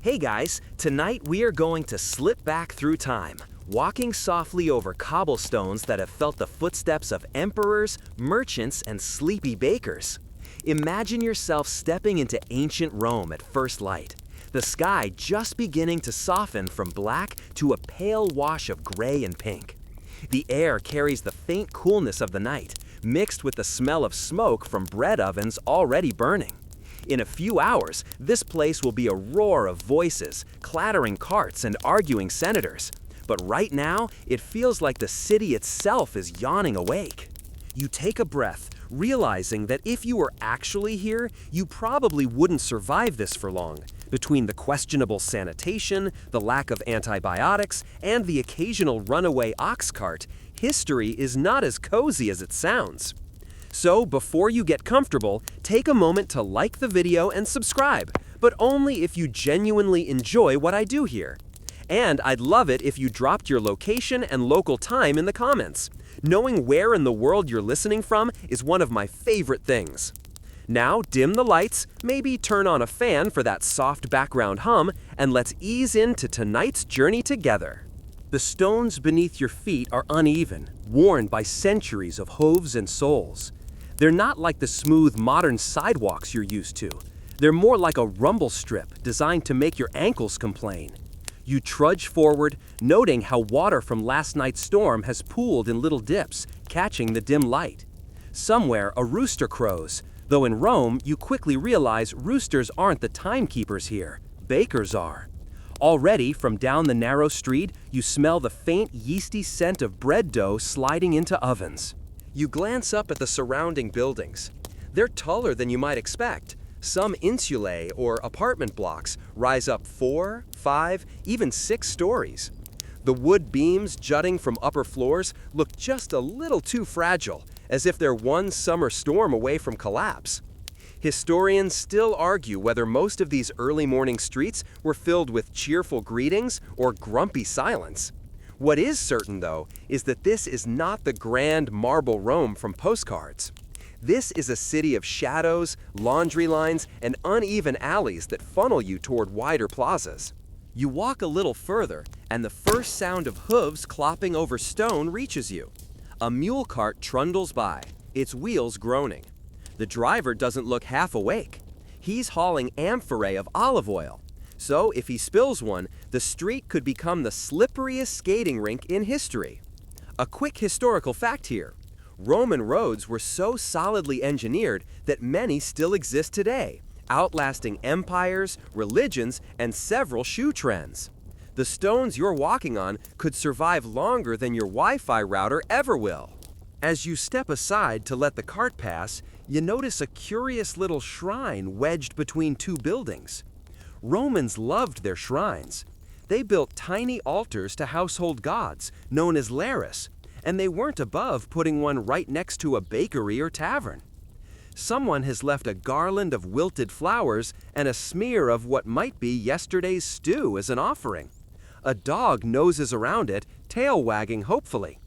Hey guys, tonight we are going to slip back through time, walking softly over cobblestones that have felt the footsteps of emperors, merchants, and sleepy bakers. Imagine yourself stepping into ancient Rome at first light, the sky just beginning to soften from black to a pale wash of gray and pink. The air carries the faint coolness of the night, mixed with the smell of smoke from bread ovens already burning. In a few hours, this place will be a roar of voices, clattering carts, and arguing senators. But right now, it feels like the city itself is yawning awake. You take a breath, realizing that if you were actually here, you probably wouldn't survive this for long. Between the questionable sanitation, the lack of antibiotics, and the occasional runaway ox cart, history is not as cozy as it sounds. So before you get comfortable, take a moment to like the video and subscribe, but only if you genuinely enjoy what I do here. And I'd love it if you dropped your location and local time in the comments. Knowing where in the world you're listening from is one of my favorite things. Now dim the lights, maybe turn on a fan for that soft background hum, and let's ease into tonight's journey together. The stones beneath your feet are uneven, worn by centuries of hooves and soles. They're not like the smooth modern sidewalks you're used to. They're more like a rumble strip designed to make your ankles complain. You trudge forward, noting how water from last night's storm has pooled in little dips, catching the dim light. Somewhere a rooster crows, though in Rome you quickly realize roosters aren't the timekeepers here, bakers are. Already, from down the narrow street, you smell the faint yeasty scent of bread dough sliding into ovens. You glance up at the surrounding buildings. They're taller than you might expect. Some insulae or apartment blocks rise up 4, 5, even 6 stories. The wood beams jutting from upper floors look just a little too fragile, as if they're one summer storm away from collapse. Historians still argue whether most of these early morning streets were filled with cheerful greetings or grumpy silence. What is certain, though, is that this is not the grand marble Rome from postcards. This is a city of shadows, laundry lines, and uneven alleys that funnel you toward wider plazas. You walk a little further, and the first sound of hooves clopping over stone reaches you. A mule cart trundles by, its wheels groaning. The driver doesn't look half awake. He's hauling amphorae of olive oil. So if he spills one, the street could become the slipperiest skating rink in history. A quick historical fact here. Roman roads were so solidly engineered that many still exist today, outlasting empires, religions, and several shoe trends. The stones you're walking on could survive longer than your Wi-Fi router ever will. As you step aside to let the cart pass, you notice a curious little shrine wedged between two buildings. Romans loved their shrines. They built tiny altars to household gods, known as lares, and they weren't above putting one right next to a bakery or tavern. Someone has left a garland of wilted flowers and a smear of what might be yesterday's stew as an offering. A dog noses around it, tail wagging hopefully.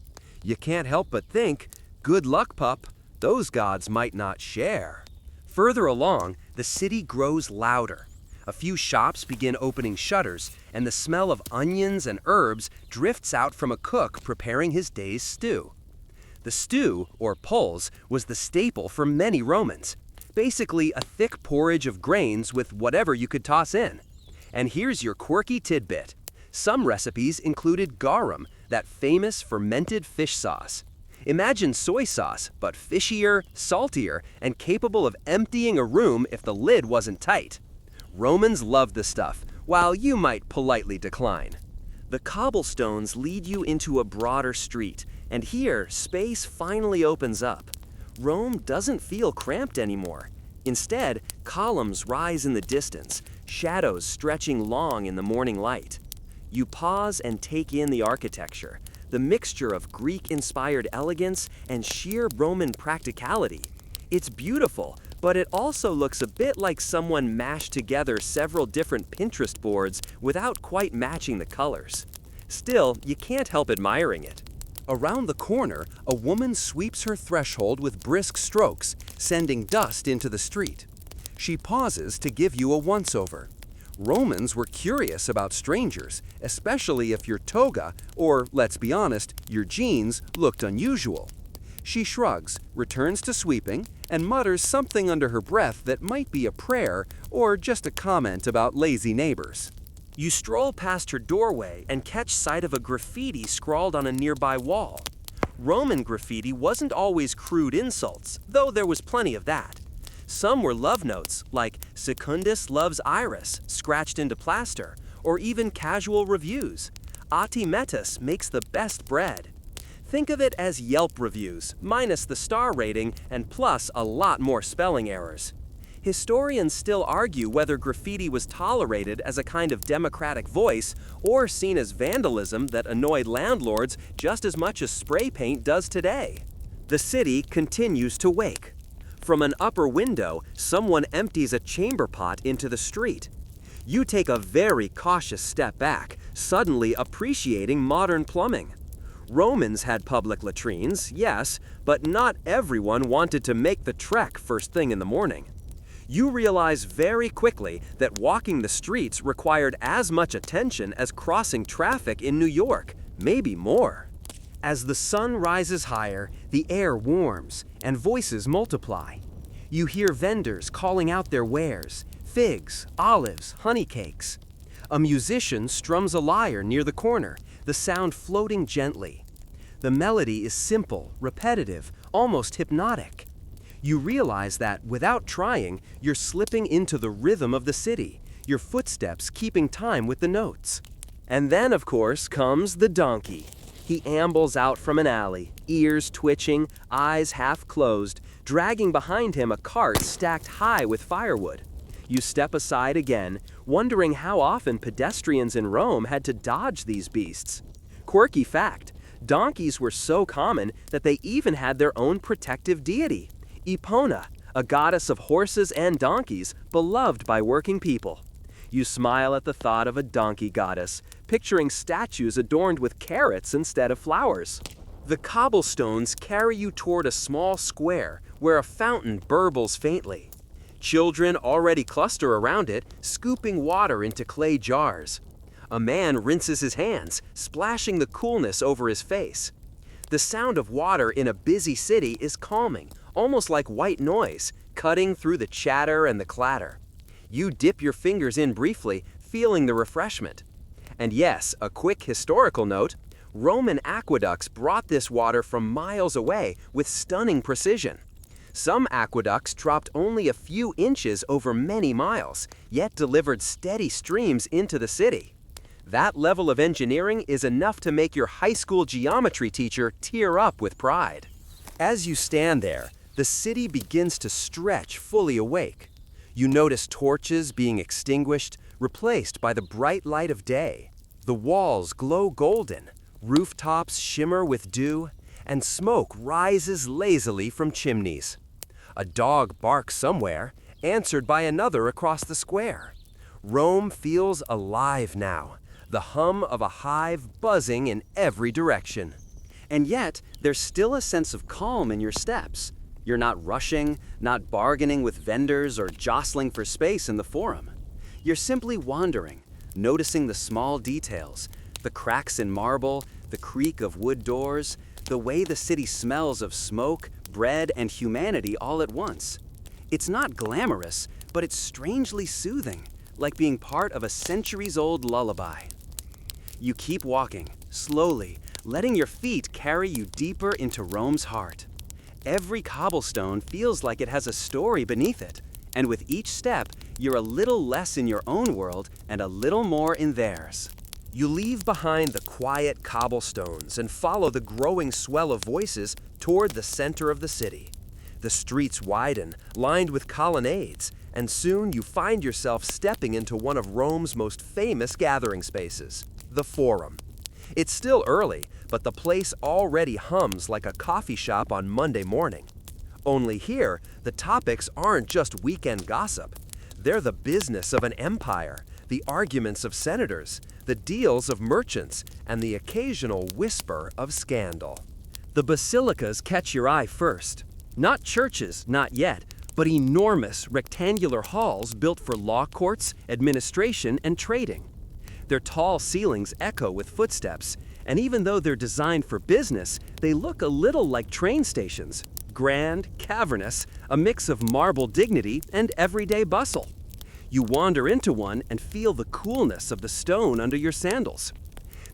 You can't help but think, good luck, pup, those gods might not share. Further along, the city grows louder. A few shops begin opening shutters, and the smell of onions and herbs drifts out from a cook preparing his day's stew. The stew, or pulse, was the staple for many Romans. Basically, a thick porridge of grains with whatever you could toss in. And here's your quirky tidbit. Some recipes included garum, that famous fermented fish sauce. Imagine soy sauce, but fishier, saltier, and capable of emptying a room if the lid wasn't tight. Romans loved the stuff, while you might politely decline. The cobblestones lead you into a broader street, and here, space finally opens up. Rome doesn't feel cramped anymore. Instead, columns rise in the distance, shadows stretching long in the morning light. You pause and take in the architecture, the mixture of Greek-inspired elegance and sheer Roman practicality. It's beautiful, but it also looks a bit like someone mashed together several different Pinterest boards without quite matching the colors. Still, you can't help admiring it. Around the corner, a woman sweeps her threshold with brisk strokes, sending dust into the street. She pauses to give you a once-over. Romans were curious about strangers, especially if your toga, or let's be honest, your jeans, looked unusual. She shrugs, returns to sweeping, and mutters something under her breath that might be a prayer or just a comment about lazy neighbors. You stroll past her doorway and catch sight of a graffiti scrawled on a nearby wall. Roman graffiti wasn't always crude insults, though there was plenty of that. Some were love notes, like Secundus loves Iris, scratched into plaster, or even casual reviews. Ati Metis makes the best bread. Think of it as Yelp reviews, minus the star rating and plus a lot more spelling errors. Historians still argue whether graffiti was tolerated as a kind of democratic voice or seen as vandalism that annoyed landlords just as much as spray paint does today. The city continues to wake. From an upper window, someone empties a chamber pot into the street. You take a very cautious step back, suddenly appreciating modern plumbing. Romans had public latrines, yes, but not everyone wanted to make the trek first thing in the morning. You realize very quickly that walking the streets required as much attention as crossing traffic in New York, maybe more. As the sun rises higher, the air warms, and voices multiply. You hear vendors calling out their wares: figs, olives, honey cakes. A musician strums a lyre near the corner, the sound floating gently. The melody is simple, repetitive, almost hypnotic. You realize that, without trying, you're slipping into the rhythm of the city, your footsteps keeping time with the notes. And then, of course, comes the donkey. He ambles out from an alley, ears twitching, eyes half closed, dragging behind him a cart stacked high with firewood. You step aside again, wondering how often pedestrians in Rome had to dodge these beasts. Quirky fact, donkeys were so common that they even had their own protective deity, Epona, a goddess of horses and donkeys, beloved by working people. You smile at the thought of a donkey goddess, picturing statues adorned with carrots instead of flowers. The cobblestones carry you toward a small square where a fountain burbles faintly. Children already cluster around it, scooping water into clay jars. A man rinses his hands, splashing the coolness over his face. The sound of water in a busy city is calming, almost like white noise, cutting through the chatter and the clatter. You dip your fingers in briefly, feeling the refreshment. And yes, a quick historical note, Roman aqueducts brought this water from miles away with stunning precision. Some aqueducts dropped only a few inches over many miles, yet delivered steady streams into the city. That level of engineering is enough to make your high school geometry teacher tear up with pride. As you stand there, the city begins to stretch fully awake. You notice torches being extinguished, replaced by the bright light of day. The walls glow golden, rooftops shimmer with dew, and smoke rises lazily from chimneys. A dog barks somewhere, answered by another across the square. Rome feels alive now, the hum of a hive buzzing in every direction. And yet, there's still a sense of calm in your steps. You're not rushing, not bargaining with vendors or jostling for space in the forum. You're simply wandering, noticing the small details, the cracks in marble, the creak of wood doors, the way the city smells of smoke, bread, and humanity all at once. It's not glamorous, but it's strangely soothing, like being part of a centuries-old lullaby. You keep walking, slowly, letting your feet carry you deeper into Rome's heart. Every cobblestone feels like it has a story beneath it, and with each step, you're a little less in your own world and a little more in theirs. You leave behind the quiet cobblestones and follow the growing swell of voices toward the center of the city. The streets widen, lined with colonnades, and soon you find yourself stepping into one of Rome's most famous gathering spaces, the Forum. It's still early, but the place already hums like a coffee shop on Monday morning. Only here, the topics aren't just weekend gossip. They're the business of an empire, the arguments of senators, the deals of merchants, and the occasional whisper of scandal. The basilicas catch your eye first. Not churches, not yet, but enormous rectangular halls built for law courts, administration, and trading. Their tall ceilings echo with footsteps, and even though they're designed for business, they look a little like train stations. Grand, cavernous, a mix of marble dignity and everyday bustle. You wander into one and feel the coolness of the stone under your sandals.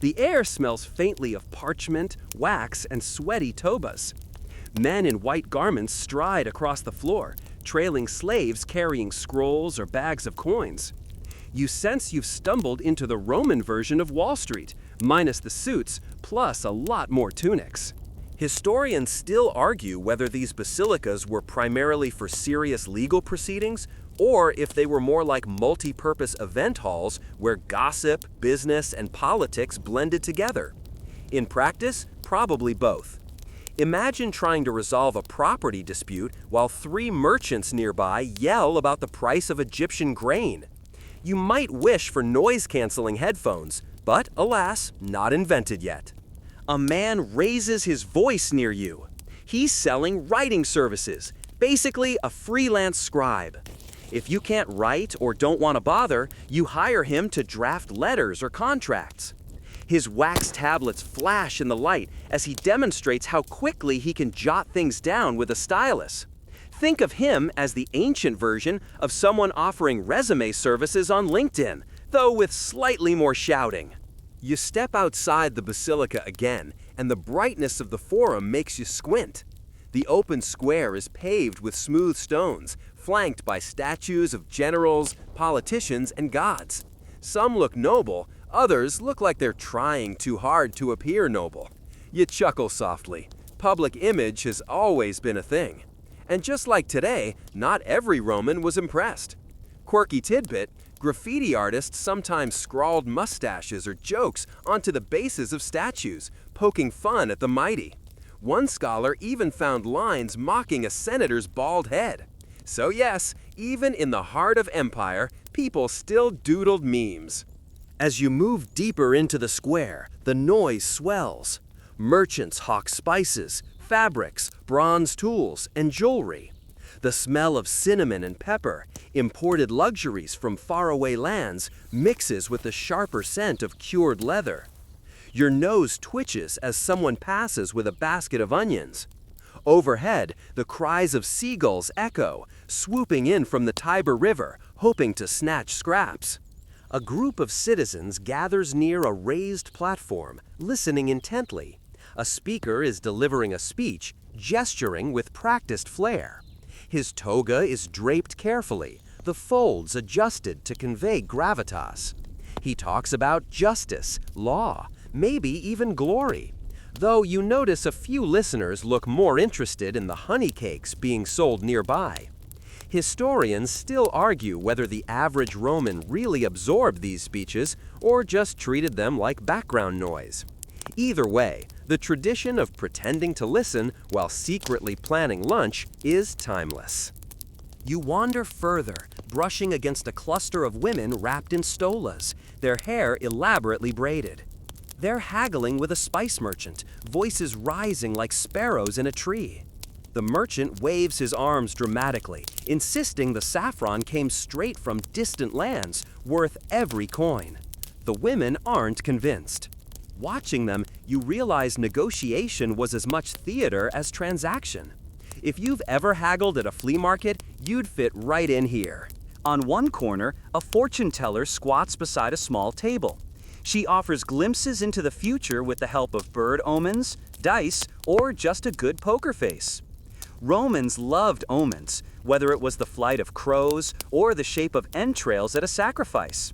The air smells faintly of parchment, wax, and sweaty tobas. Men in white garments stride across the floor, trailing slaves carrying scrolls or bags of coins. You sense you've stumbled into the Roman version of Wall Street, minus the suits, plus a lot more tunics. Historians still argue whether these basilicas were primarily for serious legal proceedings or if they were more like multi-purpose event halls where gossip, business, and politics blended together. In practice, probably both. Imagine trying to resolve a property dispute while 3 merchants nearby yell about the price of Egyptian grain. You might wish for noise-canceling headphones, but alas, not invented yet. A man raises his voice near you. He's selling writing services, basically a freelance scribe. If you can't write or don't want to bother, you hire him to draft letters or contracts. His wax tablets flash in the light as he demonstrates how quickly he can jot things down with a stylus. Think of him as the ancient version of someone offering resume services on LinkedIn, though with slightly more shouting. You step outside the basilica again, and the brightness of the forum makes you squint. The open square is paved with smooth stones, flanked by statues of generals, politicians, and gods. Some look noble, others look like they're trying too hard to appear noble. You chuckle softly. Public image has always been a thing. And just like today, not every Roman was impressed. Quirky tidbit, graffiti artists sometimes scrawled mustaches or jokes onto the bases of statues, poking fun at the mighty. One scholar even found lines mocking a senator's bald head. So yes, even in the heart of empire, people still doodled memes. As you move deeper into the square, the noise swells. Merchants hawk spices, fabrics, bronze tools, and jewelry. The smell of cinnamon and pepper, imported luxuries from faraway lands, mixes with the sharper scent of cured leather. Your nose twitches as someone passes with a basket of onions. Overhead, the cries of seagulls echo, swooping in from the Tiber River, hoping to snatch scraps. A group of citizens gathers near a raised platform, listening intently. A speaker is delivering a speech, gesturing with practiced flair. His toga is draped carefully, the folds adjusted to convey gravitas. He talks about justice, law, maybe even glory. Though you notice a few listeners look more interested in the honey cakes being sold nearby. Historians still argue whether the average Roman really absorbed these speeches or just treated them like background noise. Either way, the tradition of pretending to listen while secretly planning lunch is timeless. You wander further, brushing against a cluster of women wrapped in stolas, their hair elaborately braided. They're haggling with a spice merchant, voices rising like sparrows in a tree. The merchant waves his arms dramatically, insisting the saffron came straight from distant lands, worth every coin. The women aren't convinced. Watching them, you realize negotiation was as much theater as transaction. If you've ever haggled at a flea market, you'd fit right in here. On one corner, a fortune teller squats beside a small table. She offers glimpses into the future with the help of bird omens, dice, or just a good poker face. Romans loved omens, whether it was the flight of crows or the shape of entrails at a sacrifice.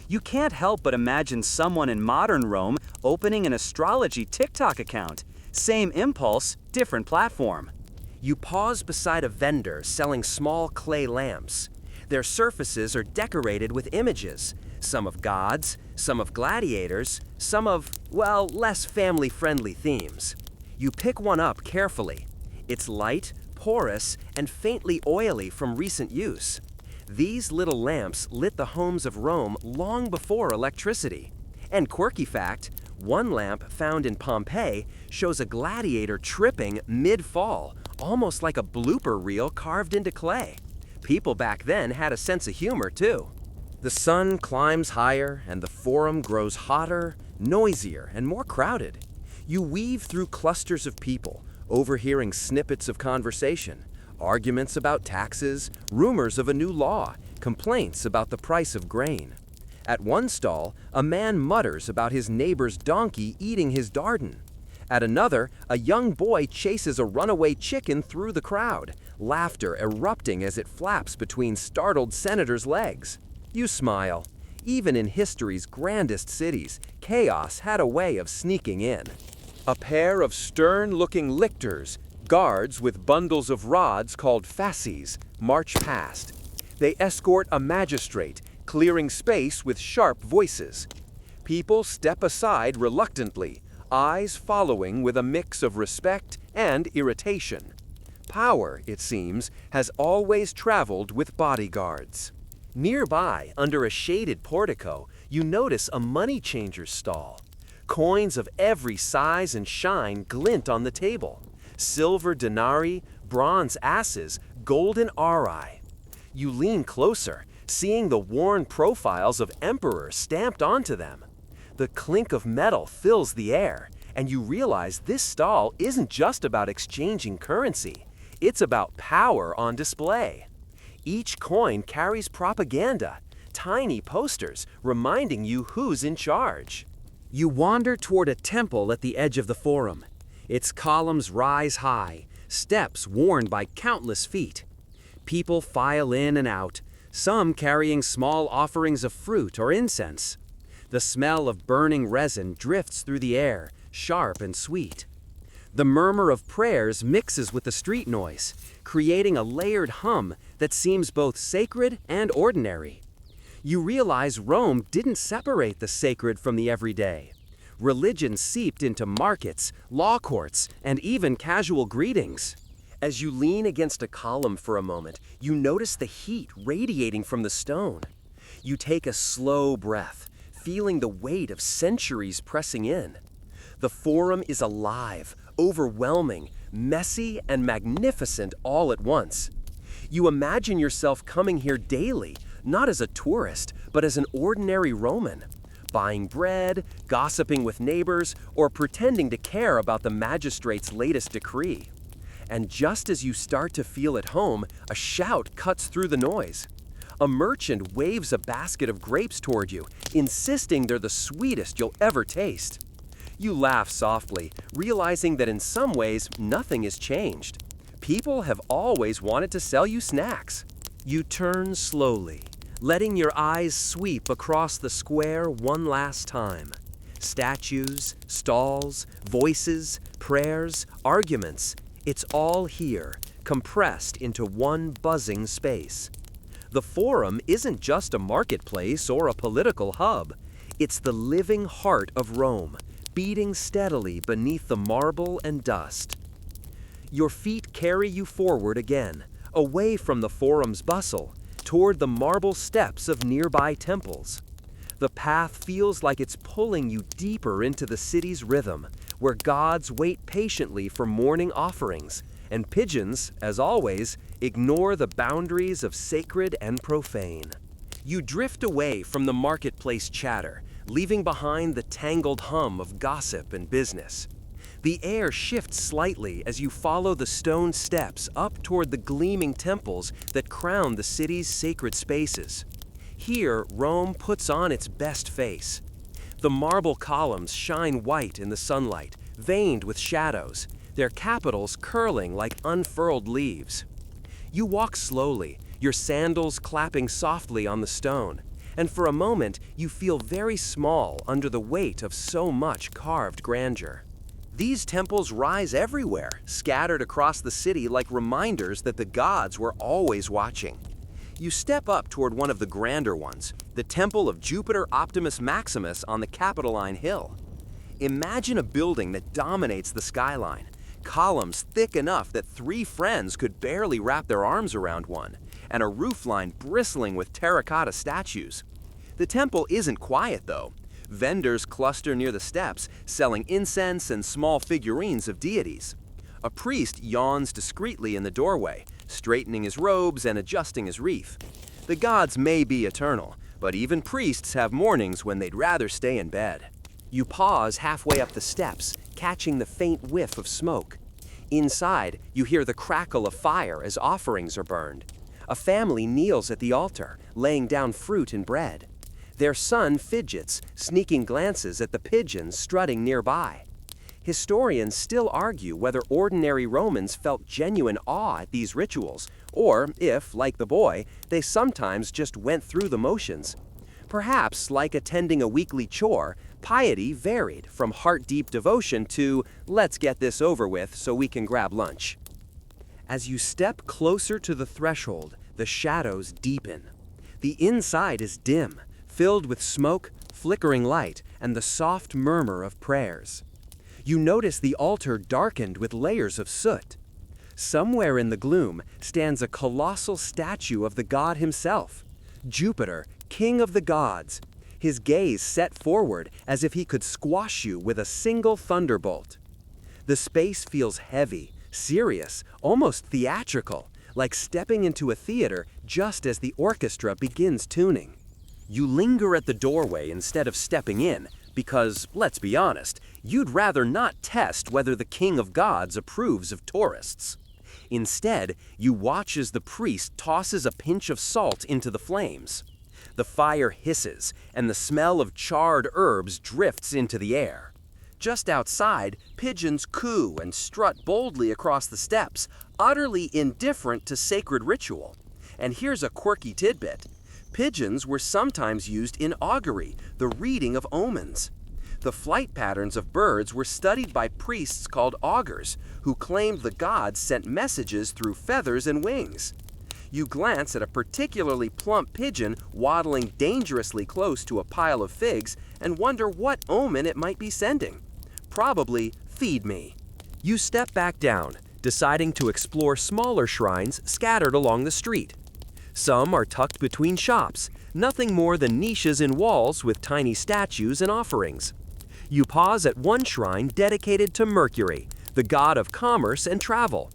You can't help but imagine someone in modern Rome opening an astrology TikTok account. Same impulse, different platform. You pause beside a vendor selling small clay lamps. Their surfaces are decorated with images, some of gods, some of gladiators, some of, well, less family-friendly themes. You pick one up carefully. It's light, porous, and faintly oily from recent use. These little lamps lit the homes of Rome long before electricity. And quirky fact, one lamp found in Pompeii shows a gladiator tripping mid-fall, almost like a blooper reel carved into clay. People back then had a sense of humor, too. The sun climbs higher, and the forum grows hotter, noisier, and more crowded. You weave through clusters of people, overhearing snippets of conversation, arguments about taxes, rumors of a new law, complaints about the price of grain. At one stall, a man mutters about his neighbor's donkey eating his garden. At another, a young boy chases a runaway chicken through the crowd, laughter erupting as it flaps between startled senators' legs. You smile. Even in history's grandest cities, chaos had a way of sneaking in. A pair of stern-looking lictors, guards with bundles of rods called fasces, march past. They escort a magistrate, clearing space with sharp voices. People step aside reluctantly, eyes following with a mix of respect and irritation. Power, it seems, has always traveled with bodyguards. Nearby, under a shaded portico, you notice a money changer's stall. Coins of every size and shine glint on the table. Silver denarii, bronze asses, golden auri. You lean closer, seeing the worn profiles of emperors stamped onto them. The clink of metal fills the air, and you realize this stall isn't just about exchanging currency. It's about power on display. Each coin carries propaganda, tiny posters reminding you who's in charge. You wander toward a temple at the edge of the forum. Its columns rise high, steps worn by countless feet. People file in and out, some carrying small offerings of fruit or incense. The smell of burning resin drifts through the air, sharp and sweet. The murmur of prayers mixes with the street noise, creating a layered hum that seems both sacred and ordinary. You realize Rome didn't separate the sacred from the everyday. Religion seeped into markets, law courts, and even casual greetings. As you lean against a column for a moment, you notice the heat radiating from the stone. You take a slow breath, feeling the weight of centuries pressing in. The forum is alive, overwhelming, messy, and magnificent all at once. You imagine yourself coming here daily, not as a tourist, but as an ordinary Roman, buying bread, gossiping with neighbors, or pretending to care about the magistrate's latest decree. And just as you start to feel at home, a shout cuts through the noise. A merchant waves a basket of grapes toward you, insisting they're the sweetest you'll ever taste. You laugh softly, realizing that in some ways, nothing has changed. People have always wanted to sell you snacks. You turn slowly, letting your eyes sweep across the square one last time. Statues, stalls, voices, prayers, arguments. It's all here, compressed into one buzzing space. The forum isn't just a marketplace or a political hub. It's the living heart of Rome, beating steadily beneath the marble and dust. Your feet carry you forward again, away from the forum's bustle, toward the marble steps of nearby temples. The path feels like it's pulling you deeper into the city's rhythm, where gods wait patiently for morning offerings, and pigeons, as always, ignore the boundaries of sacred and profane. You drift away from the marketplace chatter, leaving behind the tangled hum of gossip and business. The air shifts slightly as you follow the stone steps up toward the gleaming temples that crown the city's sacred spaces. Here, Rome puts on its best face. The marble columns shine white in the sunlight, veined with shadows, their capitals curling like unfurled leaves. You walk slowly, your sandals clapping softly on the stone, and for a moment you feel very small under the weight of so much carved grandeur. These temples rise everywhere, scattered across the city like reminders that the gods were always watching. You step up toward one of the grander ones, the temple of Jupiter Optimus Maximus on the Capitoline Hill. Imagine a building that dominates the skyline, columns thick enough that three friends could barely wrap their arms around one, and a roofline bristling with terracotta statues. The temple isn't quiet, though. Vendors cluster near the steps, selling incense and small figurines of deities. A priest yawns discreetly in the doorway, straightening his robes and adjusting his wreath. The gods may be eternal, but even priests have mornings when they'd rather stay in bed. You pause halfway up the steps, catching the faint whiff of smoke. Inside, you hear the crackle of fire as offerings are burned. A family kneels at the altar, laying down fruit and bread. Their son fidgets, sneaking glances at the pigeons strutting nearby. Historians still argue whether ordinary Romans felt genuine awe at these rituals, or if, like the boy, they sometimes just went through the motions. Perhaps, like attending a weekly chore, piety varied from heart-deep devotion to, let's get this over with so we can grab lunch. As you step closer to the threshold, the shadows deepen. The inside is dim, filled with smoke, flickering light, and the soft murmur of prayers. You notice the altar darkened with layers of soot. Somewhere in the gloom stands a colossal statue of the god himself, Jupiter, king of the gods, his gaze set forward as if he could squash you with a single thunderbolt. The space feels heavy, serious, almost theatrical, like stepping into a theater just as the orchestra begins tuning. You linger at the doorway instead of stepping in, because, let's be honest, you'd rather not test whether the king of gods approves of tourists. Instead, you watch as the priest tosses a pinch of salt into the flames. The fire hisses, and the smell of charred herbs drifts into the air. Just outside, pigeons coo and strut boldly across the steps, utterly indifferent to sacred ritual. And here's a quirky tidbit. Pigeons were sometimes used in augury, the reading of omens. The flight patterns of birds were studied by priests called augurs, who claimed the gods sent messages through feathers and wings. You glance at a particularly plump pigeon waddling dangerously close to a pile of figs and wonder what omen it might be sending. Probably, feed me. You step back down, deciding to explore smaller shrines scattered along the street. Some are tucked between shops, nothing more than niches in walls with tiny statues and offerings. You pause at one shrine dedicated to Mercury, the god of commerce and travel.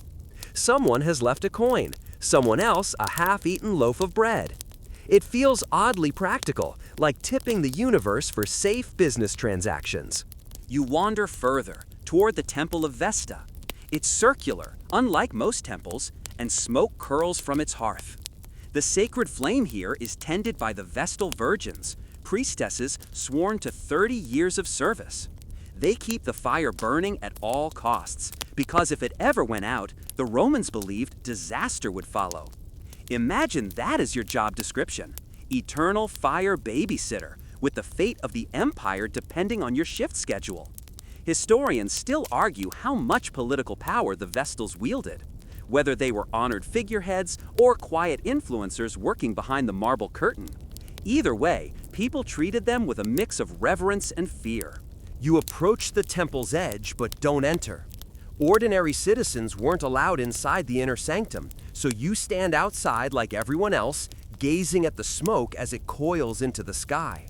Someone has left a coin, someone else a half-eaten loaf of bread. It feels oddly practical, like tipping the universe for safe business transactions. You wander further, toward the Temple of Vesta. It's circular, unlike most temples, and smoke curls from its hearth. The sacred flame here is tended by the Vestal Virgins, priestesses sworn to 30 years of service. They keep the fire burning at all costs, because if it ever went out, the Romans believed disaster would follow. Imagine that as your job description: eternal fire babysitter, with the fate of the empire depending on your shift schedule. Historians still argue how much political power the Vestals wielded, whether they were honored figureheads or quiet influencers working behind the marble curtain. Either way, people treated them with a mix of reverence and fear. You approach the temple's edge but don't enter. Ordinary citizens weren't allowed inside the inner sanctum, so you stand outside like everyone else, gazing at the smoke as it coils into the sky.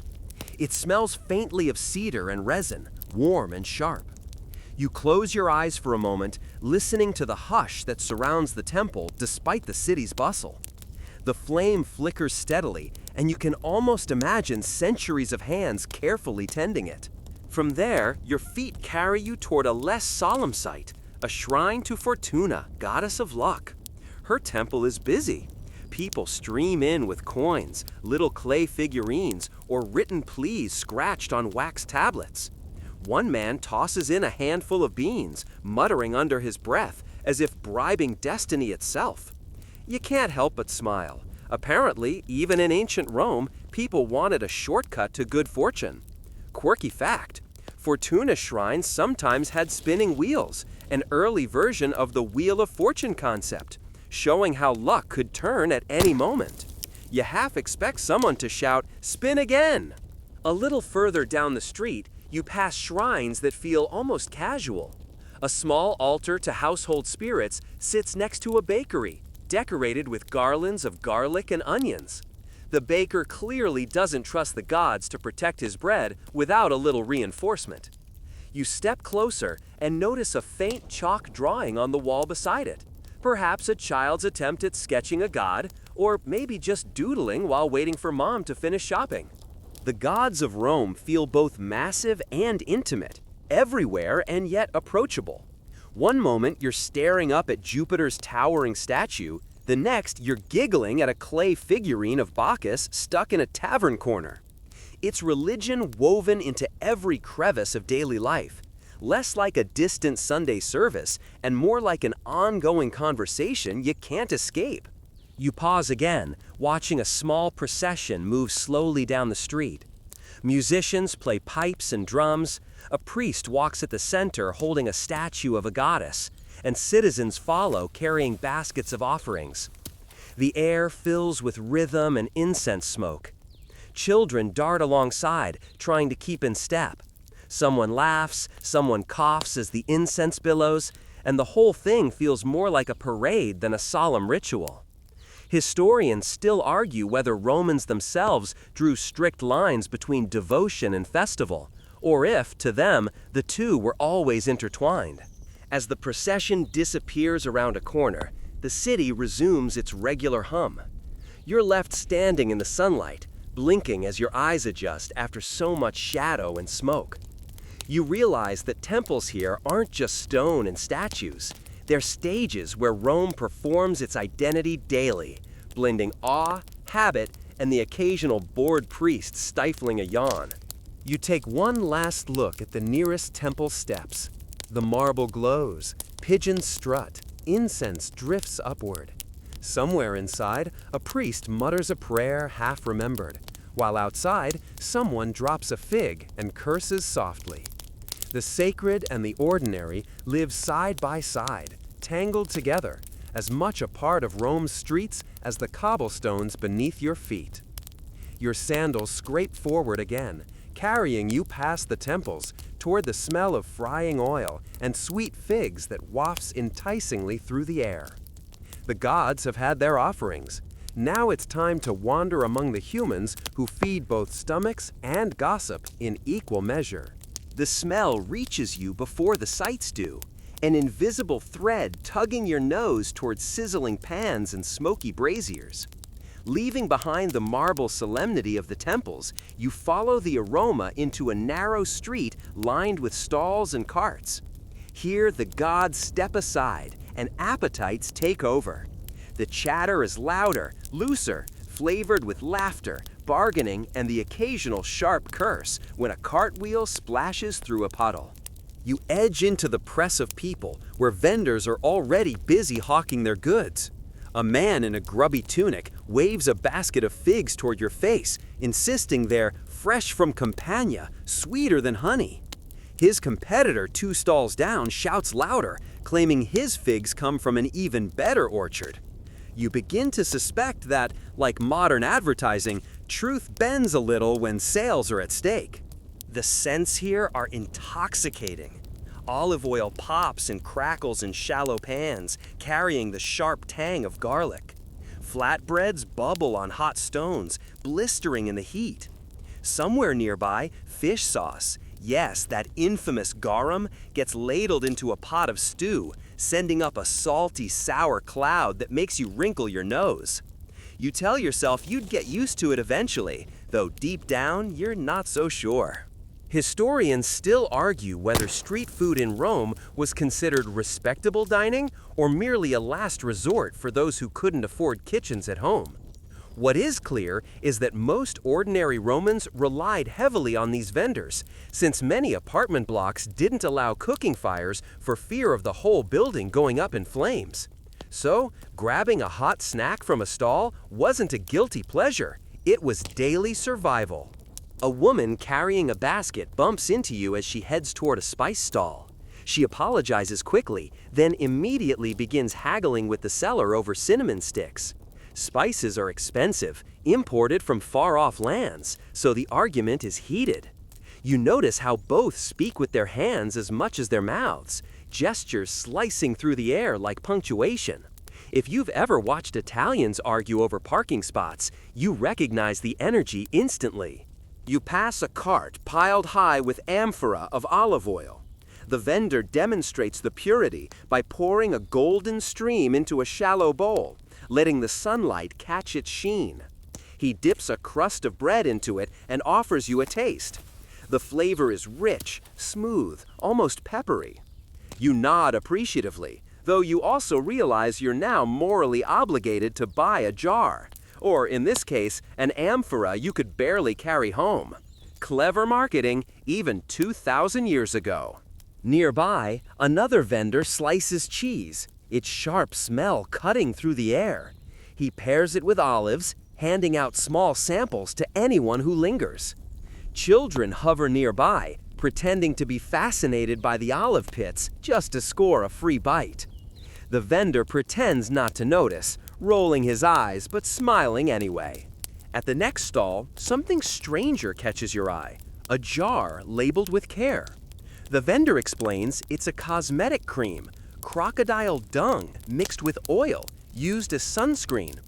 It smells faintly of cedar and resin, warm and sharp. You close your eyes for a moment, listening to the hush that surrounds the temple despite the city's bustle. The flame flickers steadily, and you can almost imagine centuries of hands carefully tending it. From there, your feet carry you toward a less solemn sight, a shrine to Fortuna, goddess of luck. Her temple is busy. People stream in with coins, little clay figurines, or written pleas scratched on wax tablets. One man tosses in a handful of beans, muttering under his breath, as if bribing destiny itself. You can't help but smile. Apparently, even in ancient Rome, people wanted a shortcut to good fortune. Quirky fact: Fortuna shrines sometimes had spinning wheels, an early version of the Wheel of Fortune concept, showing how luck could turn at any moment. You half expect someone to shout, "Spin again!" A little further down the street, you pass shrines that feel almost casual. A small altar to household spirits sits next to a bakery, decorated with garlands of garlic and onions. The baker clearly doesn't trust the gods to protect his bread without a little reinforcement. You step closer and notice a faint chalk drawing on the wall beside it. Perhaps a child's attempt at sketching a god, or maybe just doodling while waiting for mom to finish shopping. The gods of Rome feel both massive and intimate, everywhere and yet approachable. One moment you're staring up at Jupiter's towering statue, the next you're giggling at a clay figurine of Bacchus stuck in a tavern corner. It's religion woven into every crevice of daily life, less like a distant Sunday service and more like an ongoing conversation you can't escape. You pause again, watching a small procession move slowly down the street. Musicians play pipes and drums, a priest walks at the center holding a statue of a goddess, and citizens follow carrying baskets of offerings. The air fills with rhythm and incense smoke. Children dart alongside, trying to keep in step. Someone laughs, someone coughs as the incense billows, and the whole thing feels more like a parade than a solemn ritual. Historians still argue whether Romans themselves drew strict lines between devotion and festival, or if, to them, the two were always intertwined. As the procession disappears around a corner, the city resumes its regular hum. You're left standing in the sunlight, blinking as your eyes adjust after so much shadow and smoke. You realize that temples here aren't just stone and statues. They're stages where Rome performs its identity daily, blending awe, habit, and the occasional bored priest stifling a yawn. You take one last look at the nearest temple steps. The marble glows, pigeons strut, incense drifts upward. Somewhere inside, a priest mutters a prayer half remembered, while outside, someone drops a fig and curses softly. The sacred and the ordinary live side by side, tangled together, as much a part of Rome's streets as the cobblestones beneath your feet. Your sandals scrape forward again, carrying you past the temples toward the smell of frying oil and sweet figs that wafts enticingly through the air. The gods have had their offerings. Now it's time to wander among the humans who feed both stomachs and gossip in equal measure. The smell reaches you before the sights do, an invisible thread tugging your nose towards sizzling pans and smoky braziers. Leaving behind the marble solemnity of the temples, you follow the aroma into a narrow street lined with stalls and carts. Here the gods step aside and appetites take over. The chatter is louder, looser, flavored with laughter, bargaining, and the occasional sharp curse when a cartwheel splashes through a puddle. You edge into the press of people where vendors are already busy hawking their goods. A man in a grubby tunic waves a basket of figs toward your face, insisting they're fresh from Campania, sweeter than honey. His competitor 2 stalls down shouts louder, claiming his figs come from an even better orchard. You begin to suspect that, like modern advertising, truth bends a little when sales are at stake. The scents here are intoxicating. Olive oil pops and crackles in shallow pans, carrying the sharp tang of garlic. Flatbreads bubble on hot stones, blistering in the heat. Somewhere nearby, fish sauce, yes, that infamous garum, gets ladled into a pot of stew, sending up a salty, sour cloud that makes you wrinkle your nose. You tell yourself you'd get used to it eventually, though deep down, you're not so sure. Historians still argue whether street food in Rome was considered respectable dining or merely a last resort for those who couldn't afford kitchens at home. What is clear is that most ordinary Romans relied heavily on these vendors, since many apartment blocks didn't allow cooking fires for fear of the whole building going up in flames. So, grabbing a hot snack from a stall wasn't a guilty pleasure, it was daily survival. A woman carrying a basket bumps into you as she heads toward a spice stall. She apologizes quickly, then immediately begins haggling with the seller over cinnamon sticks. Spices are expensive, imported from far-off lands, so the argument is heated. You notice how both speak with their hands as much as their mouths, gestures slicing through the air like punctuation. If you've ever watched Italians argue over parking spots, you recognize the energy instantly. You pass a cart piled high with amphora of olive oil. The vendor demonstrates the purity by pouring a golden stream into a shallow bowl, letting the sunlight catch its sheen. He dips a crust of bread into it and offers you a taste. The flavor is rich, smooth, almost peppery. You nod appreciatively, though you also realize you're now morally obligated to buy a jar. Or, in this case, an amphora you could barely carry home. Clever marketing, even 2,000 years ago. Nearby, another vendor slices cheese, its sharp smell cutting through the air. He pairs it with olives, handing out small samples to anyone who lingers. Children hover nearby, pretending to be fascinated by the olive pits just to score a free bite. The vendor pretends not to notice, rolling his eyes but smiling anyway. At the next stall, something stranger catches your eye, a jar labeled with care. The vendor explains it's a cosmetic cream, crocodile dung mixed with oil, used as sunscreen.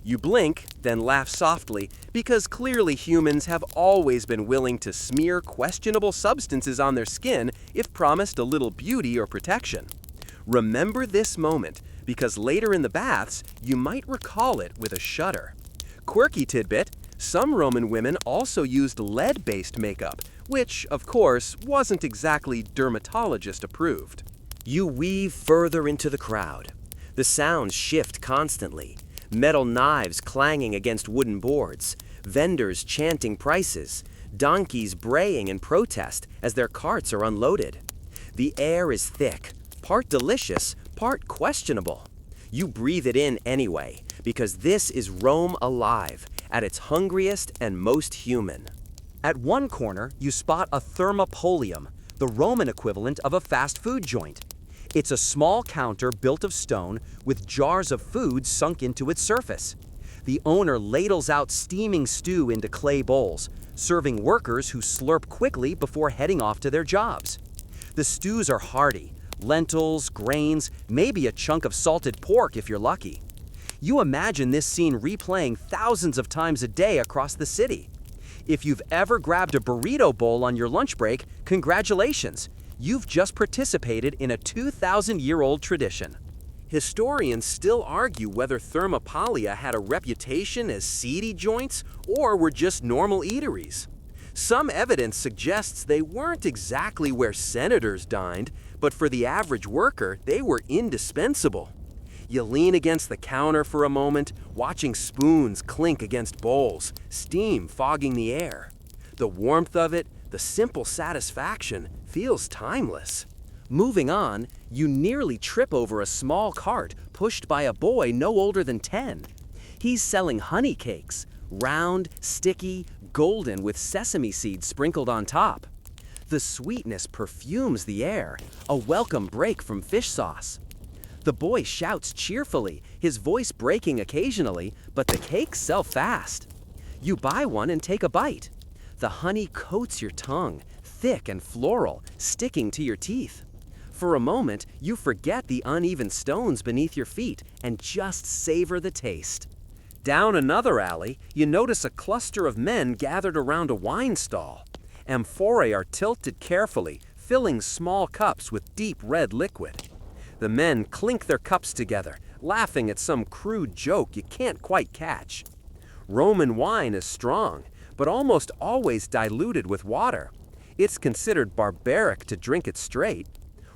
You blink, then laugh softly, because clearly humans have always been willing to smear questionable substances on their skin if promised a little beauty or protection. Remember this moment, because later in the baths, you might recall it with a shudder. Quirky tidbit, some Roman women also used lead-based makeup, which, of course, wasn't exactly dermatologist approved. You weave further into the crowd. The sounds shift constantly. Metal knives clanging against wooden boards, vendors chanting prices, donkeys braying in protest as their carts are unloaded. The air is thick, part delicious, part questionable. You breathe it in anyway, because this is Rome alive, at its hungriest and most human. At one corner, you spot a thermopolium, the Roman equivalent of a fast food joint. It's a small counter built of stone with jars of food sunk into its surface. The owner ladles out steaming stew into clay bowls, serving workers who slurp quickly before heading off to their jobs. The stews are hearty, lentils, grains, maybe a chunk of salted pork if you're lucky. You imagine this scene replaying thousands of times a day across the city. If you've ever grabbed a burrito bowl on your lunch break, congratulations! You've just participated in a 2,000-year-old tradition. Historians still argue whether Thermopolia had a reputation as seedy joints or were just normal eateries. Some evidence suggests they weren't exactly where senators dined, but for the average worker, they were indispensable. You lean against the counter for a moment, watching spoons clink against bowls, steam fogging the air. The warmth of it, the simple satisfaction, feels timeless. Moving on, you nearly trip over a small cart pushed by a boy no older than 10. He's selling honey cakes, round, sticky, golden with sesame seeds sprinkled on top. The sweetness perfumes the air, a welcome break from fish sauce. The boy shouts cheerfully, his voice breaking occasionally, but the cakes sell fast. You buy one and take a bite. The honey coats your tongue, thick and floral, sticking to your teeth. For a moment, you forget the uneven stones beneath your feet and just savor the taste. Down another alley, you notice a cluster of men gathered around a wine stall. Amphorae are tilted carefully, filling small cups with deep red liquid. The men clink their cups together, laughing at some crude joke you can't quite catch. Roman wine is strong, but almost always diluted with water. It's considered barbaric to drink it straight.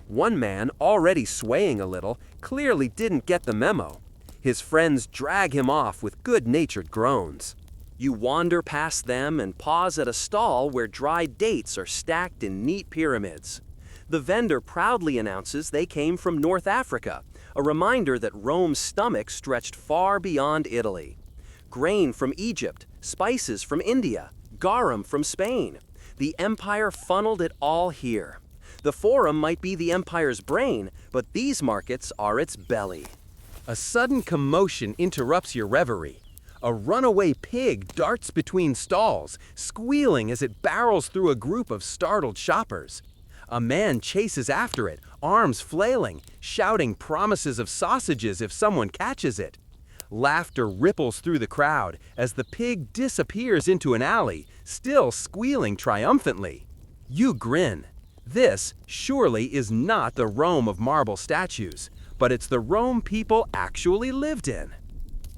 One man, already swaying a little, clearly didn't get the memo. His friends drag him off with good-natured groans. You wander past them and pause at a stall where dried dates are stacked in neat pyramids. The vendor proudly announces they came from North Africa, a reminder that Rome's stomach stretched far beyond Italy. Grain from Egypt, spices from India, garum from Spain. The empire funneled it all here. The forum might be the empire's brain, but these markets are its belly. A sudden commotion interrupts your reverie. A runaway pig darts between stalls, squealing as it barrels through a group of startled shoppers. A man chases after it, arms flailing, shouting promises of sausages if someone catches it. Laughter ripples through the crowd as the pig disappears into an alley, still squealing triumphantly. You grin. This surely is not the Rome of marble statues, but it's the Rome people actually lived in.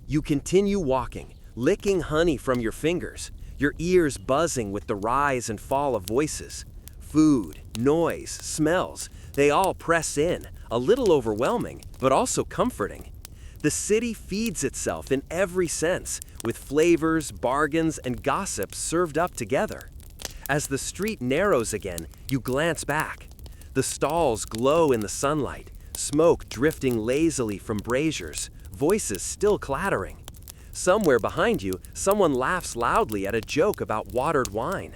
You continue walking, licking honey from your fingers, your ears buzzing with the rise and fall of voices. Food, noise, smells, they all press in, a little overwhelming, but also comforting. The city feeds itself in every sense, with flavors, bargains, and gossip served up together. As the street narrows again, you glance back. The stalls glow in the sunlight, smoke drifting lazily from braziers, voices still clattering. Somewhere behind you, someone laughs loudly at a joke about watered wine.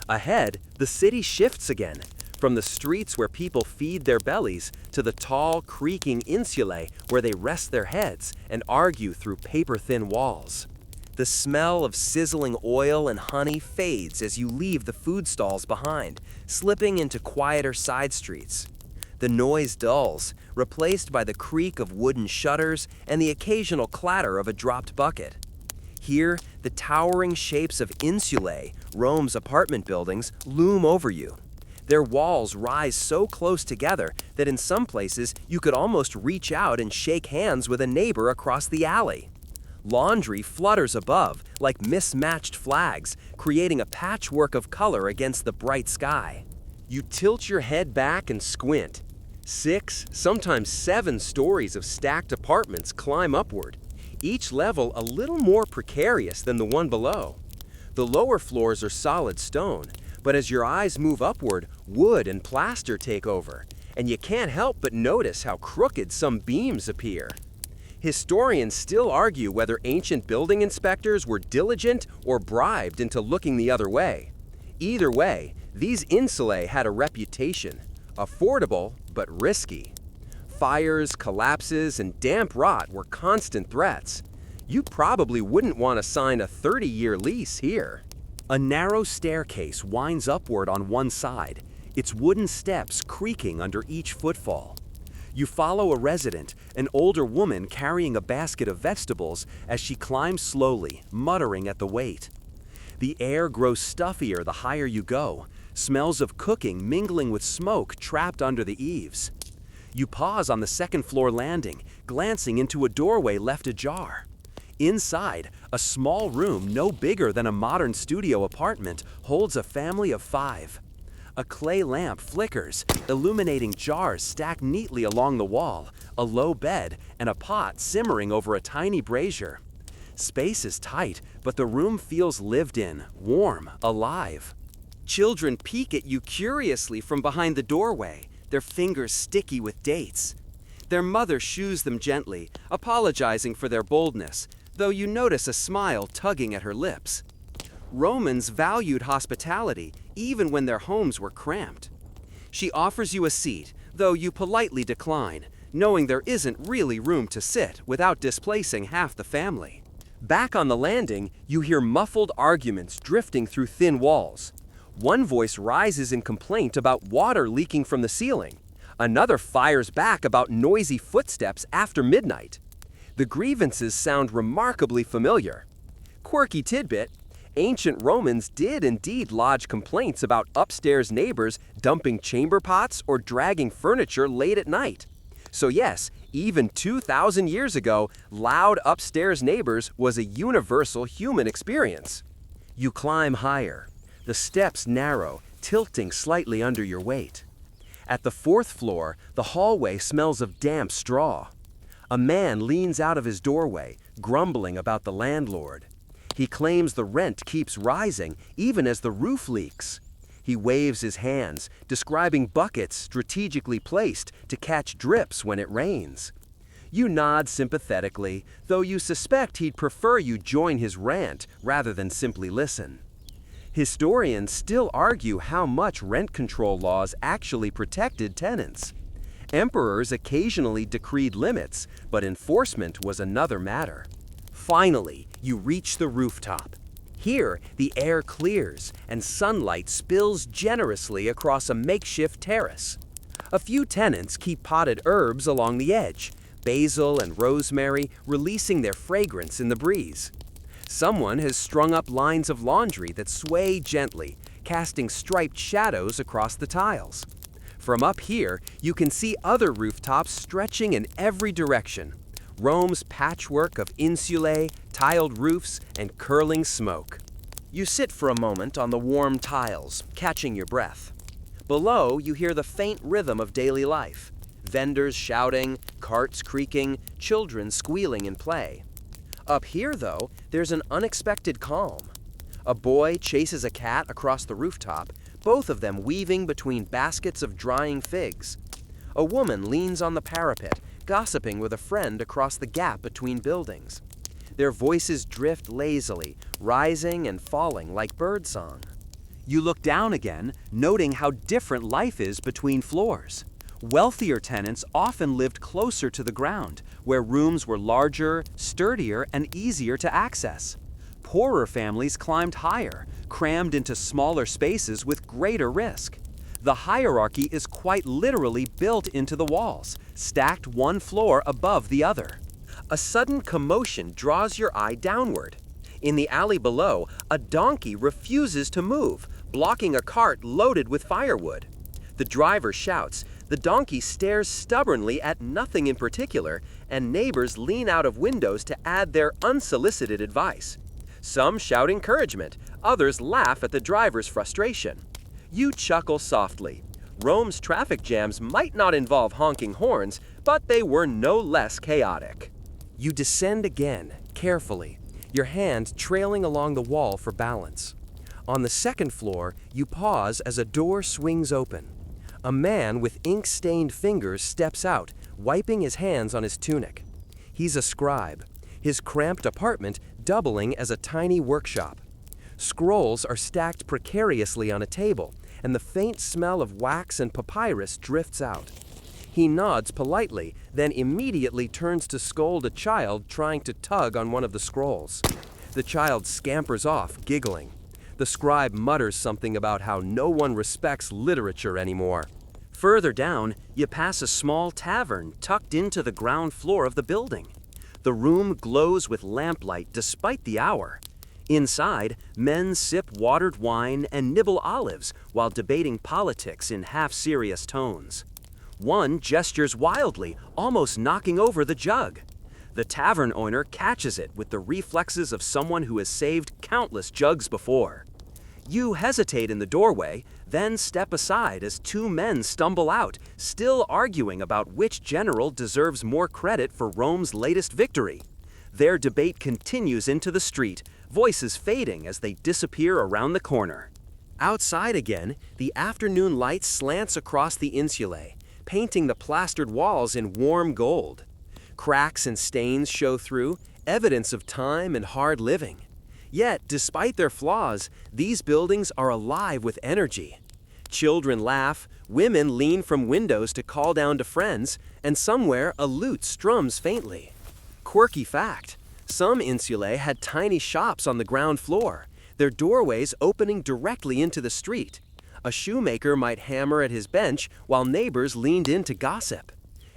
Ahead, the city shifts again, from the streets where people feed their bellies to the tall, creaking insulae where they rest their heads and argue through paper-thin walls. The smell of sizzling oil and honey fades as you leave the food stalls behind, slipping into quieter side streets. The noise dulls, replaced by the creak of wooden shutters and the occasional clatter of a dropped bucket. Here, the towering shapes of insulae, Rome's apartment buildings, loom over you. Their walls rise so close together that in some places you could almost reach out and shake hands with a neighbor across the alley. Laundry flutters above like mismatched flags, creating a patchwork of color against the bright sky. You tilt your head back and squint. 6, sometimes 7 stories of stacked apartments climb upward, each level a little more precarious than the one below. The lower floors are solid stone, but as your eyes move upward, wood and plaster take over, and you can't help but notice how crooked some beams appear. Historians still argue whether ancient building inspectors were diligent or bribed into looking the other way. Either way, these insulae had a reputation, affordable but risky. Fires, collapses, and damp rot were constant threats. You probably wouldn't want to sign a 30-year lease here. A narrow staircase winds upward on one side, its wooden steps creaking under each footfall. You follow a resident, an older woman carrying a basket of vegetables as she climbs slowly, muttering at the weight. The air grows stuffier the higher you go, smells of cooking mingling with smoke trapped under the eaves. You pause on the second-floor landing, glancing into a doorway left ajar. Inside, a small room no bigger than a modern studio apartment holds a family of 5. A clay lamp flickers, illuminating jars stacked neatly along the wall, a low bed, and a pot simmering over a tiny brazier. Space is tight, but the room feels lived in, warm, alive. Children peek at you curiously from behind the doorway, their fingers sticky with dates. Their mother shoos them gently, apologizing for their boldness, though you notice a smile tugging at her lips. Romans valued hospitality, even when their homes were cramped. She offers you a seat, though you politely decline, knowing there isn't really room to sit without displacing half the family. Back on the landing, you hear muffled arguments drifting through thin walls. One voice rises in complaint about water leaking from the ceiling. Another fires back about noisy footsteps after midnight. The grievances sound remarkably familiar. Quirky tidbit: ancient Romans did indeed lodge complaints about upstairs neighbors dumping chamber pots or dragging furniture late at night. So yes, even 2,000 years ago, loud upstairs neighbors was a universal human experience. You climb higher. The steps narrow, tilting slightly under your weight. At the 4th floor, the hallway smells of damp straw. A man leans out of his doorway, grumbling about the landlord. He claims the rent keeps rising even as the roof leaks. He waves his hands, describing buckets strategically placed to catch drips when it rains. You nod sympathetically, though you suspect he'd prefer you join his rant rather than simply listen. Historians still argue how much rent control laws actually protected tenants. Emperors occasionally decreed limits, but enforcement was another matter. Finally, you reach the rooftop. Here, the air clears and sunlight spills generously across a makeshift terrace. A few tenants keep potted herbs along the edge, basil and rosemary releasing their fragrance in the breeze. Someone has strung up lines of laundry that sway gently, casting striped shadows across the tiles. From up here, you can see other rooftops stretching in every direction. Rome's patchwork of insulae, tiled roofs, and curling smoke. You sit for a moment on the warm tiles, catching your breath. Below, you hear the faint rhythm of daily life. Vendors shouting, carts creaking, children squealing in play. Up here, though, there's an unexpected calm. A boy chases a cat across the rooftop, both of them weaving between baskets of drying figs. A woman leans on the parapet, gossiping with a friend across the gap between buildings. Their voices drift lazily, rising and falling like birdsong. You look down again, noting how different life is between floors. Wealthier tenants often lived closer to the ground, where rooms were larger, sturdier, and easier to access. Poorer families climbed higher, crammed into smaller spaces with greater risk. The hierarchy is quite literally built into the walls, stacked one floor above the other. A sudden commotion draws your eye downward. In the alley below, a donkey refuses to move, blocking a cart loaded with firewood. The driver shouts, the donkey stares stubbornly at nothing in particular, and neighbors lean out of windows to add their unsolicited advice. Some shout encouragement, others laugh at the driver's frustration. You chuckle softly. Rome's traffic jams might not involve honking horns, but they were no less chaotic. You descend again, carefully, your hand trailing along the wall for balance. On the second floor, you pause as a door swings open. A man with ink-stained fingers steps out, wiping his hands on his tunic. He's a scribe, his cramped apartment doubling as a tiny workshop. Scrolls are stacked precariously on a table, and the faint smell of wax and papyrus drifts out. He nods politely, then immediately turns to scold a child trying to tug on one of the scrolls. The child scampers off, giggling. The scribe mutters something about how no one respects literature anymore. Further down, you pass a small tavern tucked into the ground floor of the building. The room glows with lamplight despite the hour. Inside, men sip watered wine and nibble olives while debating politics in half-serious tones. One gestures wildly, almost knocking over the jug. The tavern owner catches it with the reflexes of someone who has saved countless jugs before. You hesitate in the doorway, then step aside as two men stumble out, still arguing about which general deserves more credit for Rome's latest victory. Their debate continues into the street, voices fading as they disappear around the corner. Outside again, the afternoon light slants across the insulae, painting the plastered walls in warm gold. Cracks and stains show through, evidence of time and hard living. Yet, despite their flaws, these buildings are alive with energy. Children laugh, women lean from windows to call down to friends, and somewhere a lute strums faintly. Quirky fact, some insulae had tiny shops on the ground floor, their doorways opening directly into the street. A shoemaker might hammer at his bench while neighbors leaned in to gossip.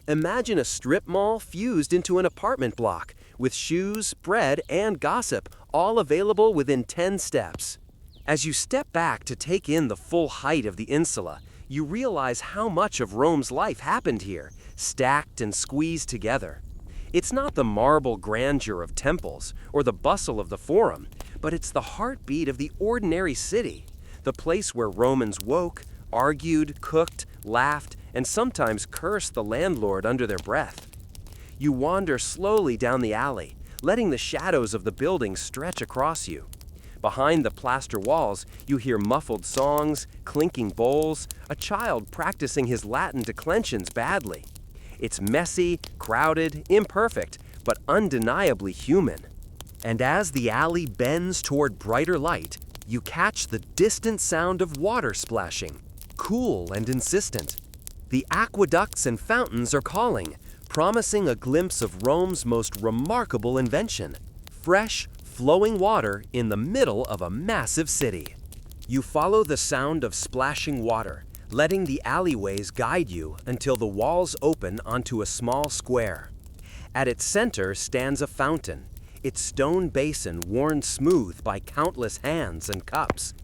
Imagine a strip mall fused into an apartment block, with shoes, bread, and gossip all available within 10 steps. As you step back to take in the full height of the insula, you realize how much of Rome's life happened here, stacked and squeezed together. It's not the marble grandeur of temples or the bustle of the forum, but it's the heartbeat of the ordinary city, the place where Romans woke, argued, cooked, laughed, and sometimes cursed the landlord under their breath. You wander slowly down the alley, letting the shadows of the buildings stretch across you. Behind the plaster walls, you hear muffled songs, clinking bowls, a child practicing his Latin declensions badly. It's messy, crowded, imperfect, but undeniably human. And as the alley bends toward brighter light, you catch the distant sound of water splashing, cool and insistent. The aqueducts and fountains are calling, promising a glimpse of Rome's most remarkable invention: fresh, flowing water in the middle of a massive city. You follow the sound of splashing water, letting the alleyways guide you until the walls open onto a small square. At its center stands a fountain, its stone basin worn smooth by countless hands and cups.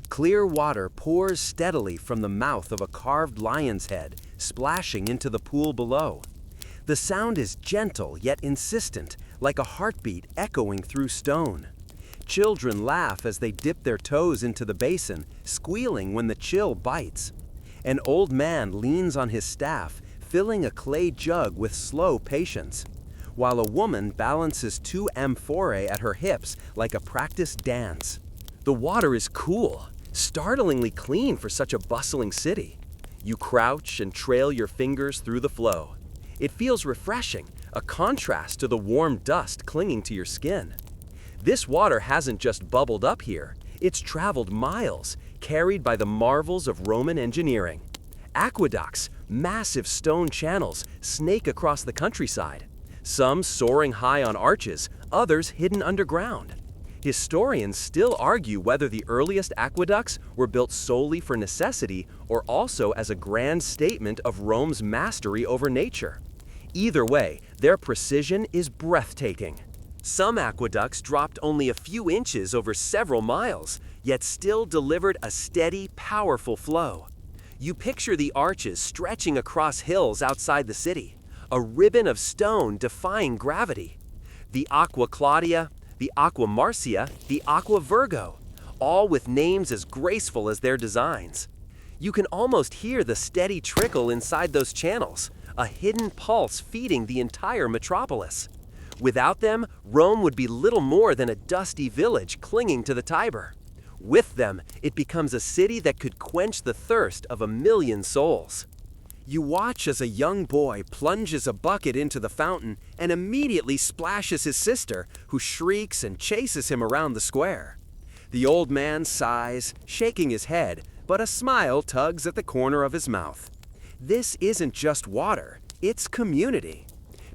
Clear water pours steadily from the mouth of a carved lion's head, splashing into the pool below. The sound is gentle yet insistent, like a heartbeat echoing through stone. Children laugh as they dip their toes into the basin, squealing when the chill bites. An old man leans on his staff, filling a clay jug with slow patience, while a woman balances 2 amphorae at her hips like a practiced dance. The water is cool, startlingly clean for such a bustling city. You crouch and trail your fingers through the flow. It feels refreshing, a contrast to the warm dust clinging to your skin. This water hasn't just bubbled up here, it's traveled miles, carried by the marvels of Roman engineering. Aqueducts, massive stone channels, snake across the countryside. Some soaring high on arches, others hidden underground. Historians still argue whether the earliest aqueducts were built solely for necessity or also as a grand statement of Rome's mastery over nature. Either way, their precision is breathtaking. Some aqueducts dropped only a few inches over several miles, yet still delivered a steady, powerful flow. You picture the arches stretching across hills outside the city, a ribbon of stone defying gravity. The Aqua Claudia, the Aqua Marcia, the Aqua Virgo, all with names as graceful as their designs. You can almost hear the steady trickle inside those channels, a hidden pulse feeding the entire metropolis. Without them, Rome would be little more than a dusty village clinging to the Tiber. With them, it becomes a city that could quench the thirst of 1 million souls. You watch as a young boy plunges a bucket into the fountain and immediately splashes his sister, who shrieks and chases him around the square. The old man sighs, shaking his head, but a smile tugs at the corner of his mouth. This isn't just water, it's community.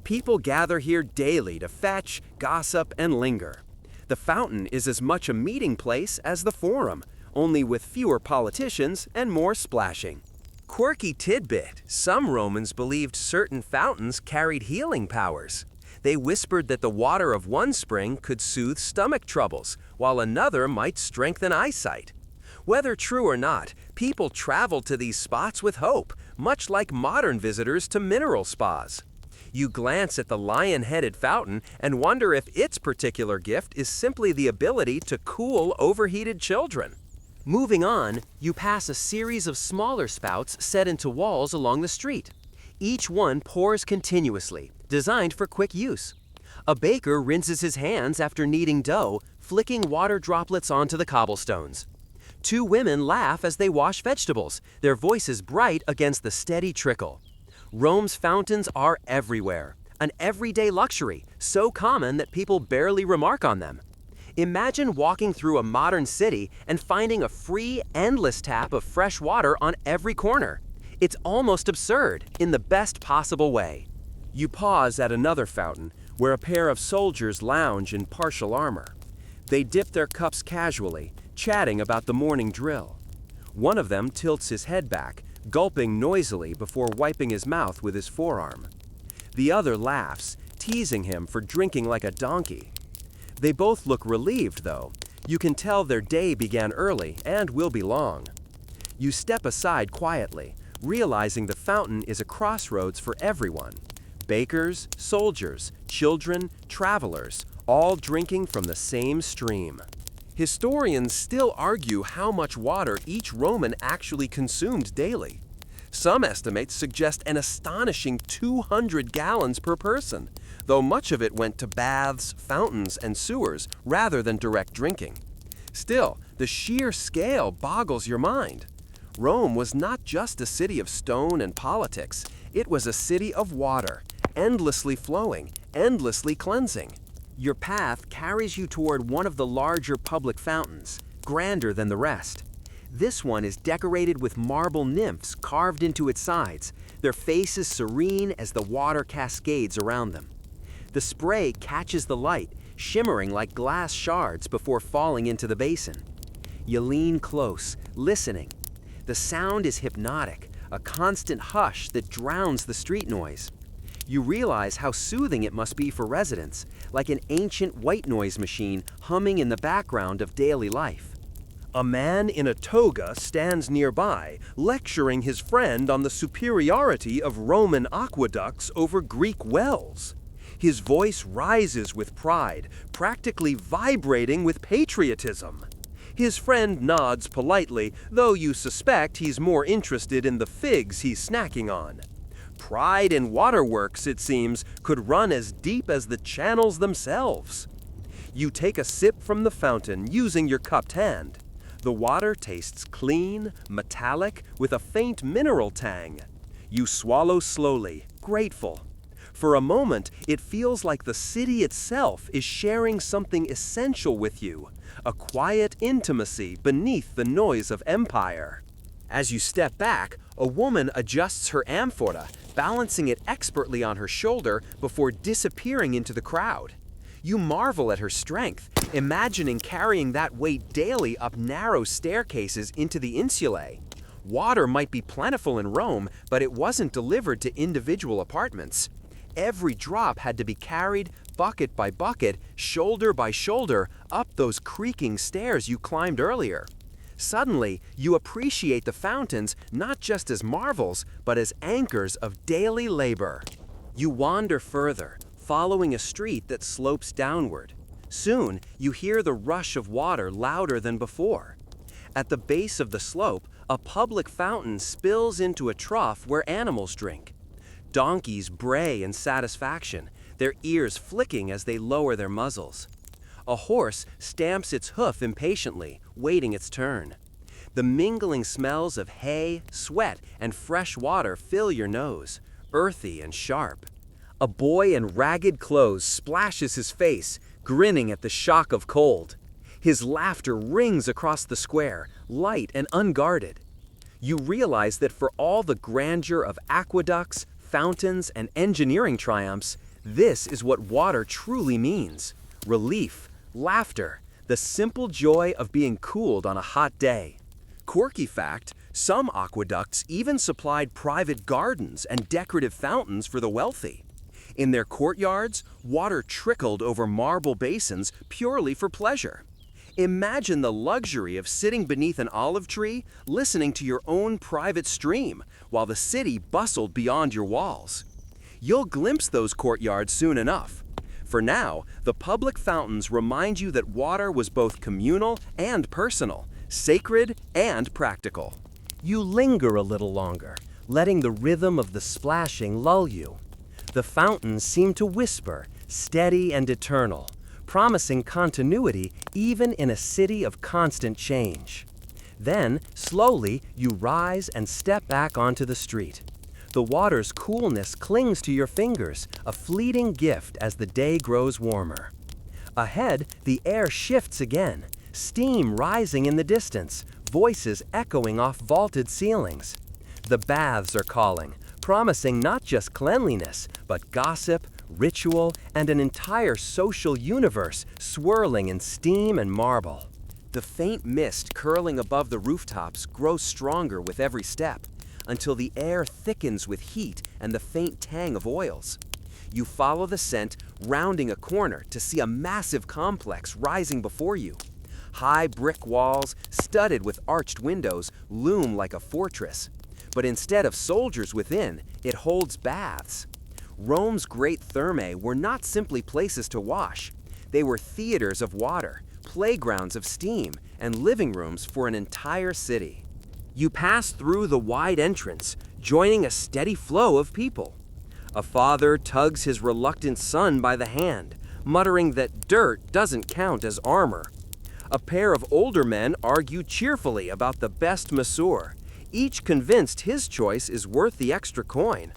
People gather here daily to fetch, gossip, and linger. The fountain is as much a meeting place as the forum, only with fewer politicians and more splashing. Quirky tidbit: some Romans believed certain fountains carried healing powers. They whispered that the water of one spring could soothe stomach troubles, while another might strengthen eyesight. Whether true or not, people traveled to these spots with hope, much like modern visitors to mineral spas. You glance at the lion-headed fountain and wonder if its particular gift is simply the ability to cool overheated children. Moving on, you pass a series of smaller spouts set into walls along the street. Each one pours continuously, designed for quick use. A baker rinses his hands after kneading dough, flicking water droplets onto the cobblestones. 2 women laugh as they wash vegetables, their voices bright against the steady trickle. Rome's fountains are everywhere, an everyday luxury, so common that people barely remark on them. Imagine walking through a modern city and finding a free, endless tap of fresh water on every corner. It's almost absurd, in the best possible way. You pause at another fountain, where a pair of soldiers lounge in partial armor. They dip their cups casually, chatting about the morning drill. One of them tilts his head back, gulping noisily before wiping his mouth with his forearm. The other laughs, teasing him for drinking like a donkey. They both look relieved, though. You can tell their day began early and will be long. You step aside quietly, realizing the fountain is a crossroads for everyone. Bakers, soldiers, children, travelers, all drinking from the same stream. Historians still argue how much water each Roman actually consumed daily. Some estimates suggest an astonishing 200 gallons per person, though much of it went to baths, fountains, and sewers rather than direct drinking. Still, the sheer scale boggles your mind. Rome was not just a city of stone and politics, it was a city of water, endlessly flowing, endlessly cleansing. Your path carries you toward one of the larger public fountains, grander than the rest. This one is decorated with marble nymphs carved into its sides, their faces serene as the water cascades around them. The spray catches the light, shimmering like glass shards before falling into the basin. You lean close, listening. The sound is hypnotic, a constant hush that drowns the street noise. You realize how soothing it must be for residents, like an ancient white noise machine humming in the background of daily life. A man in a toga stands nearby, lecturing his friend on the superiority of Roman aqueducts over Greek wells. His voice rises with pride, practically vibrating with patriotism. His friend nods politely, though you suspect he's more interested in the figs he's snacking on. Pride in waterworks, it seems, could run as deep as the channels themselves. You take a sip from the fountain using your cupped hand. The water tastes clean, metallic, with a faint mineral tang. You swallow slowly, grateful. For a moment, it feels like the city itself is sharing something essential with you, a quiet intimacy beneath the noise of empire. As you step back, a woman adjusts her amphora, balancing it expertly on her shoulder before disappearing into the crowd. You marvel at her strength, imagining carrying that weight daily up narrow staircases into the insulae. Water might be plentiful in Rome, but it wasn't delivered to individual apartments. Every drop had to be carried, bucket by bucket, shoulder by shoulder, up those creaking stairs you climbed earlier. Suddenly, you appreciate the fountains not just as marvels, but as anchors of daily labor. You wander further, following a street that slopes downward. Soon, you hear the rush of water louder than before. At the base of the slope, a public fountain spills into a trough where animals drink. Donkeys bray in satisfaction, their ears flicking as they lower their muzzles. A horse stamps its hoof impatiently, waiting its turn. The mingling smells of hay, sweat, and fresh water fill your nose, earthy and sharp. A boy in ragged clothes splashes his face, grinning at the shock of cold. His laughter rings across the square, light and unguarded. You realize that for all the grandeur of aqueducts, fountains, and engineering triumphs, this is what water truly means: relief, laughter, the simple joy of being cooled on a hot day. Quirky fact, some aqueducts even supplied private gardens and decorative fountains for the wealthy. In their courtyards, water trickled over marble basins purely for pleasure. Imagine the luxury of sitting beneath an olive tree, listening to your own private stream, while the city bustled beyond your walls. You'll glimpse those courtyards soon enough. For now, the public fountains remind you that water was both communal and personal, sacred and practical. You linger a little longer, letting the rhythm of the splashing lull you. The fountains seem to whisper, steady and eternal, promising continuity even in a city of constant change. Then, slowly, you rise and step back onto the street. The water's coolness clings to your fingers, a fleeting gift as the day grows warmer. Ahead, the air shifts again, steam rising in the distance, voices echoing off vaulted ceilings. The baths are calling, promising not just cleanliness, but gossip, ritual, and an entire social universe swirling in steam and marble. The faint mist curling above the rooftops grows stronger with every step, until the air thickens with heat and the faint tang of oils. You follow the scent, rounding a corner to see a massive complex rising before you. High brick walls, studded with arched windows, loom like a fortress. But instead of soldiers within, it holds baths. Rome's great thermae were not simply places to wash. They were theaters of water, playgrounds of steam, and living rooms for an entire city. You pass through the wide entrance, joining a steady flow of people. A father tugs his reluctant son by the hand, muttering that dirt doesn't count as armor. A pair of older men argue cheerfully about the best masseur, each convinced his choice is worth the extra coin.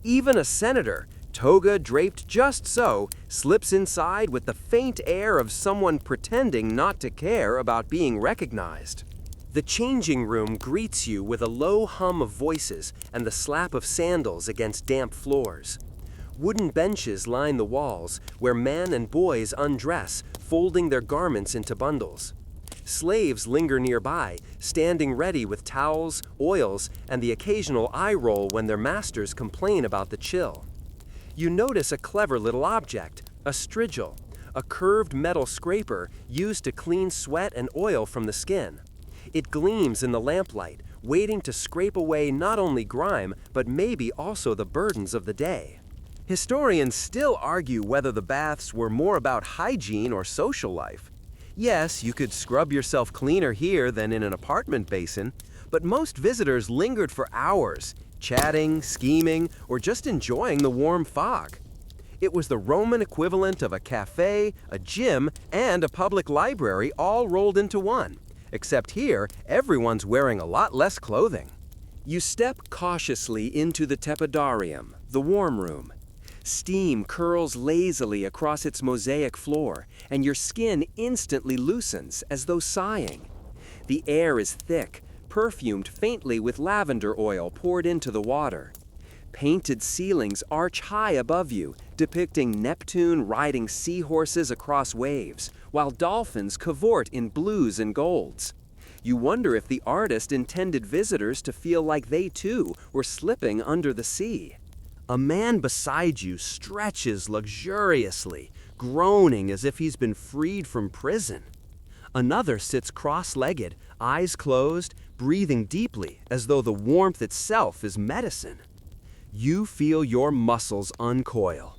Even a senator, toga draped just so, slips inside with the faint air of someone pretending not to care about being recognized. The changing room greets you with a low hum of voices and the slap of sandals against damp floors. Wooden benches line the walls, where men and boys undress, folding their garments into bundles. Slaves linger nearby, standing ready with towels, oils, and the occasional eye roll when their masters complain about the chill. You notice a clever little object, a strigil, a curved metal scraper used to clean sweat and oil from the skin. It gleams in the lamplight, waiting to scrape away not only grime, but maybe also the burdens of the day. Historians still argue whether the baths were more about hygiene or social life. Yes, you could scrub yourself cleaner here than in an apartment basin, but most visitors lingered for hours, chatting, scheming, or just enjoying the warm fog. It was the Roman equivalent of a cafe, a gym, and a public library all rolled into one, except here, everyone's wearing a lot less clothing. You step cautiously into the tepidarium, the warm room. Steam curls lazily across its mosaic floor, and your skin instantly loosens as though sighing. The air is thick, perfumed faintly with lavender oil poured into the water. Painted ceilings arch high above you, depicting Neptune riding seahorses across waves, while dolphins cavort in blues and golds. You wonder if the artist intended visitors to feel like they too were slipping under the sea. A man beside you stretches luxuriously, groaning as if he's been freed from prison. Another sits cross-legged, eyes closed, breathing deeply as though the warmth itself is medicine. You feel your muscles uncoil.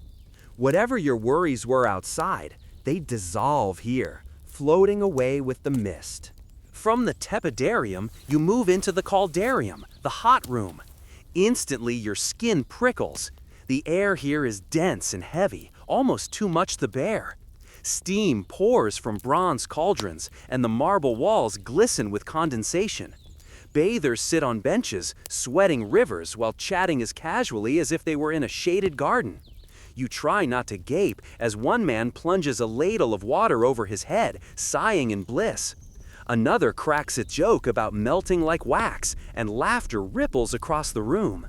Whatever your worries were outside, they dissolve here, floating away with the mist. From the tepidarium, you move into the caldarium, the hot room. Instantly, your skin prickles. The air here is dense and heavy, almost too much to bear. Steam pours from bronze cauldrons, and the marble walls glisten with condensation. Bathers sit on benches, sweating rivers while chatting as casually as if they were in a shaded garden. You try not to gape as one man plunges a ladle of water over his head, sighing in bliss. Another cracks a joke about melting like wax, and laughter ripples across the room.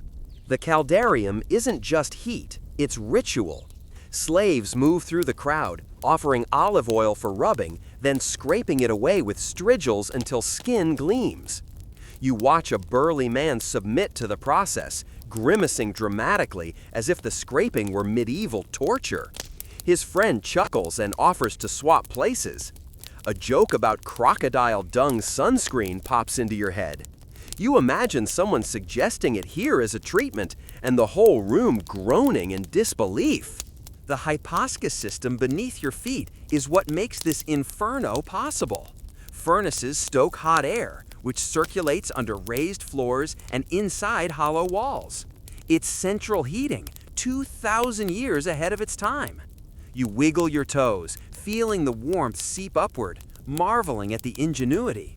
The caldarium isn't just heat, it's ritual. Slaves move through the crowd, offering olive oil for rubbing, then scraping it away with strigils until skin gleams. You watch a burly man submit to the process, grimacing dramatically as if the scraping were medieval torture. His friend chuckles and offers to swap places. A joke about crocodile dung sunscreen pops into your head. You imagine someone suggesting it here as a treatment, and the whole room groaning in disbelief. The hyposcus system beneath your feet is what makes this inferno possible. Furnaces stoke hot air, which circulates under raised floors and inside hollow walls. It's central heating, 2,000 years ahead of its time. You wiggle your toes, feeling the warmth seep upward, marveling at the ingenuity.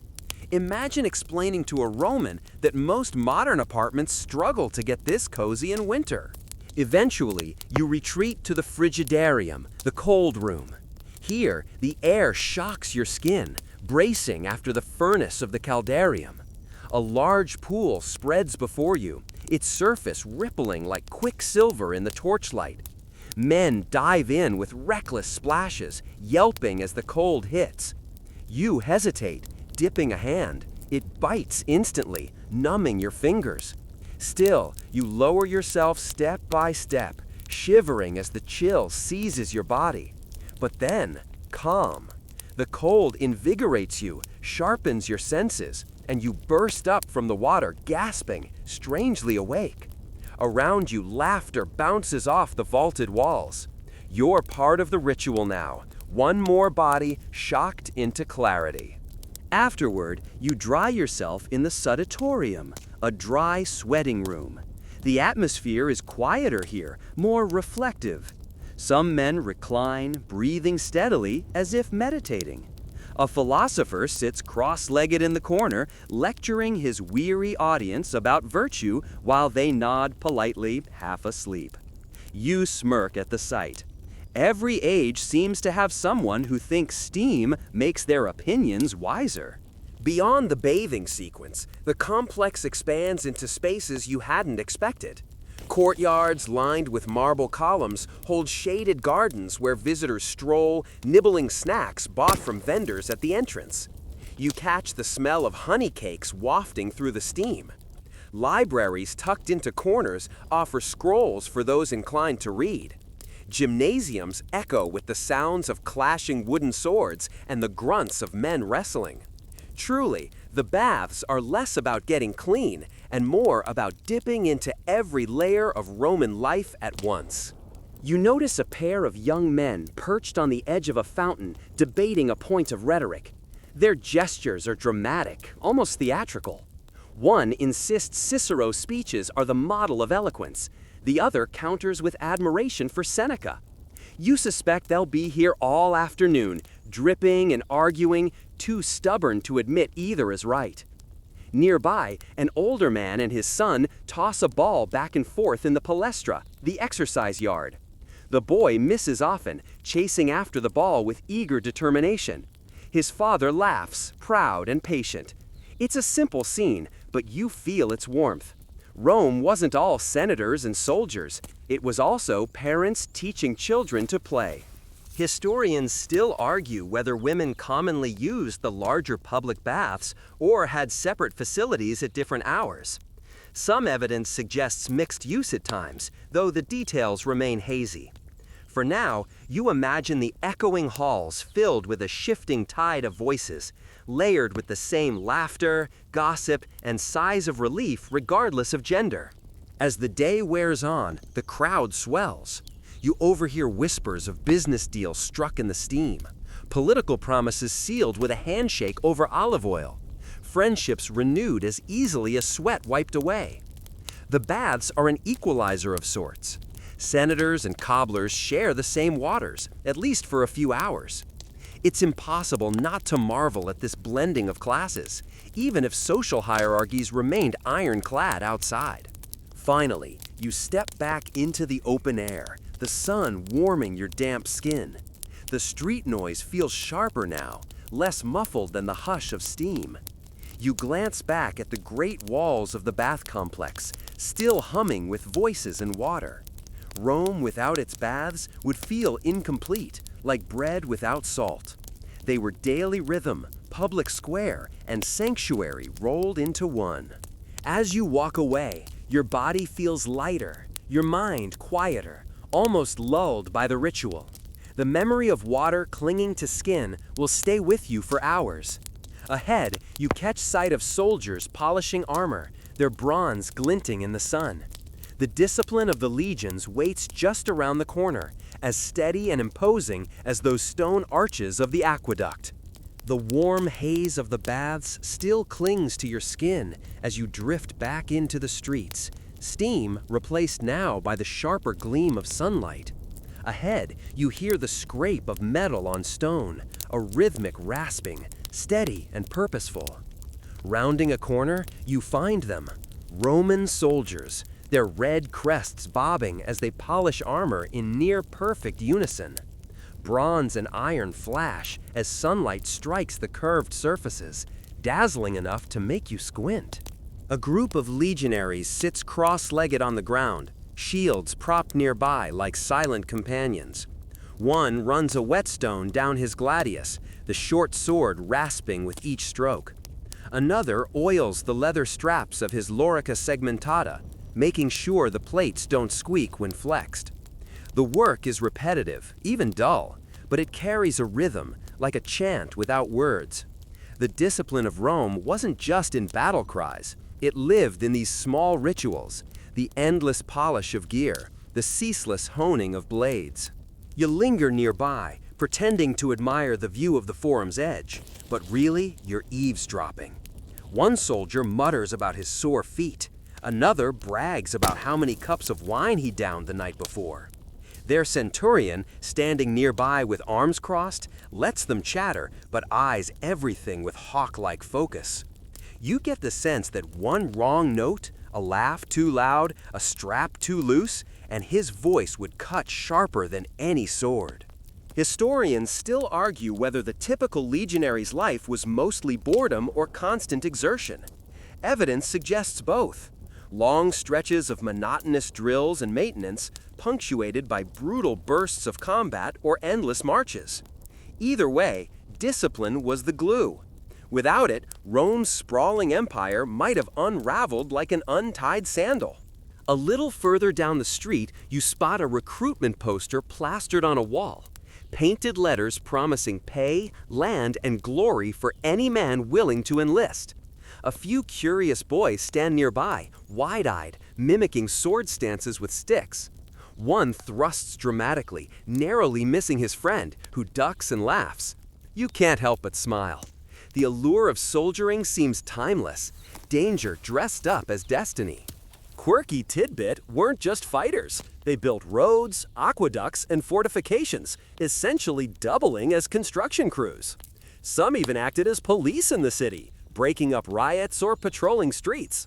Imagine explaining to a Roman that most modern apartments struggle to get this cozy in winter. Eventually, you retreat to the frigidarium, the cold room. Here, the air shocks your skin, bracing after the furnace of the caldarium. A large pool spreads before you, its surface rippling like quicksilver in the torchlight. Men dive in with reckless splashes, yelping as the cold hits. You hesitate, dipping a hand. It bites instantly, numbing your fingers. Still, you lower yourself step by step, shivering as the chill seizes your body. But then, calm. The cold invigorates you, sharpens your senses, and you burst up from the water, gasping, strangely awake. Around you, laughter bounces off the vaulted walls. You're part of the ritual now, one more body shocked into clarity. Afterward, you dry yourself in the sudatorium, a dry sweating room. The atmosphere is quieter here, more reflective. Some men recline, breathing steadily as if meditating. A philosopher sits cross-legged in the corner, lecturing his weary audience about virtue while they nod politely, half asleep. You smirk at the sight. Every age seems to have someone who thinks steam makes their opinions wiser. Beyond the bathing sequence, the complex expands into spaces you hadn't expected. Courtyards lined with marble columns hold shaded gardens where visitors stroll, nibbling snacks bought from vendors at the entrance. You catch the smell of honey cakes wafting through the steam. Libraries tucked into corners offer scrolls for those inclined to read. Gymnasiums echo with the sounds of clashing wooden swords and the grunts of men wrestling. Truly, the baths are less about getting clean and more about dipping into every layer of Roman life at once. You notice a pair of young men perched on the edge of a fountain debating a point of rhetoric. Their gestures are dramatic, almost theatrical. One insists Cicero's speeches are the model of eloquence. The other counters with admiration for Seneca. You suspect they'll be here all afternoon, dripping and arguing, too stubborn to admit either is right. Nearby, an older man and his son toss a ball back and forth in the palestra, the exercise yard. The boy misses often, chasing after the ball with eager determination. His father laughs, proud and patient. It's a simple scene, but you feel its warmth. Rome wasn't all senators and soldiers. It was also parents teaching children to play. Historians still argue whether women commonly used the larger public baths or had separate facilities at different hours. Some evidence suggests mixed use at times, though the details remain hazy. For now, you imagine the echoing halls filled with a shifting tide of voices, layered with the same laughter, gossip, and sighs of relief regardless of gender. As the day wears on, the crowd swells. You overhear whispers of business deals struck in the steam, political promises sealed with a handshake over olive oil, friendships renewed as easily as sweat wiped away. The baths are an equalizer of sorts. Senators and cobblers share the same waters, at least for a few hours. It's impossible not to marvel at this blending of classes, even if social hierarchies remained ironclad outside. Finally, you step back into the open air, the sun warming your damp skin. The street noise feels sharper now, less muffled than the hush of steam. You glance back at the great walls of the bath complex, still humming with voices and water. Rome without its baths would feel incomplete, like bread without salt. They were daily rhythm, public square, and sanctuary rolled into one. As you walk away, your body feels lighter, your mind quieter, almost lulled by the ritual. The memory of water clinging to skin will stay with you for hours. Ahead, you catch sight of soldiers polishing armor, their bronze glinting in the sun. The discipline of the legions waits just around the corner, as steady and imposing as those stone arches of the aqueduct. The warm haze of the baths still clings to your skin as you drift back into the streets, steam replaced now by the sharper gleam of sunlight. Ahead, you hear the scrape of metal on stone, a rhythmic rasping, steady and purposeful. Rounding a corner, you find them, Roman soldiers, their red crests bobbing as they polish armor in near-perfect unison. Bronze and iron flash as sunlight strikes the curved surfaces, dazzling enough to make you squint. A group of legionaries sits cross-legged on the ground, shields propped nearby like silent companions. One runs a whetstone down his gladius, the short sword rasping with each stroke. Another oils the leather straps of his lorica segmentata, making sure the plates don't squeak when flexed. The work is repetitive, even dull, but it carries a rhythm, like a chant without words. The discipline of Rome wasn't just in battle cries, it lived in these small rituals, the endless polish of gear, the ceaseless honing of blades. You linger nearby, pretending to admire the view of the forum's edge, but really you're eavesdropping. One soldier mutters about his sore feet. Another brags about how many cups of wine he downed the night before. Their centurion, standing nearby with arms crossed, lets them chatter but eyes everything with hawk-like focus. You get the sense that one wrong note, a laugh too loud, a strap too loose, and his voice would cut sharper than any sword. Historians still argue whether the typical legionary's life was mostly boredom or constant exertion. Evidence suggests both. Long stretches of monotonous drills and maintenance, punctuated by brutal bursts of combat or endless marches. Either way, discipline was the glue. Without it, Rome's sprawling empire might have unraveled like an untied sandal. A little further down the street, you spot a recruitment poster plastered on a wall. Painted letters promising pay, land, and glory for any man willing to enlist. A few curious boys stand nearby, wide-eyed, mimicking sword stances with sticks. One thrusts dramatically, narrowly missing his friend, who ducks and laughs. You can't help but smile. The allure of soldiering seems timeless, danger dressed up as destiny. Quirky Tidbit weren't just fighters. They built roads, aqueducts, and fortifications, essentially doubling as construction crews. Some even acted as police in the city, breaking up riots or patrolling streets.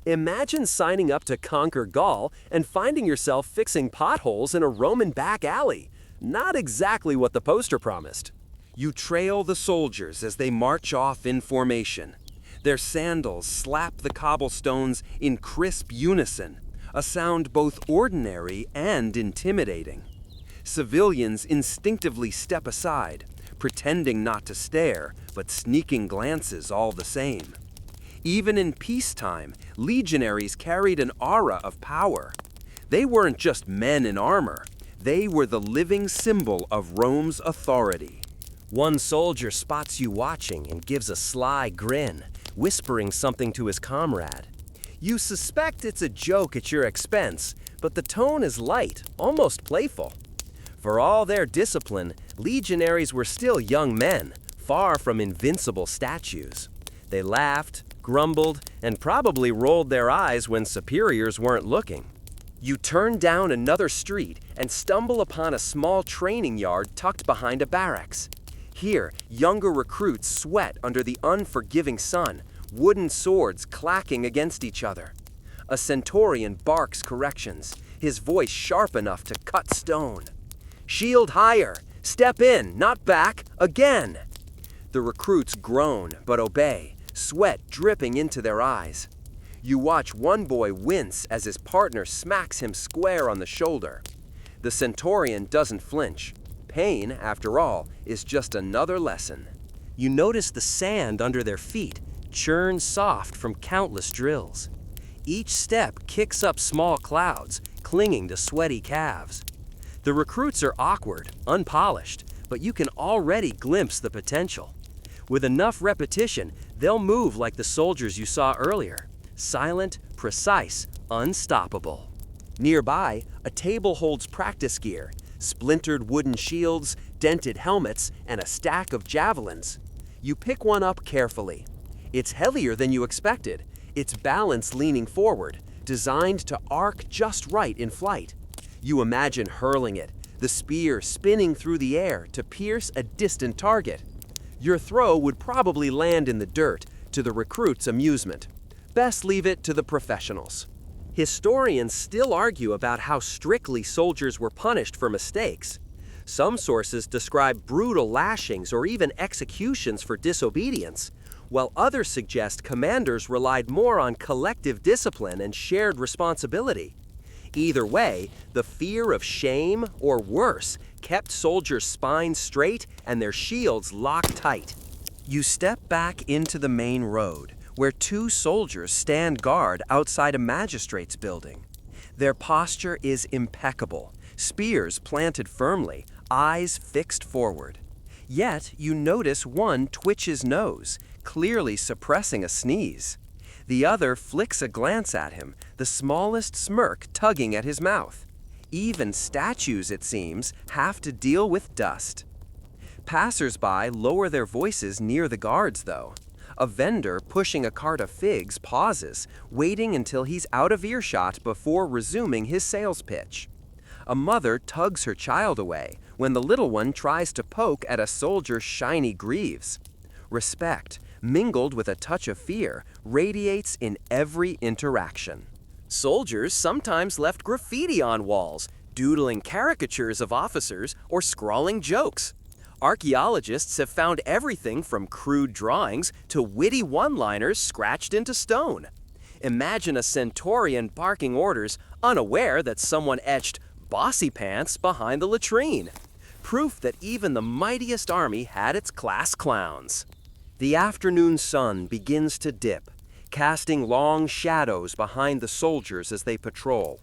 Imagine signing up to conquer Gaul and finding yourself fixing potholes in a Roman back alley. Not exactly what the poster promised. You trail the soldiers as they march off in formation. Their sandals slap the cobblestones in crisp unison, a sound both ordinary and intimidating. Civilians instinctively step aside, pretending not to stare, but sneaking glances all the same. Even in peacetime, legionaries carried an aura of power. They weren't just men in armor, they were the living symbol of Rome's authority. One soldier spots you watching and gives a sly grin, whispering something to his comrade. You suspect it's a joke at your expense, but the tone is light, almost playful. For all their discipline, legionaries were still young men, far from invincible statues. They laughed, grumbled, and probably rolled their eyes when superiors weren't looking. You turn down another street and stumble upon a small training yard tucked behind a barracks. Here, younger recruits sweat under the unforgiving sun, wooden swords clacking against each other. A centurion barks corrections, his voice sharp enough to cut stone. Shield higher! Step in, not back, again! The recruits groan but obey, sweat dripping into their eyes. You watch one boy wince as his partner smacks him square on the shoulder. The centurion doesn't flinch. Pain, after all, is just another lesson. You notice the sand under their feet, churn soft from countless drills. Each step kicks up small clouds, clinging to sweaty calves. The recruits are awkward, unpolished, but you can already glimpse the potential. With enough repetition, they'll move like the soldiers you saw earlier. Silent, precise, unstoppable. Nearby, a table holds practice gear, splintered wooden shields, dented helmets, and a stack of javelins. You pick one up carefully. It's heavier than you expected, its balance leaning forward, designed to arc just right in flight. You imagine hurling it, the spear spinning through the air to pierce a distant target. Your throw would probably land in the dirt, to the recruits' amusement. Best leave it to the professionals. Historians still argue about how strictly soldiers were punished for mistakes. Some sources describe brutal lashings or even executions for disobedience, while others suggest commanders relied more on collective discipline and shared responsibility. Either way, the fear of shame, or worse, kept soldiers' spines straight and their shields locked tight. You step back into the main road, where two soldiers stand guard outside a magistrate's building. Their posture is impeccable, spears planted firmly, eyes fixed forward. Yet you notice one twitch his nose, clearly suppressing a sneeze. The other flicks a glance at him, the smallest smirk tugging at his mouth. Even statues, it seems, have to deal with dust. Passers-by lower their voices near the guards, though. A vendor pushing a cart of figs pauses, waiting until he's out of earshot before resuming his sales pitch. A mother tugs her child away when the little one tries to poke at a soldier's shiny greaves. Respect, mingled with a touch of fear, radiates in every interaction. Soldiers sometimes left graffiti on walls, doodling caricatures of officers or scrawling jokes. Archaeologists have found everything from crude drawings to witty one-liners scratched into stone. Imagine a centurion barking orders, unaware that someone etched "bossy pants" behind the latrine. Proof that even the mightiest army had its class clowns. The afternoon sun begins to dip, casting long shadows behind the soldiers as they patrol.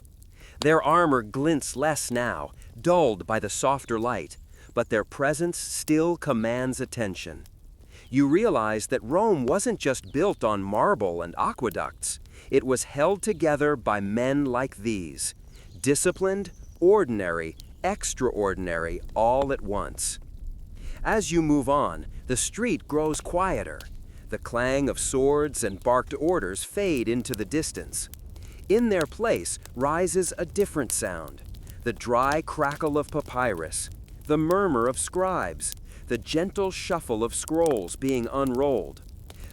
Their armor glints less now, dulled by the softer light, but their presence still commands attention. You realize that Rome wasn't just built on marble and aqueducts. It was held together by men like these, disciplined, ordinary, extraordinary, all at once. As you move on, the street grows quieter. The clang of swords and barked orders fade into the distance. In their place rises a different sound, the dry crackle of papyrus, the murmur of scribes, the gentle shuffle of scrolls being unrolled.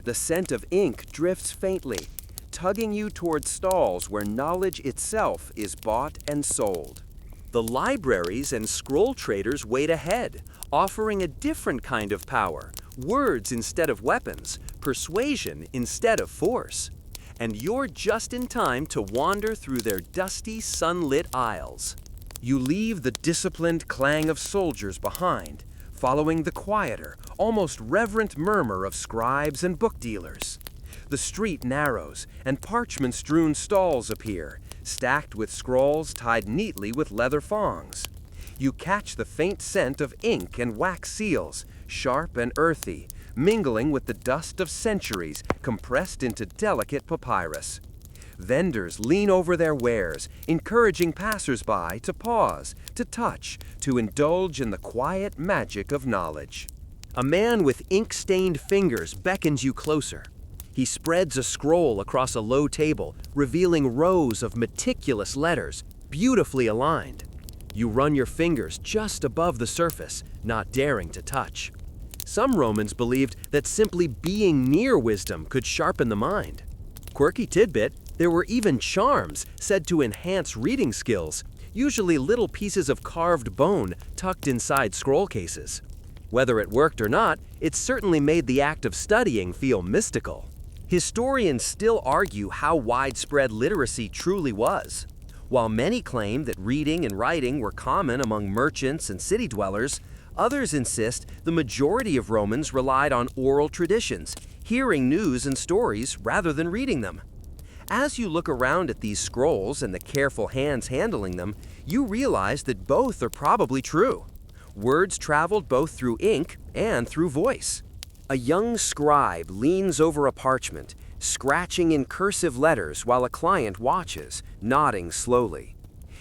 The scent of ink drifts faintly, tugging you toward stalls where knowledge itself is bought and sold. The libraries and scroll traders wait ahead, offering a different kind of power, words instead of weapons, persuasion instead of force. And you're just in time to wander through their dusty, sunlit aisles. You leave the disciplined clang of soldiers behind, following the quieter, almost reverent murmur of scribes and book dealers. The street narrows, and parchment-strewn stalls appear, stacked with scrolls tied neatly with leather thongs. You catch the faint scent of ink and wax seals, sharp and earthy, mingling with the dust of centuries compressed into delicate papyrus. Vendors lean over their wares, encouraging passers-by to pause, to touch, to indulge in the quiet magic of knowledge. A man with ink-stained fingers beckons you closer. He spreads a scroll across a low table, revealing rows of meticulous letters, beautifully aligned. You run your fingers just above the surface, not daring to touch. Some Romans believed that simply being near wisdom could sharpen the mind. Quirky tidbit, there were even charms said to enhance reading skills, usually little pieces of carved bone tucked inside scroll cases. Whether it worked or not, it certainly made the act of studying feel mystical. Historians still argue how widespread literacy truly was. While many claim that reading and writing were common among merchants and city dwellers, others insist the majority of Romans relied on oral traditions, hearing news and stories rather than reading them. As you look around at these scrolls and the careful hands handling them, you realize that both are probably true. Words traveled both through ink and through voice. A young scribe leans over a parchment, scratching in cursive letters while a client watches, nodding slowly.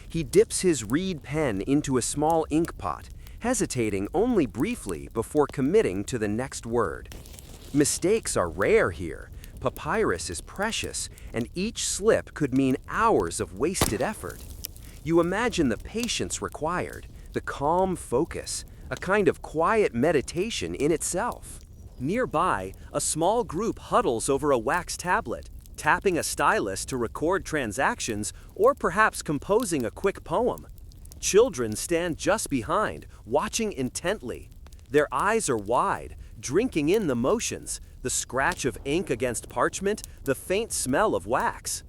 He dips his reed pen into a small ink pot, hesitating only briefly before committing to the next word. Mistakes are rare here. Papyrus is precious, and each slip could mean hours of wasted effort. You imagine the patience required, the calm focus, a kind of quiet meditation in itself. Nearby, a small group huddles over a wax tablet, tapping a stylus to record transactions or perhaps composing a quick poem. Children stand just behind, watching intently. Their eyes are wide, drinking in the motions, the scratch of ink against parchment, the faint smell of wax.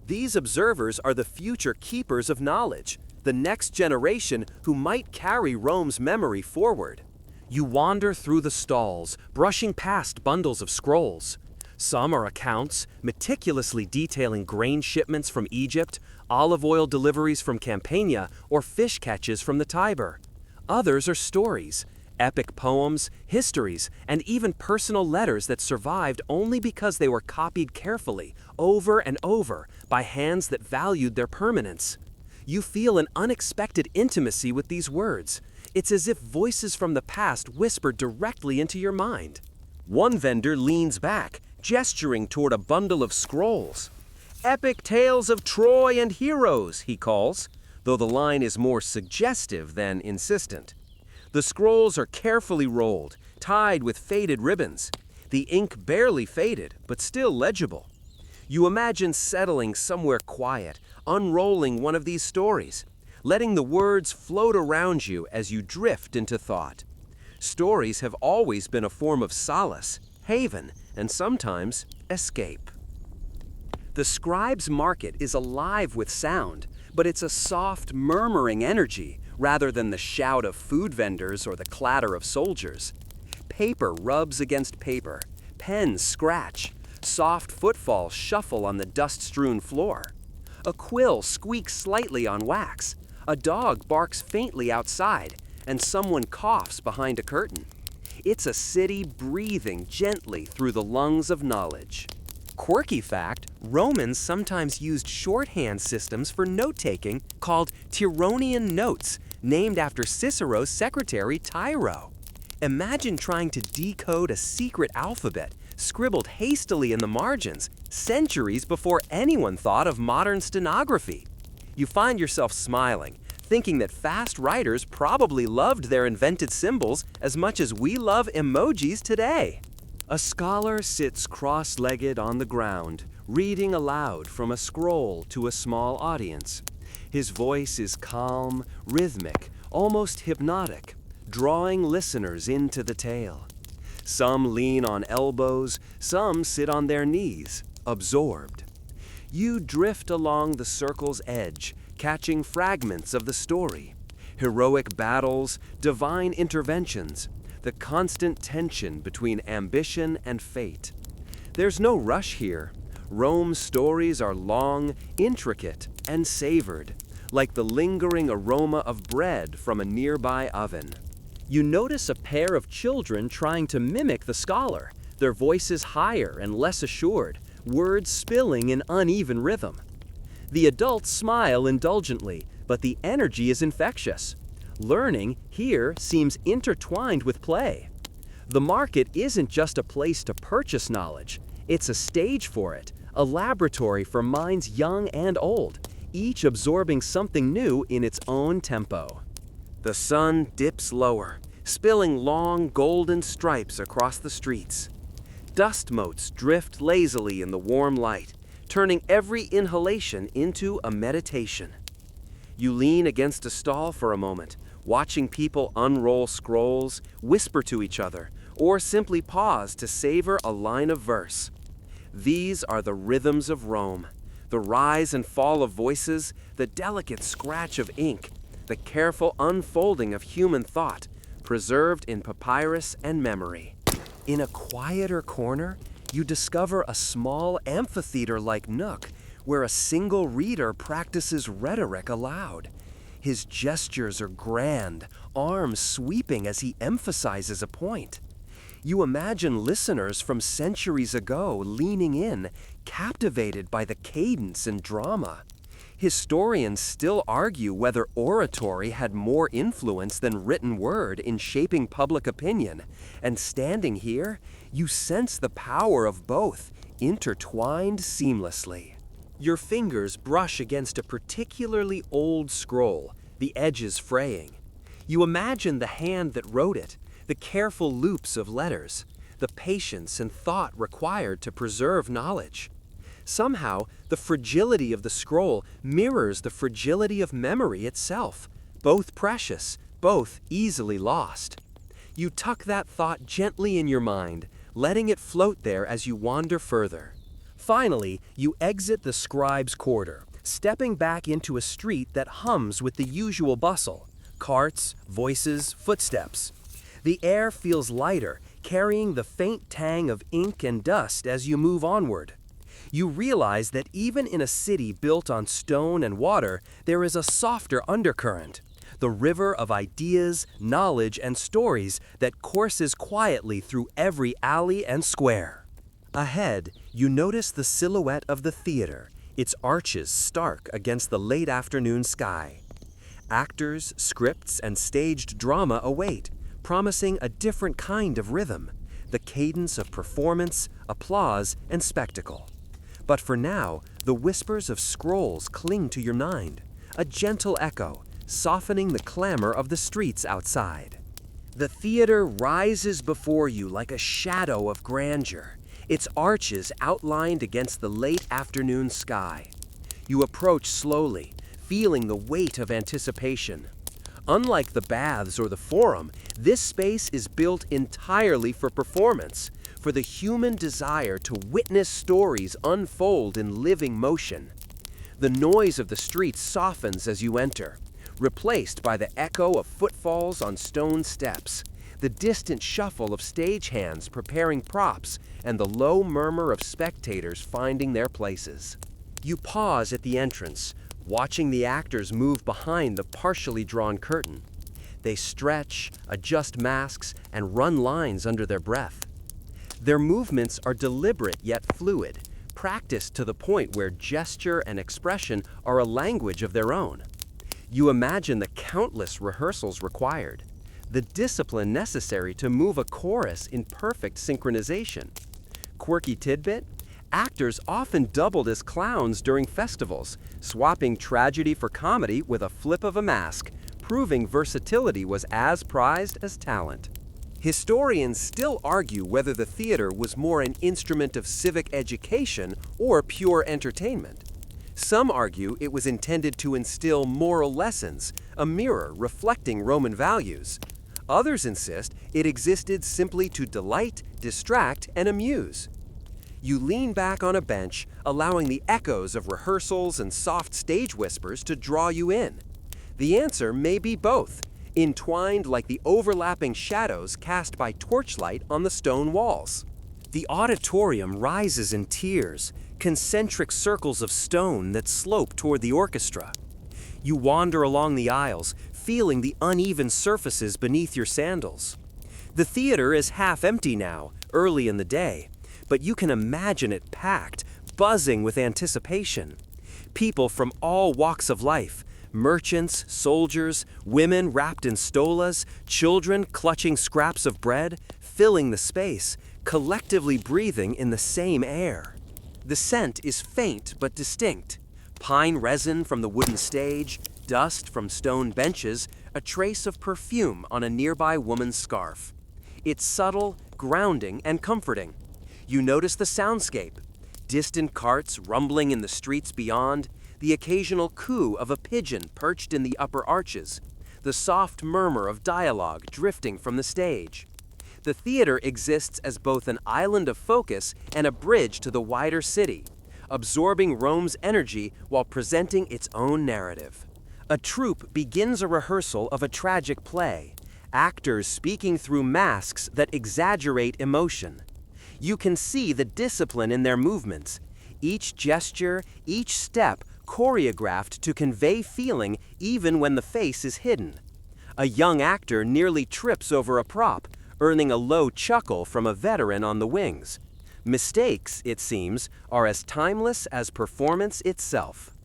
These observers are the future keepers of knowledge, the next generation who might carry Rome's memory forward. You wander through the stalls, brushing past bundles of scrolls. Some are accounts, meticulously detailing grain shipments from Egypt, olive oil deliveries from Campania, or fish catches from the Tiber. Others are stories, epic poems, histories, and even personal letters that survived only because they were copied carefully, over and over, by hands that valued their permanence. You feel an unexpected intimacy with these words. It's as if voices from the past whisper directly into your mind. One vendor leans back, gesturing toward a bundle of scrolls. "Epic tales of Troy and heroes," he calls, though the line is more suggestive than insistent. The scrolls are carefully rolled, tied with faded ribbons. The ink barely faded, but still legible. You imagine settling somewhere quiet, unrolling one of these stories, letting the words float around you as you drift into thought. Stories have always been a form of solace, haven, and sometimes escape. The scribe's market is alive with sound, but it's a soft, murmuring energy rather than the shout of food vendors or the clatter of soldiers. Paper rubs against paper, Pens scratch. Soft footfalls shuffle on the dust-strewn floor. A quill squeaks slightly on wax. A dog barks faintly outside, and someone coughs behind a curtain. It's a city breathing gently through the lungs of knowledge. Quirky fact, Romans sometimes used shorthand systems for note-taking called Tironian notes, named after Cicero's secretary Tiro. Imagine trying to decode a secret alphabet scribbled hastily in the margins, centuries before anyone thought of modern stenography. You find yourself smiling, thinking that fast writers probably loved their invented symbols as much as we love emojis today. A scholar sits cross-legged on the ground, reading aloud from a scroll to a small audience. His voice is calm, rhythmic, almost hypnotic, drawing listeners into the tale. Some lean on elbows, some sit on their knees, absorbed. You drift along the circle's edge, catching fragments of the story. Heroic battles, divine interventions, the constant tension between ambition and fate. There's no rush here. Rome's stories are long, intricate, and savored, like the lingering aroma of bread from a nearby oven. You notice a pair of children trying to mimic the scholar, their voices higher and less assured, words spilling in uneven rhythm. The adults smile indulgently, but the energy is infectious. Learning here seems intertwined with play. The market isn't just a place to purchase knowledge, it's a stage for it, a laboratory for minds young and old, each absorbing something new in its own tempo. The sun dips lower, spilling long golden stripes across the streets. Dust motes drift lazily in the warm light, turning every inhalation into a meditation. You lean against a stall for a moment, watching people unroll scrolls, whisper to each other, or simply pause to savor a line of verse. These are the rhythms of Rome, the rise and fall of voices, the delicate scratch of ink, the careful unfolding of human thought, preserved in papyrus and memory. In a quieter corner, you discover a small amphitheater-like nook where a single reader practices rhetoric aloud. His gestures are grand, arms sweeping as he emphasizes a point. You imagine listeners from centuries ago leaning in, captivated by the cadence and drama. Historians still argue whether oratory had more influence than written word in shaping public opinion, and standing here, you sense the power of both, intertwined seamlessly. Your fingers brush against a particularly old scroll, the edges fraying. You imagine the hand that wrote it, the careful loops of letters, the patience and thought required to preserve knowledge. Somehow, the fragility of the scroll mirrors the fragility of memory itself, both precious, both easily lost. You tuck that thought gently in your mind, letting it float there as you wander further. Finally, you exit the scribe's quarter, stepping back into a street that hums with the usual bustle, carts, voices, footsteps. The air feels lighter, carrying the faint tang of ink and dust as you move onward. You realize that even in a city built on stone and water, there is a softer undercurrent, the river of ideas, knowledge, and stories that courses quietly through every alley and square. Ahead, you notice the silhouette of the theater, its arches stark against the late afternoon sky. Actors, scripts, and staged drama await, promising a different kind of rhythm, the cadence of performance, applause, and spectacle. But for now, the whispers of scrolls cling to your mind, a gentle echo, softening the clamor of the streets outside. The theater rises before you like a shadow of grandeur, its arches outlined against the late afternoon sky. You approach slowly, feeling the weight of anticipation. Unlike the baths or the forum, this space is built entirely for performance, for the human desire to witness stories unfold in living motion. The noise of the streets softens as you enter, replaced by the echo of footfalls on stone steps, the distant shuffle of stagehands preparing props, and the low murmur of spectators finding their places. You pause at the entrance, watching the actors move behind the partially drawn curtain. They stretch, adjust masks, and run lines under their breath. Their movements are deliberate yet fluid, practiced to the point where gesture and expression are a language of their own. You imagine the countless rehearsals required, the discipline necessary to move a chorus in perfect synchronization. Quirky tidbit? Actors often doubled as clowns during festivals, swapping tragedy for comedy with a flip of a mask, proving versatility was as prized as talent. Historians still argue whether the theater was more an instrument of civic education or pure entertainment. Some argue it was intended to instill moral lessons, a mirror reflecting Roman values. Others insist it existed simply to delight, distract, and amuse. You lean back on a bench, allowing the echoes of rehearsals and soft stage whispers to draw you in. The answer may be both, entwined like the overlapping shadows cast by torchlight on the stone walls. The auditorium rises in tiers, concentric circles of stone that slope toward the orchestra. You wander along the aisles, feeling the uneven surfaces beneath your sandals. The theater is half empty now, early in the day, but you can imagine it packed, buzzing with anticipation. People from all walks of life, merchants, soldiers, women wrapped in stolas, children clutching scraps of bread, filling the space, collectively breathing in the same air. The scent is faint but distinct. Pine resin from the wooden stage, dust from stone benches, a trace of perfume on a nearby woman's scarf. It's subtle, grounding, and comforting. You notice the soundscape, distant carts rumbling in the streets beyond, the occasional coo of a pigeon perched in the upper arches, the soft murmur of dialogue drifting from the stage. The theater exists as both an island of focus and a bridge to the wider city, absorbing Rome's energy while presenting its own narrative. A troupe begins a rehearsal of a tragic play, actors speaking through masks that exaggerate emotion. You can see the discipline in their movements, each gesture, each step choreographed to convey feeling even when the face is hidden. A young actor nearly trips over a prop, earning a low chuckle from a veteran on the wings. Mistakes, it seems, are as timeless as performance itself.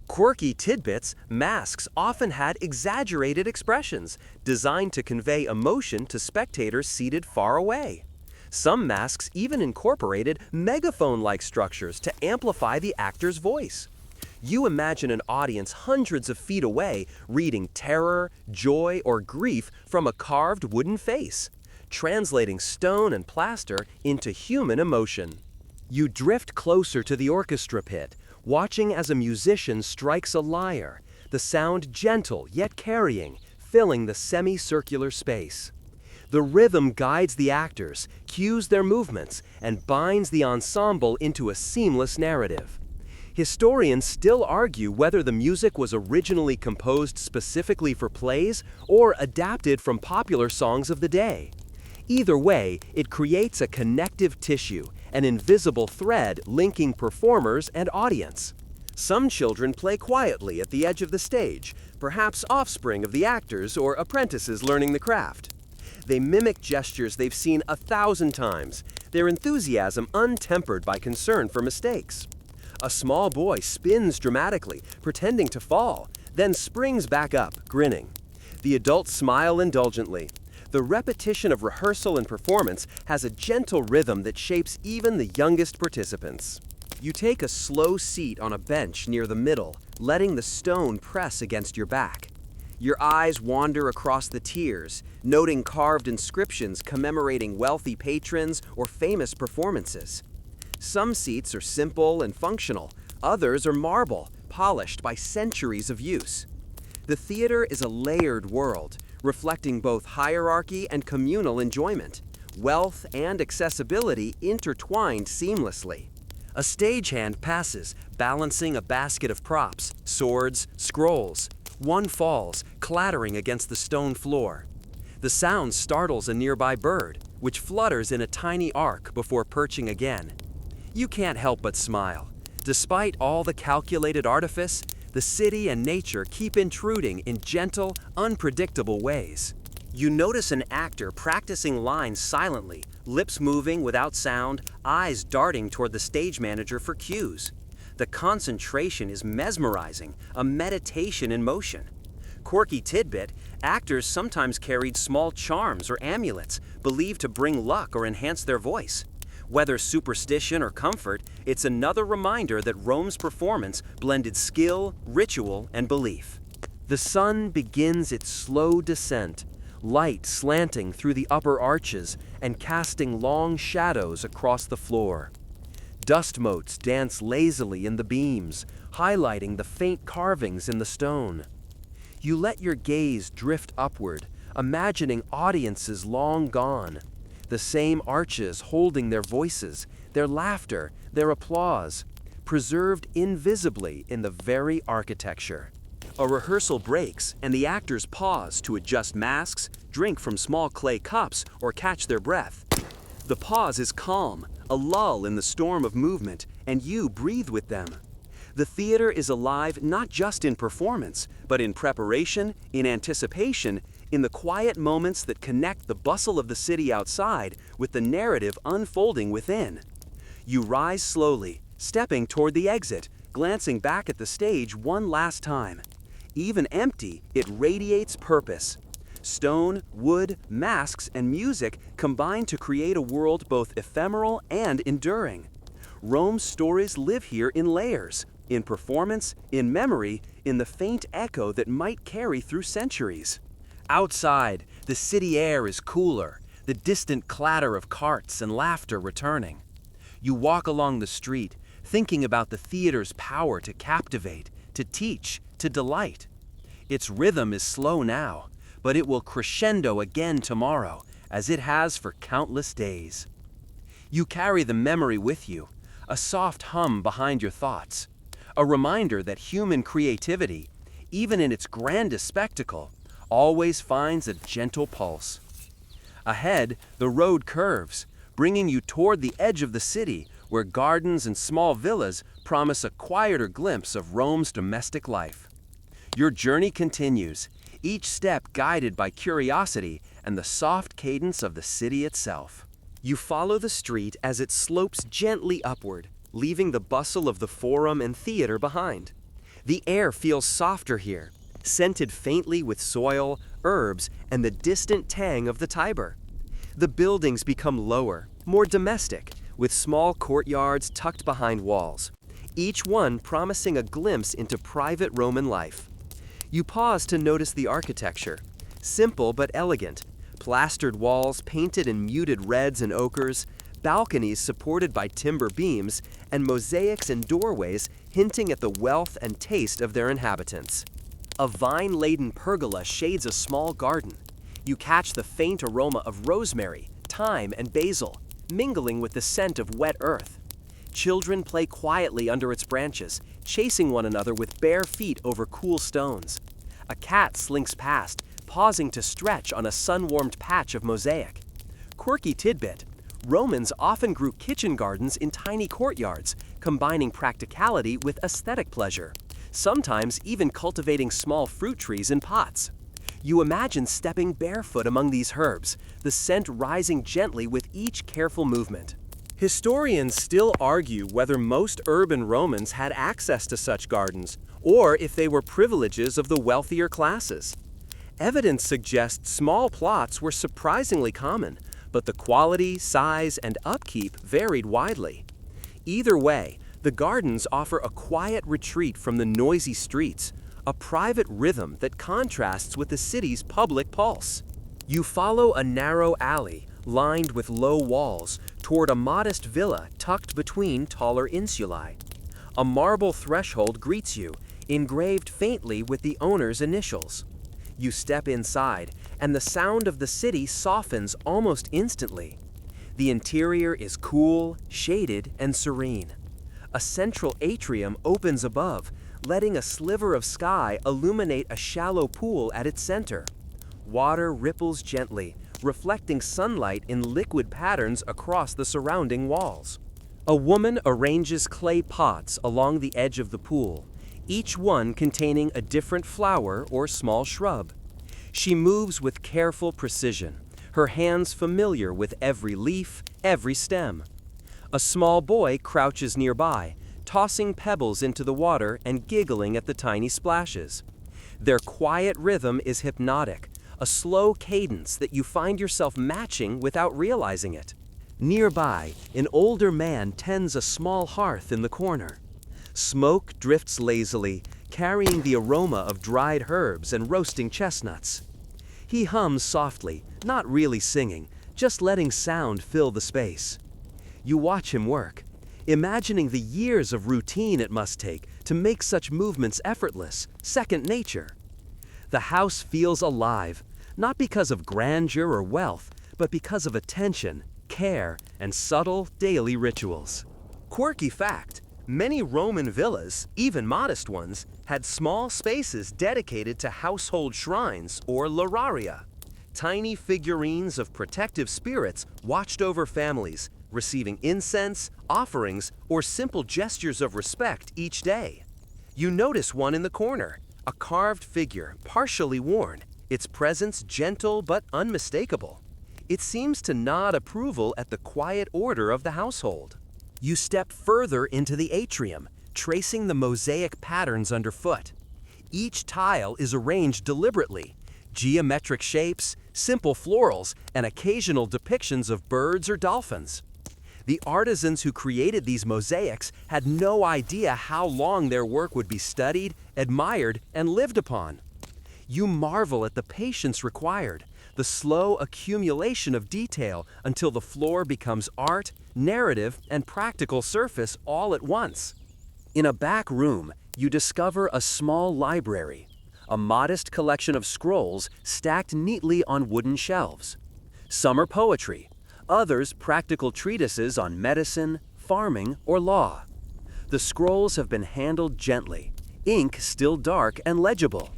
Quirky tidbits, masks often had exaggerated expressions, designed to convey emotion to spectators seated far away. Some masks even incorporated megaphone-like structures to amplify the actor's voice. You imagine an audience hundreds of feet away reading terror, joy, or grief from a carved wooden face, translating stone and plaster into human emotion. You drift closer to the orchestra pit, watching as a musician strikes a lyre, the sound gentle yet carrying, filling the semicircular space. The rhythm guides the actors, cues their movements, and binds the ensemble into a seamless narrative. Historians still argue whether the music was originally composed specifically for plays or adapted from popular songs of the day. Either way, it creates a connective tissue, an invisible thread linking performers and audience. Some children play quietly at the edge of the stage, perhaps offspring of the actors or apprentices learning the craft. They mimic gestures they've seen 1,000 times, their enthusiasm untempered by concern for mistakes. A small boy spins dramatically, pretending to fall, then springs back up, grinning. The adults smile indulgently. The repetition of rehearsal and performance has a gentle rhythm that shapes even the youngest participants. You take a slow seat on a bench near the middle, letting the stone press against your back. Your eyes wander across the tiers, noting carved inscriptions commemorating wealthy patrons or famous performances. Some seats are simple and functional, others are marble, polished by centuries of use. The theater is a layered world, reflecting both hierarchy and communal enjoyment, wealth and accessibility intertwined seamlessly. A stagehand passes, balancing a basket of props, swords, scrolls. One falls, clattering against the stone floor. The sound startles a nearby bird, which flutters in a tiny arc before perching again. You can't help but smile. Despite all the calculated artifice, the city and nature keep intruding in gentle, unpredictable ways. You notice an actor practicing lines silently, lips moving without sound, eyes darting toward the stage manager for cues. The concentration is mesmerizing, a meditation in motion. Quirky tidbit, actors sometimes carried small charms or amulets, believed to bring luck or enhance their voice. Whether superstition or comfort, it's another reminder that Rome's performance blended skill, ritual, and belief. The sun begins its slow descent, light slanting through the upper arches and casting long shadows across the floor. Dust motes dance lazily in the beams, highlighting the faint carvings in the stone. You let your gaze drift upward, imagining audiences long gone. The same arches holding their voices, their laughter, their applause, preserved invisibly in the very architecture. A rehearsal breaks, and the actors pause to adjust masks, drink from small clay cups, or catch their breath. The pause is calm, a lull in the storm of movement, and you breathe with them. The theater is alive not just in performance, but in preparation, in anticipation, in the quiet moments that connect the bustle of the city outside with the narrative unfolding within. You rise slowly, stepping toward the exit, glancing back at the stage one last time. Even empty, it radiates purpose. Stone, wood, masks, and music combine to create a world both ephemeral and enduring. Rome's stories live here in layers, in performance, in memory, in the faint echo that might carry through centuries. Outside, the city air is cooler, the distant clatter of carts and laughter returning. You walk along the street, thinking about the theater's power to captivate, to teach, to delight. Its rhythm is slow now, but it will crescendo again tomorrow, as it has for countless days. You carry the memory with you, a soft hum behind your thoughts, a reminder that human creativity, even in its grandest spectacle, always finds a gentle pulse. Ahead, the road curves, bringing you toward the edge of the city, where gardens and small villas promise a quieter glimpse of Rome's domestic life. Your journey continues, each step guided by curiosity and the soft cadence of the city itself. You follow the street as it slopes gently upward, leaving the bustle of the forum and theater behind. The air feels softer here, scented faintly with soil, herbs, and the distant tang of the Tiber. The buildings become lower, more domestic, with small courtyards tucked behind walls, each one promising a glimpse into private Roman life. You pause to notice the architecture, simple but elegant, plastered walls painted in muted reds and ochres, balconies supported by timber beams, and mosaics in doorways hinting at the wealth and taste of their inhabitants. A vine-laden pergola shades a small garden. You catch the faint aroma of rosemary, thyme, and basil, mingling with the scent of wet earth. Children play quietly under its branches, chasing one another with bare feet over cool stones. A cat slinks past, pausing to stretch on a sun-warmed patch of mosaic. Quirky tidbit: Romans often grew kitchen gardens in tiny courtyards, combining practicality with aesthetic pleasure, sometimes even cultivating small fruit trees in pots. You imagine stepping barefoot among these herbs, the scent rising gently with each careful movement. Historians still argue whether most urban Romans had access to such gardens, or if they were privileges of the wealthier classes. Evidence suggests small plots were surprisingly common, but the quality, size, and upkeep varied widely. Either way, the gardens offer a quiet retreat from the noisy streets, a private rhythm that contrasts with the city's public pulse. You follow a narrow alley, lined with low walls, toward a modest villa tucked between taller insulae. A marble threshold greets you, engraved faintly with the owner's initials. You step inside, and the sound of the city softens almost instantly. The interior is cool, shaded, and serene. A central atrium opens above, letting a sliver of sky illuminate a shallow pool at its center. water ripples gently, reflecting sunlight in liquid patterns across the surrounding walls. A woman arranges clay pots along the edge of the pool, each one containing a different flower or small shrub. She moves with careful precision, her hands familiar with every leaf, every stem. A small boy crouches nearby, tossing pebbles into the water and giggling at the tiny splashes. Their quiet rhythm is hypnotic, a slow cadence that you find yourself matching without realizing it. Nearby, an older man tends a small hearth in the corner. Smoke drifts lazily, carrying the aroma of dried herbs and roasting chestnuts. He hums softly, not really singing, just letting sound fill the space. You watch him work, imagining the years of routine it must take to make such movements effortless, second nature. The house feels alive, not because of grandeur or wealth, but because of attention, care, and subtle daily rituals. Quirky fact: many Roman villas, even modest ones, had small spaces dedicated to household shrines or lararia. Tiny figurines of protective spirits watched over families, receiving incense, offerings, or simple gestures of respect each day. You notice one in the corner, a carved figure, partially worn, its presence gentle but unmistakable. It seems to nod approval at the quiet order of the household. You step further into the atrium, tracing the mosaic patterns underfoot. Each tile is arranged deliberately, geometric shapes, simple florals, and occasional depictions of birds or dolphins. The artisans who created these mosaics had no idea how long their work would be studied, admired, and lived upon. You marvel at the patience required, the slow accumulation of detail until the floor becomes art, narrative, and practical surface all at once. In a back room, you discover a small library, a modest collection of scrolls stacked neatly on wooden shelves. Some are poetry, others practical treatises on medicine, farming, or law. The scrolls have been handled gently, ink still dark and legible.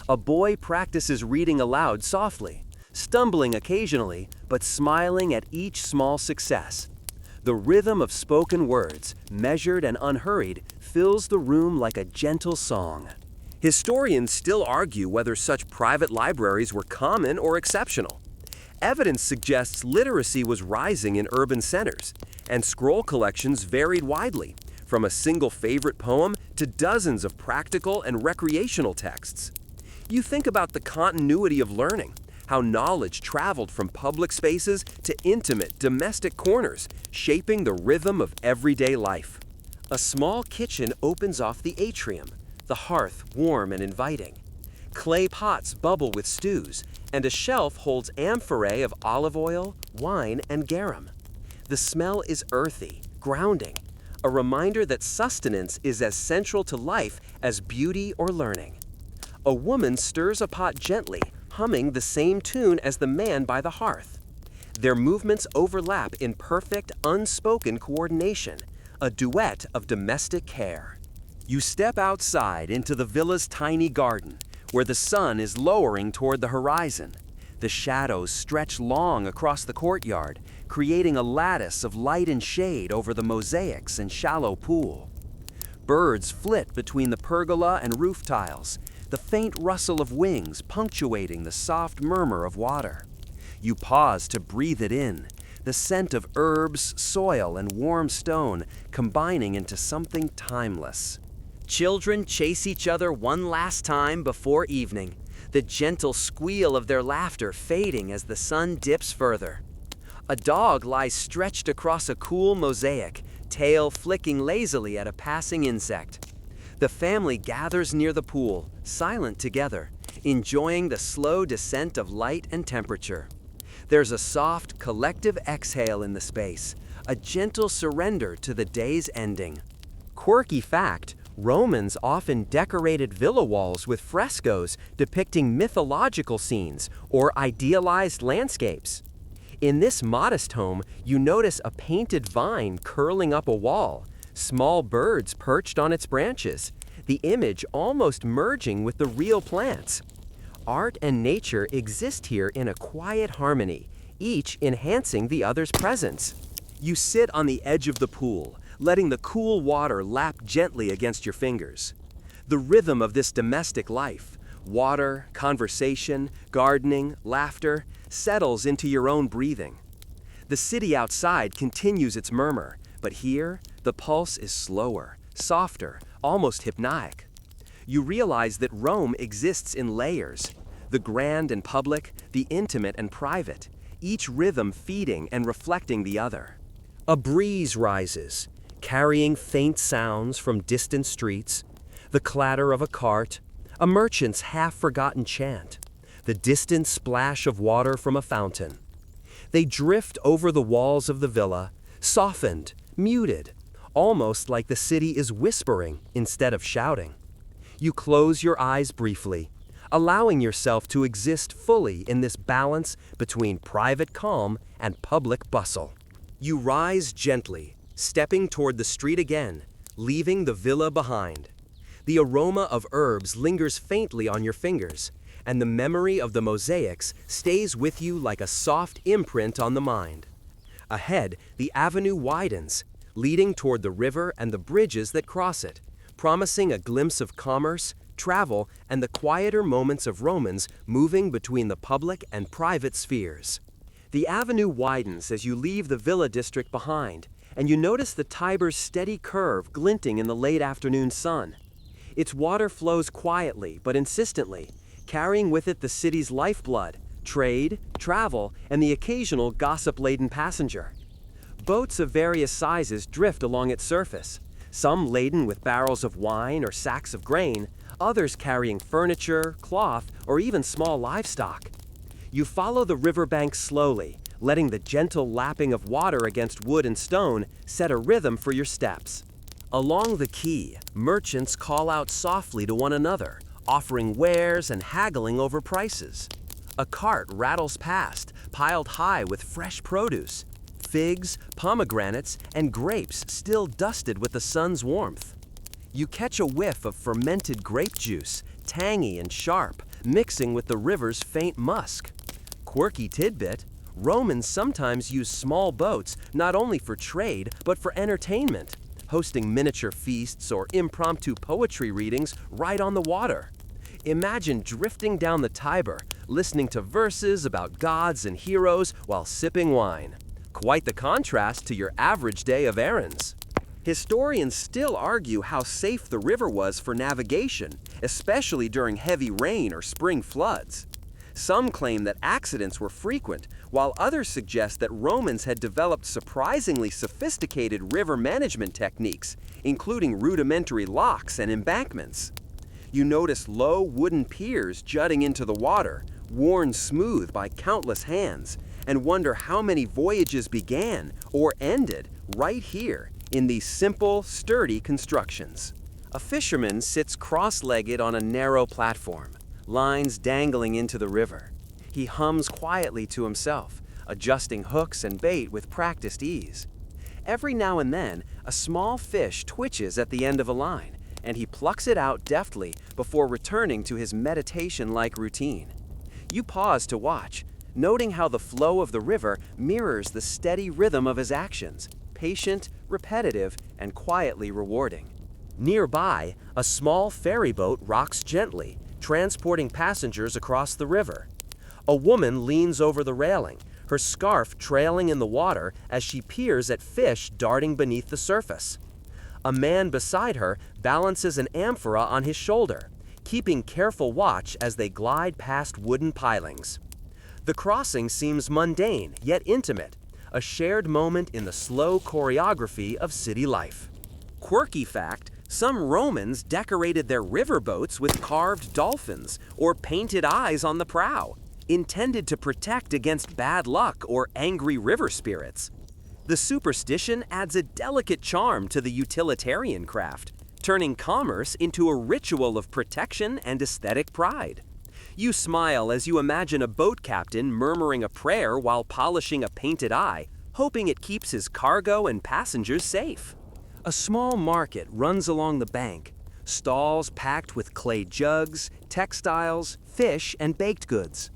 A boy practices reading aloud softly, stumbling occasionally, but smiling at each small success. The rhythm of spoken words, measured and unhurried, fills the room like a gentle song. Historians still argue whether such private libraries were common or exceptional. Evidence suggests literacy was rising in urban centers, and scroll collections varied widely, from a single favorite poem to dozens of practical and recreational texts. You think about the continuity of learning, how knowledge traveled from public spaces to intimate domestic corners, shaping the rhythm of everyday life. A small kitchen opens off the atrium, the hearth warm and inviting. Clay pots bubble with stews, and a shelf holds amphorae of olive oil, wine, and garum. The smell is earthy, grounding, a reminder that sustenance is as central to life as beauty or learning. A woman stirs a pot gently, humming the same tune as the man by the hearth. Their movements overlap in perfect, unspoken coordination, a duet of domestic care. You step outside into the villa's tiny garden, where the sun is lowering toward the horizon. The shadows stretch long across the courtyard, creating a lattice of light and shade over the mosaics and shallow pool. Birds flit between the pergola and roof tiles, the faint rustle of wings punctuating the soft murmur of water. You pause to breathe it in, the scent of herbs, soil, and warm stone combining into something timeless. Children chase each other one last time before evening, the gentle squeal of their laughter fading as the sun dips further. A dog lies stretched across a cool mosaic, tail flicking lazily at a passing insect. The family gathers near the pool, silent together, enjoying the slow descent of light and temperature. There's a soft, collective exhale in the space, a gentle surrender to the day's ending. Quirky fact: Romans often decorated villa walls with frescoes depicting mythological scenes or idealized landscapes. In this modest home, you notice a painted vine curling up a wall, small birds perched on its branches, the image almost merging with the real plants. Art and nature exist here in a quiet harmony, each enhancing the other's presence. You sit on the edge of the pool, letting the cool water lap gently against your fingers. The rhythm of this domestic life, water, conversation, gardening, laughter, settles into your own breathing. The city outside continues its murmur, but here, the pulse is slower, softer, almost hypnotic. You realize that Rome exists in layers, the grand and public, the intimate and private, each rhythm feeding and reflecting the other. A breeze rises, carrying faint sounds from distant streets, the clatter of a cart, a merchant's half-forgotten chant, the distant splash of water from a fountain. They drift over the walls of the villa, softened, muted, almost like the city is whispering instead of shouting. You close your eyes briefly, allowing yourself to exist fully in this balance between private calm and public bustle. You rise gently, stepping toward the street again, leaving the villa behind. The aroma of herbs lingers faintly on your fingers, and the memory of the mosaics stays with you like a soft imprint on the mind. Ahead, the avenue widens, leading toward the river and the bridges that cross it, promising a glimpse of commerce, travel, and the quieter moments of Romans moving between the public and private spheres. The avenue widens as you leave the villa district behind, and you notice the Tiber's steady curve glinting in the late afternoon sun. Its water flows quietly but insistently, carrying with it the city's lifeblood, trade, travel, and the occasional gossip-laden passenger. Boats of various sizes drift along its surface, some laden with barrels of wine or sacks of grain, others carrying furniture, cloth, or even small livestock. You follow the riverbanks slowly, letting the gentle lapping of water against wood and stone set a rhythm for your steps. Along the quay, merchants call out softly to one another, offering wares and haggling over prices. A cart rattles past, piled high with fresh produce, figs, pomegranates, and grapes still dusted with the sun's warmth. You catch a whiff of fermented grape juice, tangy and sharp, mixing with the river's faint musk. Quirky tidbit, Romans sometimes used small boats not only for trade but for entertainment, hosting miniature feasts or impromptu poetry readings right on the water. Imagine drifting down the Tiber, listening to verses about gods and heroes while sipping wine. Quite the contrast to your average day of errands. Historians still argue how safe the river was for navigation, especially during heavy rain or spring floods. Some claim that accidents were frequent, while others suggest that Romans had developed surprisingly sophisticated river management techniques, including rudimentary locks and embankments. You notice low wooden piers jutting into the water, worn smooth by countless hands, and wonder how many voyages began or ended right here in these simple, sturdy constructions. A fisherman sits cross-legged on a narrow platform, lines dangling into the river. He hums quietly to himself, adjusting hooks and bait with practiced ease. Every now and then, a small fish twitches at the end of a line, and he plucks it out deftly before returning to his meditation-like routine. You pause to watch, noting how the flow of the river mirrors the steady rhythm of his actions, patient, repetitive, and quietly rewarding. Nearby, a small ferry boat rocks gently, transporting passengers across the river. A woman leans over the railing, her scarf trailing in the water as she peers at fish darting beneath the surface. A man beside her balances an amphora on his shoulder, keeping careful watch as they glide past wooden pilings. The crossing seems mundane yet intimate, a shared moment in the slow choreography of city life. Quirky fact, some Romans decorated their riverboats with carved dolphins or painted eyes on the prow, intended to protect against bad luck or angry river spirits. The superstition adds a delicate charm to the utilitarian craft, turning commerce into a ritual of protection and aesthetic pride. You smile as you imagine a boat captain murmuring a prayer while polishing a painted eye, hoping it keeps his cargo and passengers safe. A small market runs along the bank, stalls packed with clay jugs, textiles, fish, and baked goods.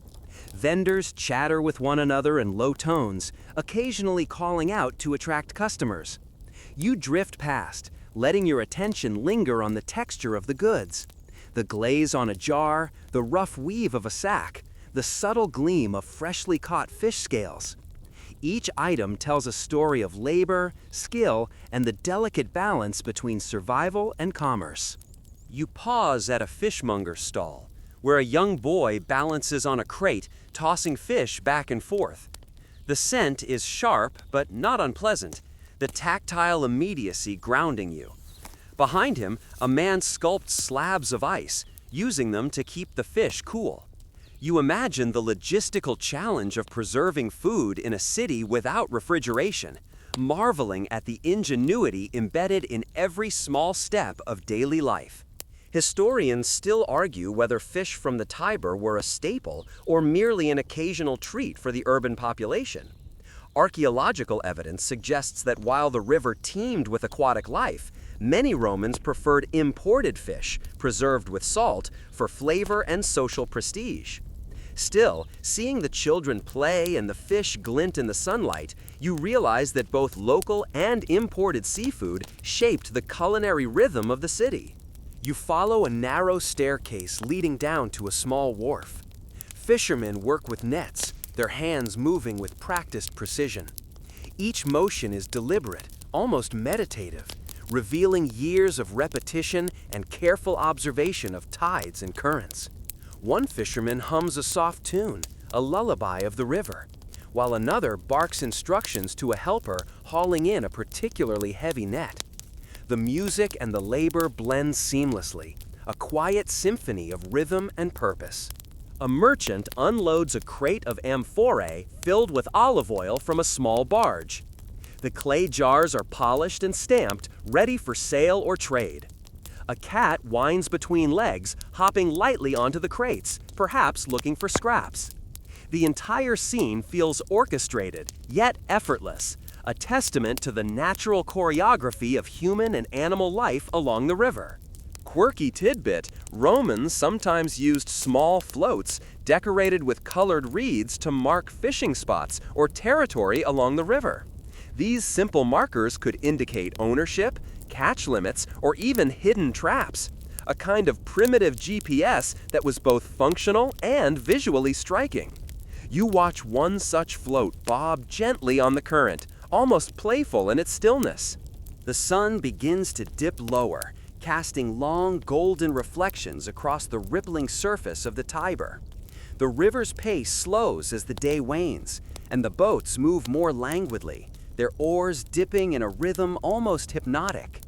Vendors chatter with one another in low tones, occasionally calling out to attract customers. You drift past, letting your attention linger on the texture of the goods. The glaze on a jar, the rough weave of a sack, the subtle gleam of freshly caught fish scales. Each item tells a story of labor, skill, and the delicate balance between survival and commerce. You pause at a fishmonger's stall, where a young boy balances on a crate, tossing fish back and forth. The scent is sharp, but not unpleasant, the tactile immediacy grounding you. Behind him, a man sculpts slabs of ice, using them to keep the fish cool. You imagine the logistical challenge of preserving food in a city without refrigeration, marveling at the ingenuity embedded in every small step of daily life. Historians still argue whether fish from the Tiber were a staple or merely an occasional treat for the urban population. Archaeological evidence suggests that while the river teemed with aquatic life, many Romans preferred imported fish, preserved with salt, for flavor and social prestige. Still, seeing the children play and the fish glint in the sunlight, you realize that both local and imported seafood shaped the culinary rhythm of the city. You follow a narrow staircase leading down to a small wharf. Fishermen work with nets, their hands moving with practiced precision. Each motion is deliberate, almost meditative, revealing years of repetition and careful observation of tides and currents. One fisherman hums a soft tune, a lullaby of the river, while another barks instructions to a helper hauling in a particularly heavy net. The music and the labor blend seamlessly, a quiet symphony of rhythm and purpose. A merchant unloads a crate of amphorae filled with olive oil from a small barge. The clay jars are polished and stamped, ready for sale or trade. A cat winds between legs, hopping lightly onto the crates, perhaps looking for scraps. The entire scene feels orchestrated, yet effortless, a testament to the natural choreography of human and animal life along the river. Quirky tidbit, Romans sometimes used small floats decorated with colored reeds to mark fishing spots or territory along the river. These simple markers could indicate ownership, catch limits, or even hidden traps, a kind of primitive GPS that was both functional and visually striking. You watch one such float bob gently on the current, almost playful in its stillness. The sun begins to dip lower, casting long golden reflections across the rippling surface of the Tiber. The river's pace slows as the day wanes, and the boats move more languidly, their oars dipping in a rhythm almost hypnotic.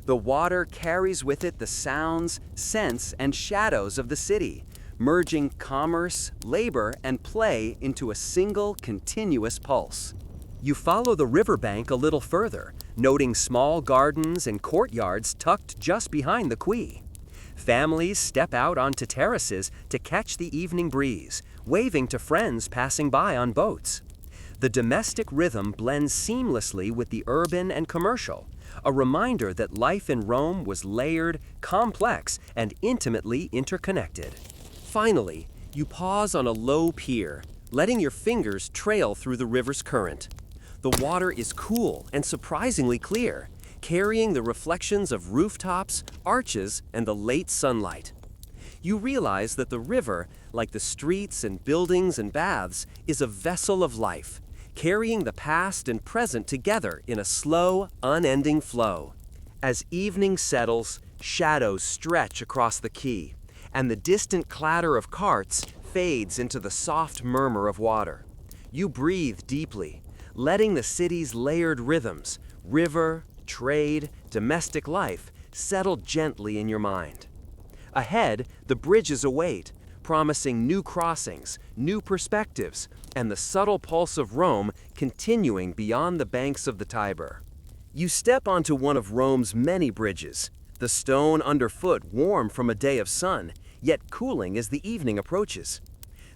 The water carries with it the sounds, scents, and shadows of the city, merging commerce, labor, and play into a single, continuous pulse. You follow the riverbank a little further, noting small gardens and courtyards tucked just behind the quay. Families step out onto terraces to catch the evening breeze, waving to friends passing by on boats. The domestic rhythm blends seamlessly with the urban and commercial, a reminder that life in Rome was layered, complex, and intimately interconnected. Finally, you pause on a low pier, letting your fingers trail through the river's current. The water is cool and surprisingly clear, carrying the reflections of rooftops, arches, and the late sunlight. You realize that the river, like the streets and buildings and baths, is a vessel of life, carrying the past and present together in a slow, unending flow. As evening settles, shadows stretch across the quay, and the distant clatter of carts fades into the soft murmur of water. You breathe deeply, letting the city's layered rhythms, river, trade, domestic life, settle gently in your mind. Ahead, the bridges await, promising new crossings, new perspectives, and the subtle pulse of Rome continuing beyond the banks of the Tiber. You step onto one of Rome's many bridges, the stone underfoot warm from a day of sun, yet cooling as the evening approaches.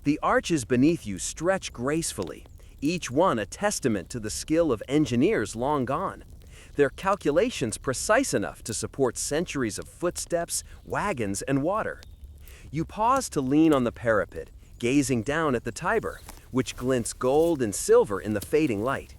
The arches beneath you stretch gracefully, each one a testament to the skill of engineers long gone. their calculations precise enough to support centuries of footsteps, wagons, and water. You pause to lean on the parapet, gazing down at the Tiber, which glints gold and silver in the fading light.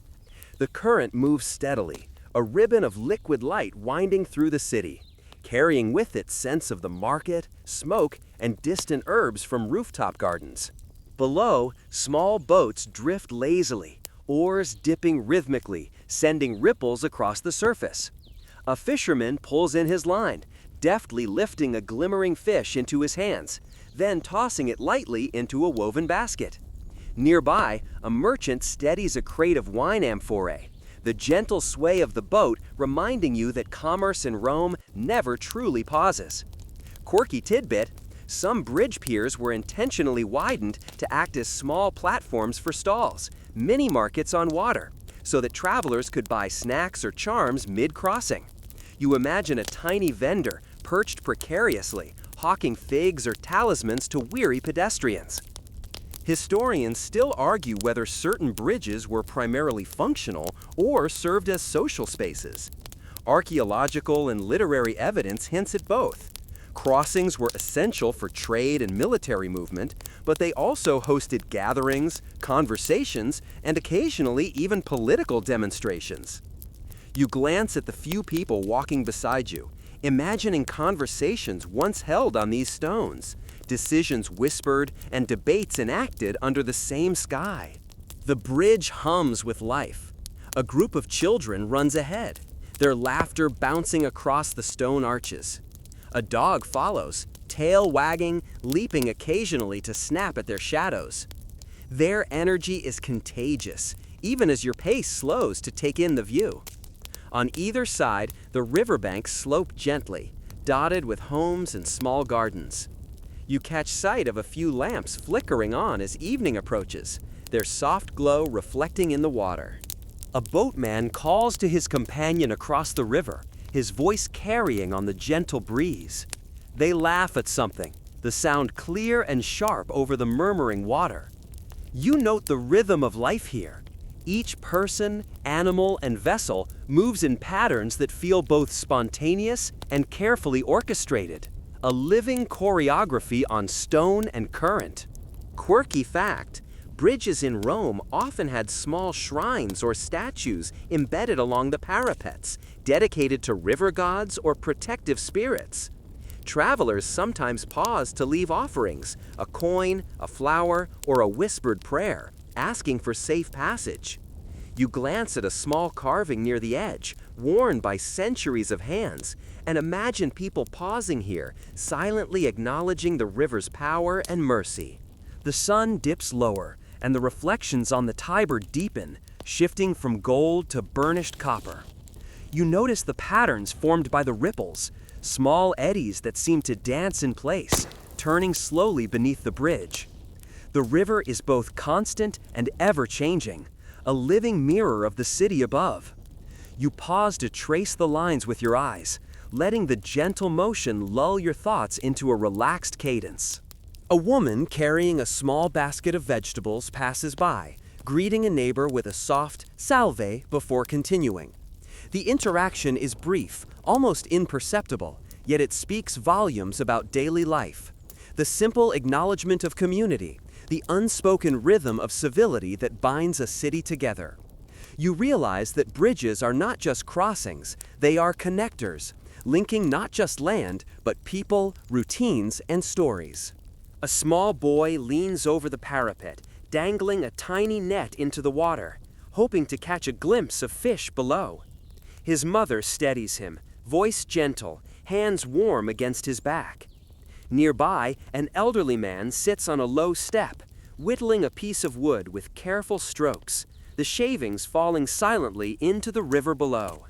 The current moves steadily, a ribbon of liquid light winding through the city, carrying with it scents of the market, smoke, and distant herbs from rooftop gardens. Below, small boats drift lazily, oars dipping rhythmically, sending ripples across the surface. A fisherman pulls in his line, deftly lifting a glimmering fish into his hands, then tossing it lightly into a woven basket. Nearby, a merchant steadies a crate of wine amphorae, the gentle sway of the boat reminding you that commerce in Rome never truly pauses. Quirky tidbit: some bridge piers were intentionally widened to act as small platforms for stalls, mini markets on water, so that travelers could buy snacks or charms mid-crossing. You imagine a tiny vendor perched precariously, hawking figs or talismans to weary pedestrians. Historians still argue whether certain bridges were primarily functional or served as social spaces. Archaeological and literary evidence hints at both. Crossings were essential for trade and military movement, but they also hosted gatherings, conversations, and occasionally even political demonstrations. You glance at the few people walking beside you, imagining conversations once held on these stones, decisions whispered, and debates enacted under the same sky. The bridge hums with life. A group of children runs ahead, their laughter bouncing across the stone arches. A dog follows, tail wagging, leaping occasionally to snap at their shadows. Their energy is contagious, even as your pace slows to take in the view. On either side, the riverbanks slope gently, dotted with homes and small gardens. You catch sight of a few lamps flickering on as evening approaches, their soft glow reflecting in the water. A boatman calls to his companion across the river, his voice carrying on the gentle breeze. They laugh at something, the sound clear and sharp over the murmuring water. You note the rhythm of life here. Each person, animal, and vessel moves in patterns that feel both spontaneous and carefully orchestrated. A living choreography on stone and current. Quirky fact: bridges in Rome often had small shrines or statues embedded along the parapets, dedicated to river gods or protective spirits. Travelers sometimes paused to leave offerings, a coin, a flower, or a whispered prayer, asking for safe passage. You glance at a small carving near the edge, worn by centuries of hands, and imagine people pausing here, silently acknowledging the river's power and mercy. The sun dips lower, and the reflections on the Tiber deepen, shifting from gold to burnished copper. You notice the patterns formed by the ripples, small eddies that seem to dance in place, turning slowly beneath the bridge. The river is both constant and ever-changing, a living mirror of the city above. You pause to trace the lines with your eyes, letting the gentle motion lull your thoughts into a relaxed cadence. A woman carrying a small basket of vegetables passes by, greeting a neighbor with a soft salve before continuing. The interaction is brief, almost imperceptible, yet it speaks volumes about daily life. The simple acknowledgement of community, the unspoken rhythm of civility that binds a city together. You realize that bridges are not just crossings, they are connectors, linking not just land, but people, routines, and stories. A small boy leans over the parapet, dangling a tiny net into the water, hoping to catch a glimpse of fish below. His mother steadies him, voice gentle, hands warm against his back. Nearby, an elderly man sits on a low step, whittling a piece of wood with careful strokes, the shavings falling silently into the river below.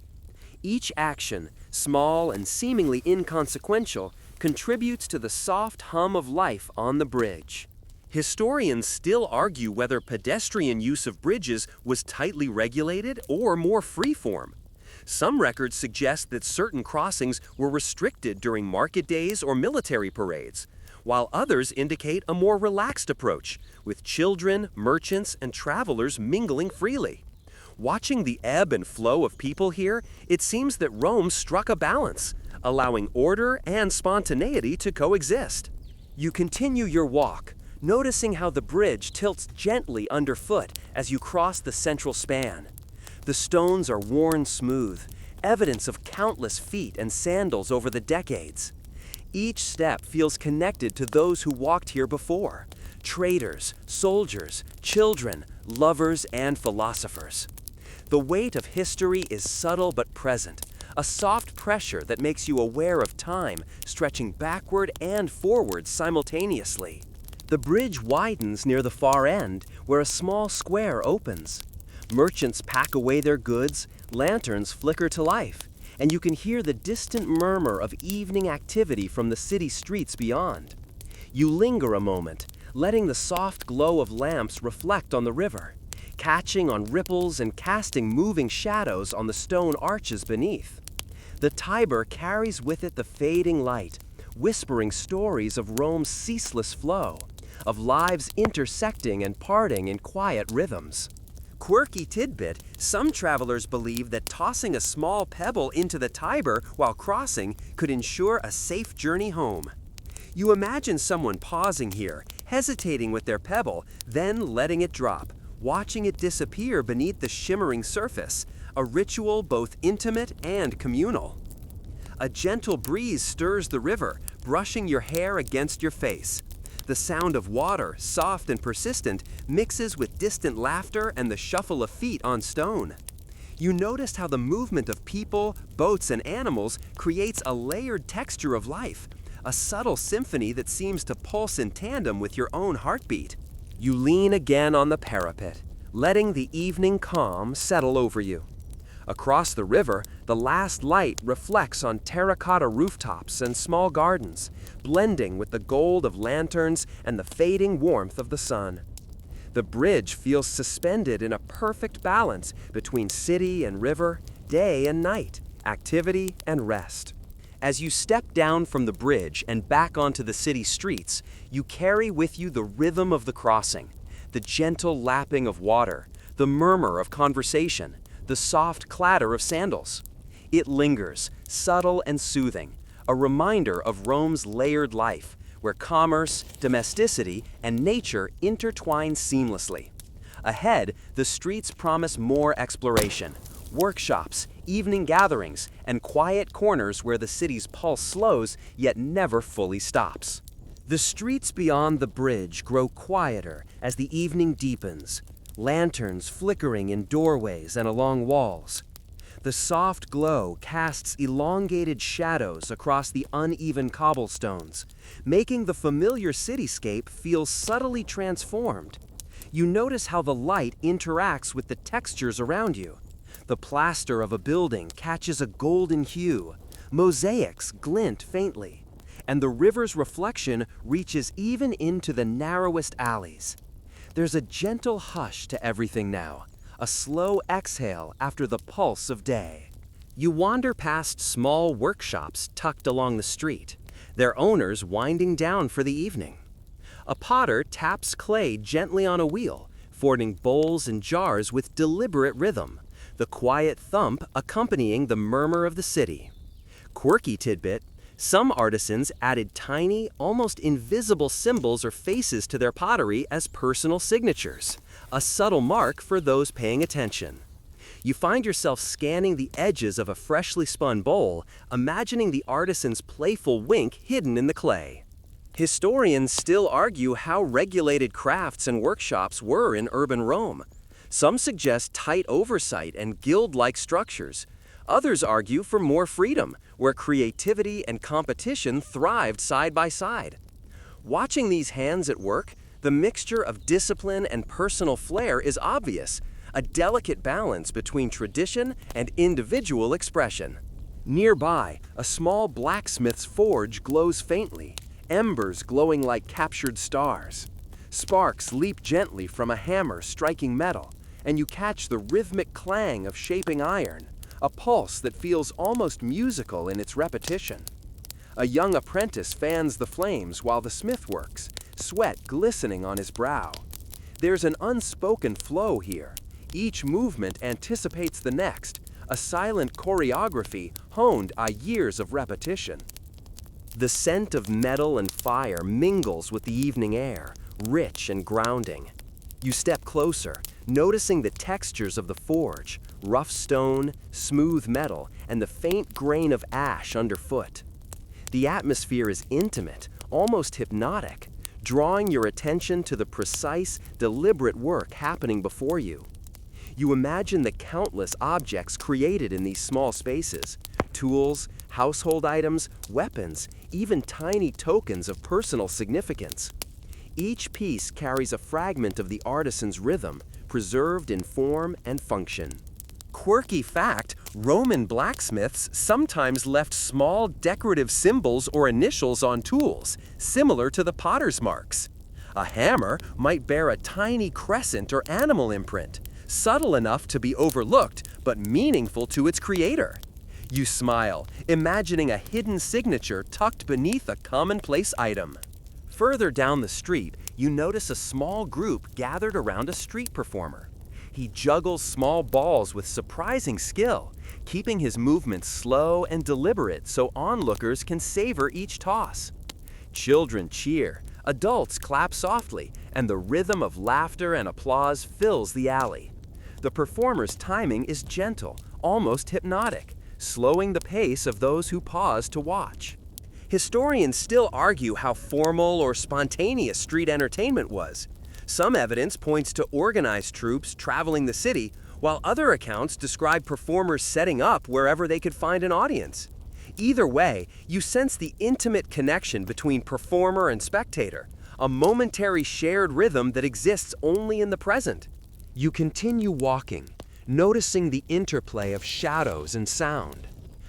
Each action, small and seemingly inconsequential, contributes to the soft hum of life on the bridge. Historians still argue whether pedestrian use of bridges was tightly regulated or more free-form. Some records suggest that certain crossings were restricted during market days or military parades, while others indicate a more relaxed approach, with children, merchants, and travelers mingling freely. Watching the ebb and flow of people here, it seems that Rome struck a balance, allowing order and spontaneity to coexist. You continue your walk, noticing how the bridge tilts gently underfoot as you cross the central span. The stones are worn smooth, evidence of countless feet and sandals over the decades. Each step feels connected to those who walked here before: traders, soldiers, children, lovers, and philosophers. The weight of history is subtle but present, a soft pressure that makes you aware of time stretching backward and forward simultaneously. The bridge widens near the far end, where a small square opens. Merchants pack away their goods, lanterns flicker to life, and you can hear the distant murmur of evening activity from the city streets beyond. You linger a moment, letting the soft glow of lamps reflect on the river, catching on ripples and casting moving shadows on the stone arches beneath. The Tiber carries with it the fading light, whispering stories of Rome's ceaseless flow, of lives intersecting and parting in quiet rhythms. Quirky tidbit: some travelers believe that tossing a small pebble into the Tiber while crossing could ensure a safe journey home. You imagine someone pausing here, hesitating with their pebble, then letting it drop, watching it disappear beneath the shimmering surface, a ritual both intimate and communal. A gentle breeze stirs the river, brushing your hair against your face. The sound of water, soft and persistent, mixes with distant laughter and the shuffle of feet on stone. You notice how the movement of people, boats, and animals creates a layered texture of life, a subtle symphony that seems to pulse in tandem with your own heartbeat. You lean again on the parapet, letting the evening calm settle over you. Across the river, the last light reflects on terracotta rooftops and small gardens, blending with the gold of lanterns and the fading warmth of the sun. The bridge feels suspended in a perfect balance between city and river, day and night, activity and rest. As you step down from the bridge and back onto the city streets, you carry with you the rhythm of the crossing, the gentle lapping of water, the murmur of conversation, the soft clatter of sandals. It lingers, subtle and soothing, a reminder of Rome's layered life, where commerce, domesticity, and nature intertwine seamlessly. Ahead, the streets promise more exploration: workshops, evening gatherings, and quiet corners where the city's pulse slows yet never fully stops. The streets beyond the bridge grow quieter as the evening deepens, lanterns flickering in doorways and along walls. The soft glow casts elongated shadows across the uneven cobblestones, making the familiar cityscape feel subtly transformed. You notice how the light interacts with the textures around you. The plaster of a building catches a golden hue, mosaics glint faintly, and the river's reflection reaches even into the narrowest alleys. There's a gentle hush to everything now, a slow exhale after the pulse of day. You wander past small workshops tucked along the street, their owners winding down for the evening. A potter taps clay gently on a wheel, forming bowls and jars with deliberate rhythm, the quiet thump accompanying the murmur of the city. Quirky tidbit: some artisans added tiny, almost invisible symbols or faces to their pottery as personal signatures, a subtle mark for those paying attention. You find yourself scanning the edges of a freshly spun bowl, imagining the artisan's playful wink hidden in the clay. Historians still argue how regulated crafts and workshops were in urban Rome. Some suggest tight oversight and guild-like structures. Others argue for more freedom, where creativity and competition thrived side by side. Watching these hands at work, the mixture of discipline and personal flair is obvious, a delicate balance between tradition and individual expression. Nearby, a small blacksmith's forge glows faintly, embers glowing like captured stars. Sparks leap gently from a hammer striking metal, and you catch the rhythmic clang of shaping iron, a pulse that feels almost musical in its repetition. A young apprentice fans the flames while the smith works, sweat glistening on his brow. There's an unspoken flow here, Each movement anticipates the next, a silent choreography honed by years of repetition. The scent of metal and fire mingles with the evening air, rich and grounding. You step closer, noticing the textures of the forge, rough stone, smooth metal, and the faint grain of ash underfoot. The atmosphere is intimate, almost hypnotic, drawing your attention to the precise, deliberate work happening before you. You imagine the countless objects created in these small spaces: tools, household items, weapons, even tiny tokens of personal significance. Each piece carries a fragment of the artisan's rhythm, preserved in form and function. Quirky fact, Roman blacksmiths sometimes left small decorative symbols or initials on tools, similar to the potter's marks. A hammer might bear a tiny crescent or animal imprint, subtle enough to be overlooked but meaningful to its creator. You smile, imagining a hidden signature tucked beneath a commonplace item. Further down the street, you notice a small group gathered around a street performer. He juggles small balls with surprising skill, keeping his movements slow and deliberate so onlookers can savor each toss. Children cheer, adults clap softly, and the rhythm of laughter and applause fills the alley. The performer's timing is gentle, almost hypnotic, slowing the pace of those who pause to watch. Historians still argue how formal or spontaneous street entertainment was. Some evidence points to organized troops traveling the city, while other accounts describe performers setting up wherever they could find an audience. Either way, you sense the intimate connection between performer and spectator, a momentary shared rhythm that exists only in the present. You continue walking, noticing the interplay of shadows and sound.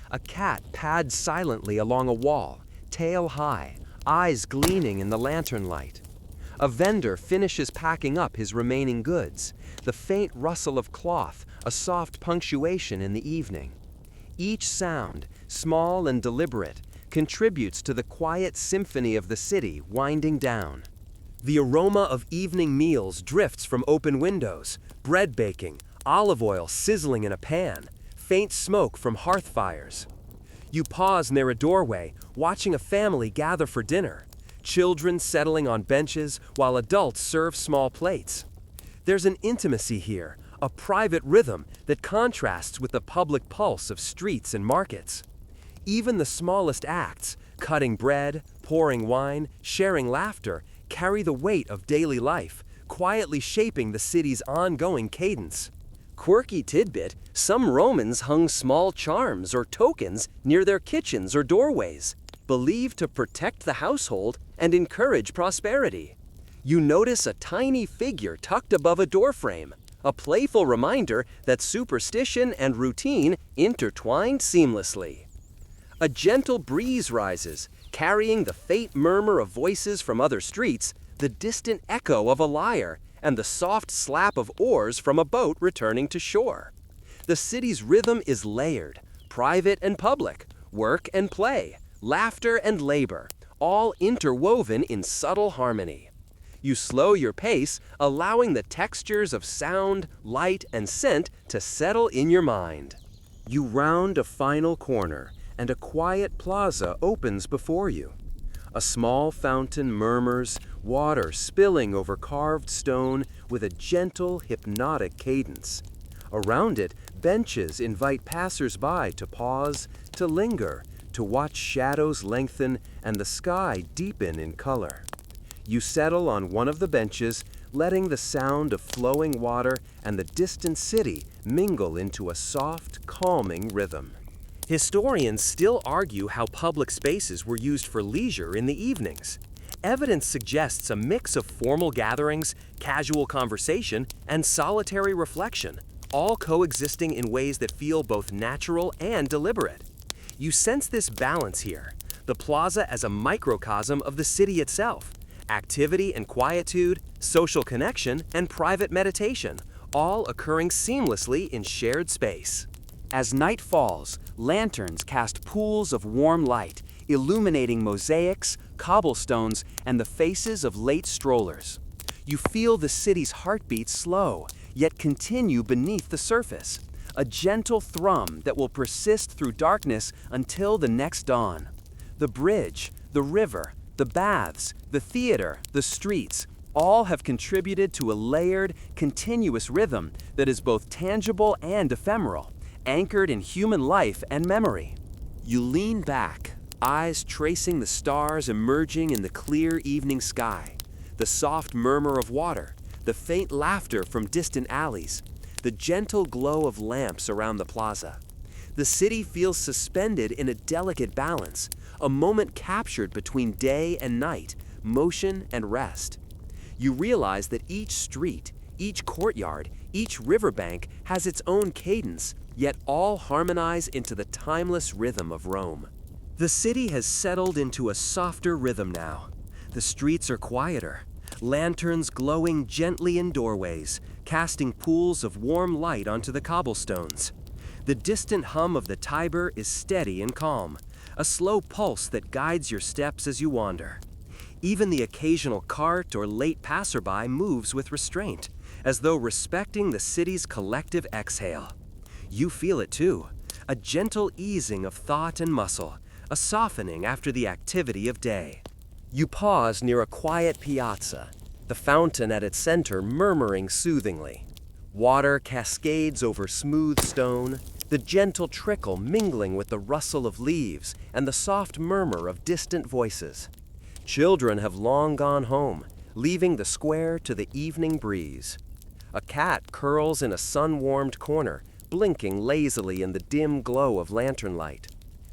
A cat pads silently along a wall, tail high, eyes gleaming in the lantern light. A vendor finishes packing up his remaining goods, the faint rustle of cloth, a soft punctuation in the evening. Each sound, small and deliberate, contributes to the quiet symphony of the city winding down. The aroma of evening meals drifts from open windows, bread baking, olive oil sizzling in a pan, faint smoke from hearth fires. You pause near a doorway, watching a family gather for dinner, children settling on benches while adults serve small plates. There's an intimacy here, a private rhythm that contrasts with the public pulse of streets and markets. Even the smallest acts, cutting bread, pouring wine, sharing laughter, carry the weight of daily life, quietly shaping the city's ongoing cadence. Quirky tidbit, some Romans hung small charms or tokens near their kitchens or doorways, believed to protect the household and encourage prosperity. You notice a tiny figure tucked above a doorframe, a playful reminder that superstition and routine intertwined seamlessly. A gentle breeze rises, carrying the faint murmur of voices from other streets, the distant echo of a lyre, and the soft slap of oars from a boat returning to shore. The city's rhythm is layered, private and public, work and play, laughter and labor, all interwoven in subtle harmony. You slow your pace, allowing the textures of sound, light, and scent to settle in your mind. You round a final corner, and a quiet plaza opens before you. A small fountain murmurs, water spilling over carved stone with a gentle, hypnotic cadence. Around it, benches invite passers-by to pause, to linger, to watch shadows lengthen and the sky deepen in color. You settle on one of the benches, letting the sound of flowing water and the distant city mingle into a soft, calming rhythm. Historians still argue how public spaces were used for leisure in the evenings. Evidence suggests a mix of formal gatherings, casual conversation, and solitary reflection, all coexisting in ways that feel both natural and deliberate. You sense this balance here, the plaza as a microcosm of the city itself, activity and quietude, social connection, and private meditation, all occurring seamlessly in shared space. As night falls, lanterns cast pools of warm light, illuminating mosaics, cobblestones, and the faces of late strollers. You feel the city's heartbeat slow, yet continue beneath the surface. A gentle thrum that will persist through darkness until the next dawn. The bridge, the river, the baths, the theater, the streets, all have contributed to a layered, continuous rhythm that is both tangible and ephemeral, anchored in human life and memory. You lean back, eyes tracing the stars emerging in the clear evening sky, the soft murmur of water, the faint laughter from distant alleys, the gentle glow of lamps around the plaza. The city feels suspended in a delicate balance, a moment captured between day and night, motion and rest. You realize that each street, each courtyard, each riverbank has its own cadence, yet all harmonize into the timeless rhythm of Rome. The city has settled into a softer rhythm now. The streets are quieter, lanterns glowing gently in doorways, casting pools of warm light onto the cobblestones. The distant hum of the Tiber is steady and calm, a slow pulse that guides your steps as you wander. Even the occasional cart or late passerby moves with restraint, as though respecting the city's collective exhale. You feel it too, a gentle easing of thought and muscle, a softening after the activity of day. You pause near a quiet piazza, the fountain at its center murmuring soothingly. Water cascades over smooth stone, the gentle trickle mingling with the rustle of leaves and the soft murmur of distant voices. Children have long gone home, leaving the square to the evening breeze. A cat curls in a sun-warmed corner, blinking lazily in the dim glow of lantern light.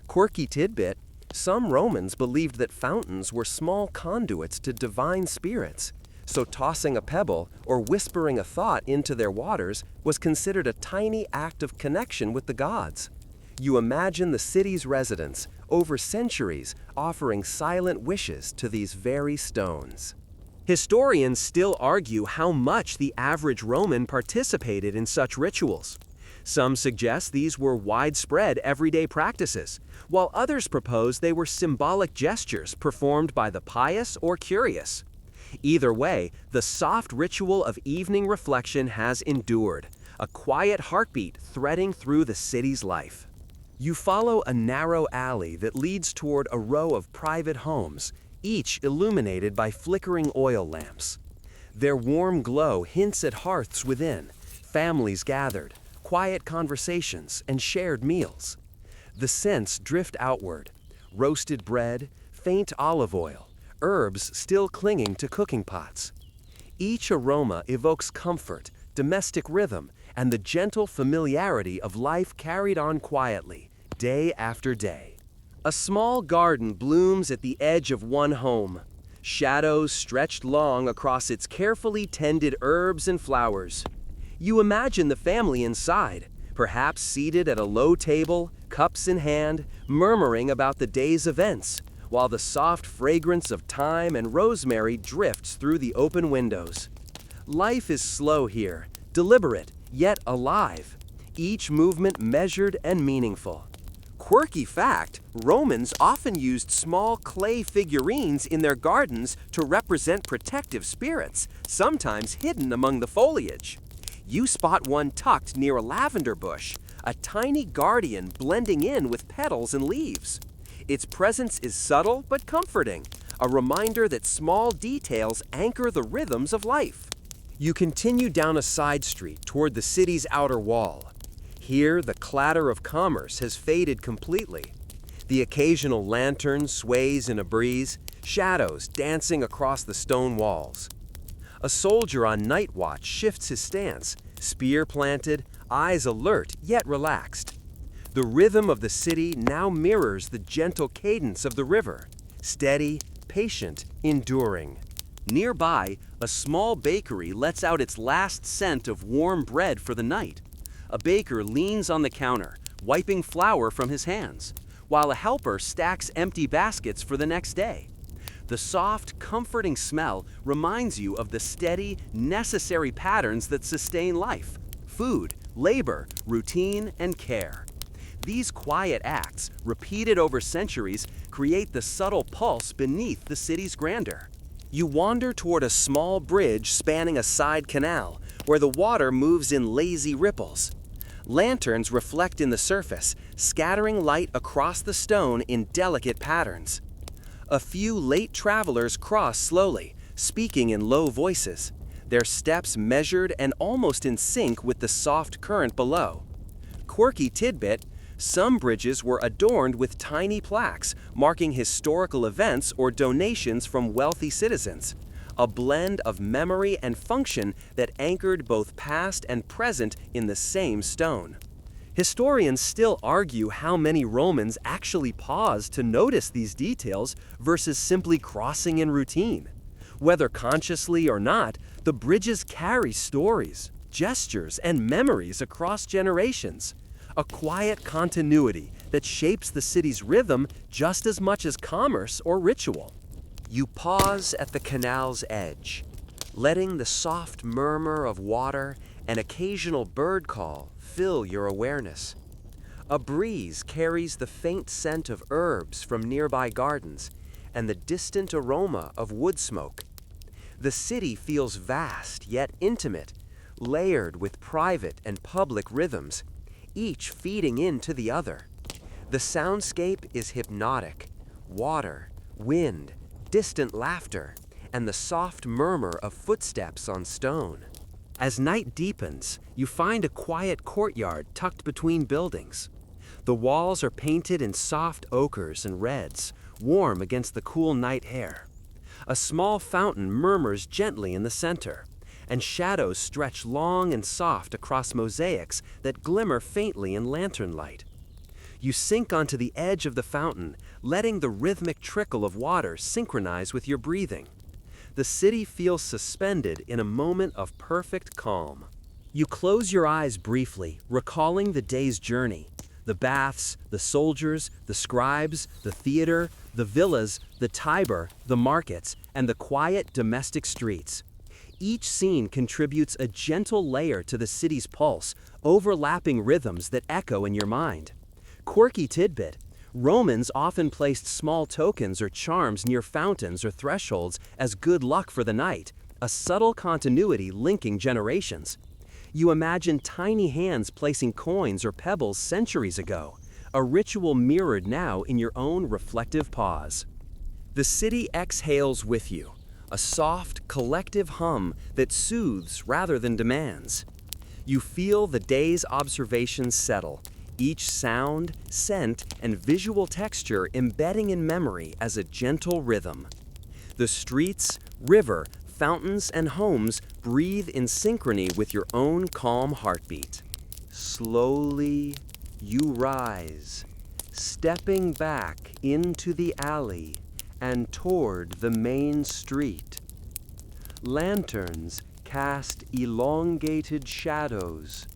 Quirky tidbit, some Romans believed that fountains were small conduits to divine spirits, so tossing a pebble or whispering a thought into their waters was considered a tiny act of connection with the gods. You imagine the city's residents, over centuries, offering silent wishes to these very stones. Historians still argue how much the average Roman participated in such rituals. Some suggest these were widespread everyday practices, while others propose they were symbolic gestures performed by the pious or curious. Either way, the soft ritual of evening reflection has endured, a quiet heartbeat threading through the city's life. You follow a narrow alley that leads toward a row of private homes, each illuminated by flickering oil lamps. Their warm glow hints at hearths within, families gathered, quiet conversations, and shared meals. The scents drift outward: roasted bread, faint olive oil, herbs still clinging to cooking pots. Each aroma evokes comfort, domestic rhythm, and the gentle familiarity of life carried on quietly, day after day. A small garden blooms at the edge of one home, shadows stretched long across its carefully tended herbs and flowers. You imagine the family inside, perhaps seated at a low table, cups in hand, murmuring about the day's events, while the soft fragrance of thyme and rosemary drifts through the open windows. Life is slow here, deliberate, yet alive, each movement measured and meaningful. Quirky fact, Romans often used small clay figurines in their gardens to represent protective spirits, sometimes hidden among the foliage. You spot one tucked near a lavender bush, a tiny guardian blending in with petals and leaves. Its presence is subtle but comforting, a reminder that small details anchor the rhythms of life. You continue down a side street toward the city's outer wall. Here, the clatter of commerce has faded completely. The occasional lantern sways in a breeze, shadows dancing across the stone walls. A soldier on night watch shifts his stance, spear planted, eyes alert yet relaxed. The rhythm of the city now mirrors the gentle cadence of the river, steady, patient, enduring. Nearby, a small bakery lets out its last scent of warm bread for the night. A baker leans on the counter, wiping flour from his hands, while a helper stacks empty baskets for the next day. The soft, comforting smell reminds you of the steady, necessary patterns that sustain life: food, labor, routine, and care. These quiet acts, repeated over centuries, create the subtle pulse beneath the city's grandeur. You wander toward a small bridge spanning a side canal, where the water moves in lazy ripples. Lanterns reflect in the surface, scattering light across the stone in delicate patterns. A few late travelers cross slowly, speaking in low voices, their steps measured and almost in sync with the soft current below. Quirky tidbit: some bridges were adorned with tiny plaques marking historical events or donations from wealthy citizens, a blend of memory and function that anchored both past and present in the same stone. Historians still argue how many Romans actually paused to notice these details versus simply crossing in routine. Whether consciously or not, the bridges carry stories, gestures, and memories across generations, a quiet continuity that shapes the city's rhythm just as much as commerce or ritual. You pause at the canal's edge, letting the soft murmur of water and occasional bird call fill your awareness. A breeze carries the faint scent of herbs from nearby gardens and the distant aroma of wood smoke. The city feels vast yet intimate, layered with private and public rhythms, each feeding into the other. The soundscape is hypnotic: water, wind, distant laughter, and the soft murmur of footsteps on stone. As night deepens, you find a quiet courtyard tucked between buildings. The walls are painted in soft ochres and reds, warm against the cool night air. A small fountain murmurs gently in the center, and shadows stretch long and soft across mosaics that glimmer faintly in lantern light. You sink onto the edge of the fountain, letting the rhythmic trickle of water synchronize with your breathing. The city feels suspended in a moment of perfect calm. You close your eyes briefly, recalling the day's journey. The baths, the soldiers, the scribes, the theater, the villas, the Tiber, the markets, and the quiet domestic streets. Each scene contributes a gentle layer to the city's pulse, overlapping rhythms that echo in your mind. Quirky tidbit: Romans often placed small tokens or charms near fountains or thresholds as good luck for the night, a subtle continuity linking generations. You imagine tiny hands placing coins or pebbles centuries ago, a ritual mirrored now in your own reflective pause. The city exhales with you, a soft, collective hum that soothes rather than demands. You feel the day's observations settle, each sound, scent, and visual texture embedding in memory as a gentle rhythm. The streets, river, fountains, and homes breathe in synchrony with your own calm heartbeat. Slowly, you rise, stepping back into the alley and toward the main street. Lanterns cast elongated shadows,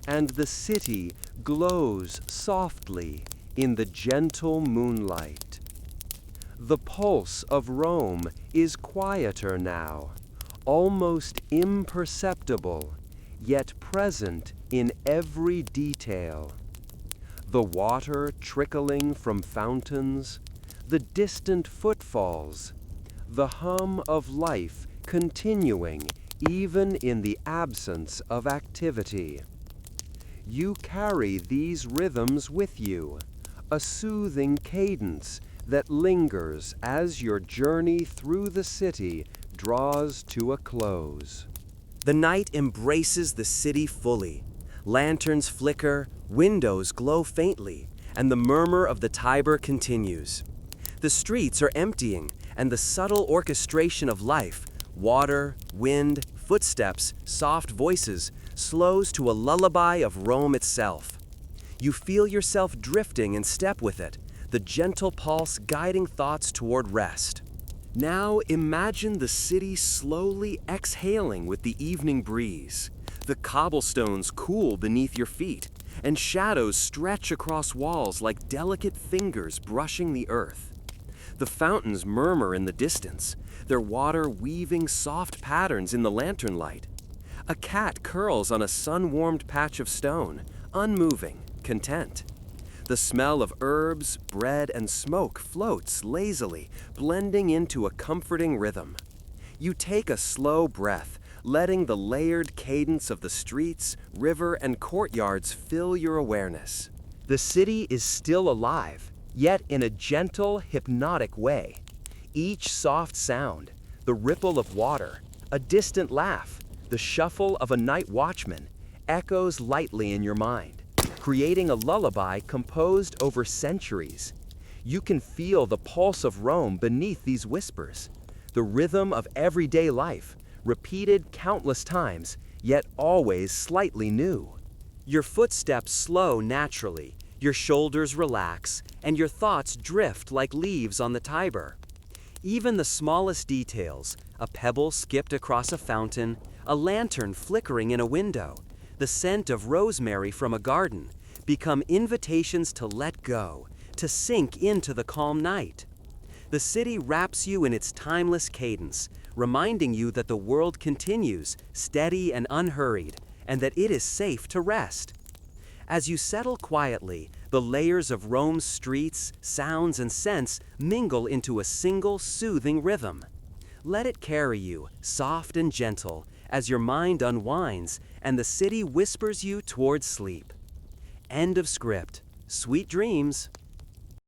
and the city glows softly in the gentle moonlight. The pulse of Rome is quieter now, almost imperceptible, yet present in every detail. The water trickling from fountains, the distant footfalls, the hum of life continuing even in the absence of activity. You carry these rhythms with you, a soothing cadence that lingers as your journey through the city draws to a close. The night embraces the city fully. Lanterns flicker, windows glow faintly, and the murmur of the Tiber continues. The streets are emptying, and the subtle orchestration of life, water, wind, footsteps, soft voices, slows to a lullaby of Rome itself. You feel yourself drifting in step with it, the gentle pulse guiding thoughts toward rest. Now imagine the city slowly exhaling with the evening breeze. The cobblestones cool beneath your feet, and shadows stretch across walls like delicate fingers brushing the earth. The fountains murmur in the distance, their water weaving soft patterns in the lantern light. A cat curls on a sun-warmed patch of stone, unmoving, content. The smell of herbs, bread, and smoke floats lazily, blending into a comforting rhythm. You take a slow breath, letting the layered cadence of the streets, river, and courtyards fill your awareness. The city is still alive, yet in a gentle, hypnotic way. Each soft sound, the ripple of water, a distant laugh, the shuffle of a night watchman, echoes lightly in your mind, creating a lullaby composed over centuries. You can feel the pulse of Rome beneath these whispers, the rhythm of everyday life, repeated countless times, yet always slightly new. Your footsteps slow naturally, your shoulders relax, and your thoughts drift like leaves on the Tiber. Even the smallest details, a pebble skipped across a fountain, a lantern flickering in a window, the scent of rosemary from a garden, become invitations to let go, to sink into the calm night. The city wraps you in its timeless cadence, reminding you that the world continues, steady and unhurried, and that it is safe to rest. As you settle quietly, the layers of Rome's streets, sounds, and scents mingle into a single soothing rhythm. Let it carry you, soft and gentle, as your mind unwinds and the city whispers you towards sleep. End of script. Sweet dreams.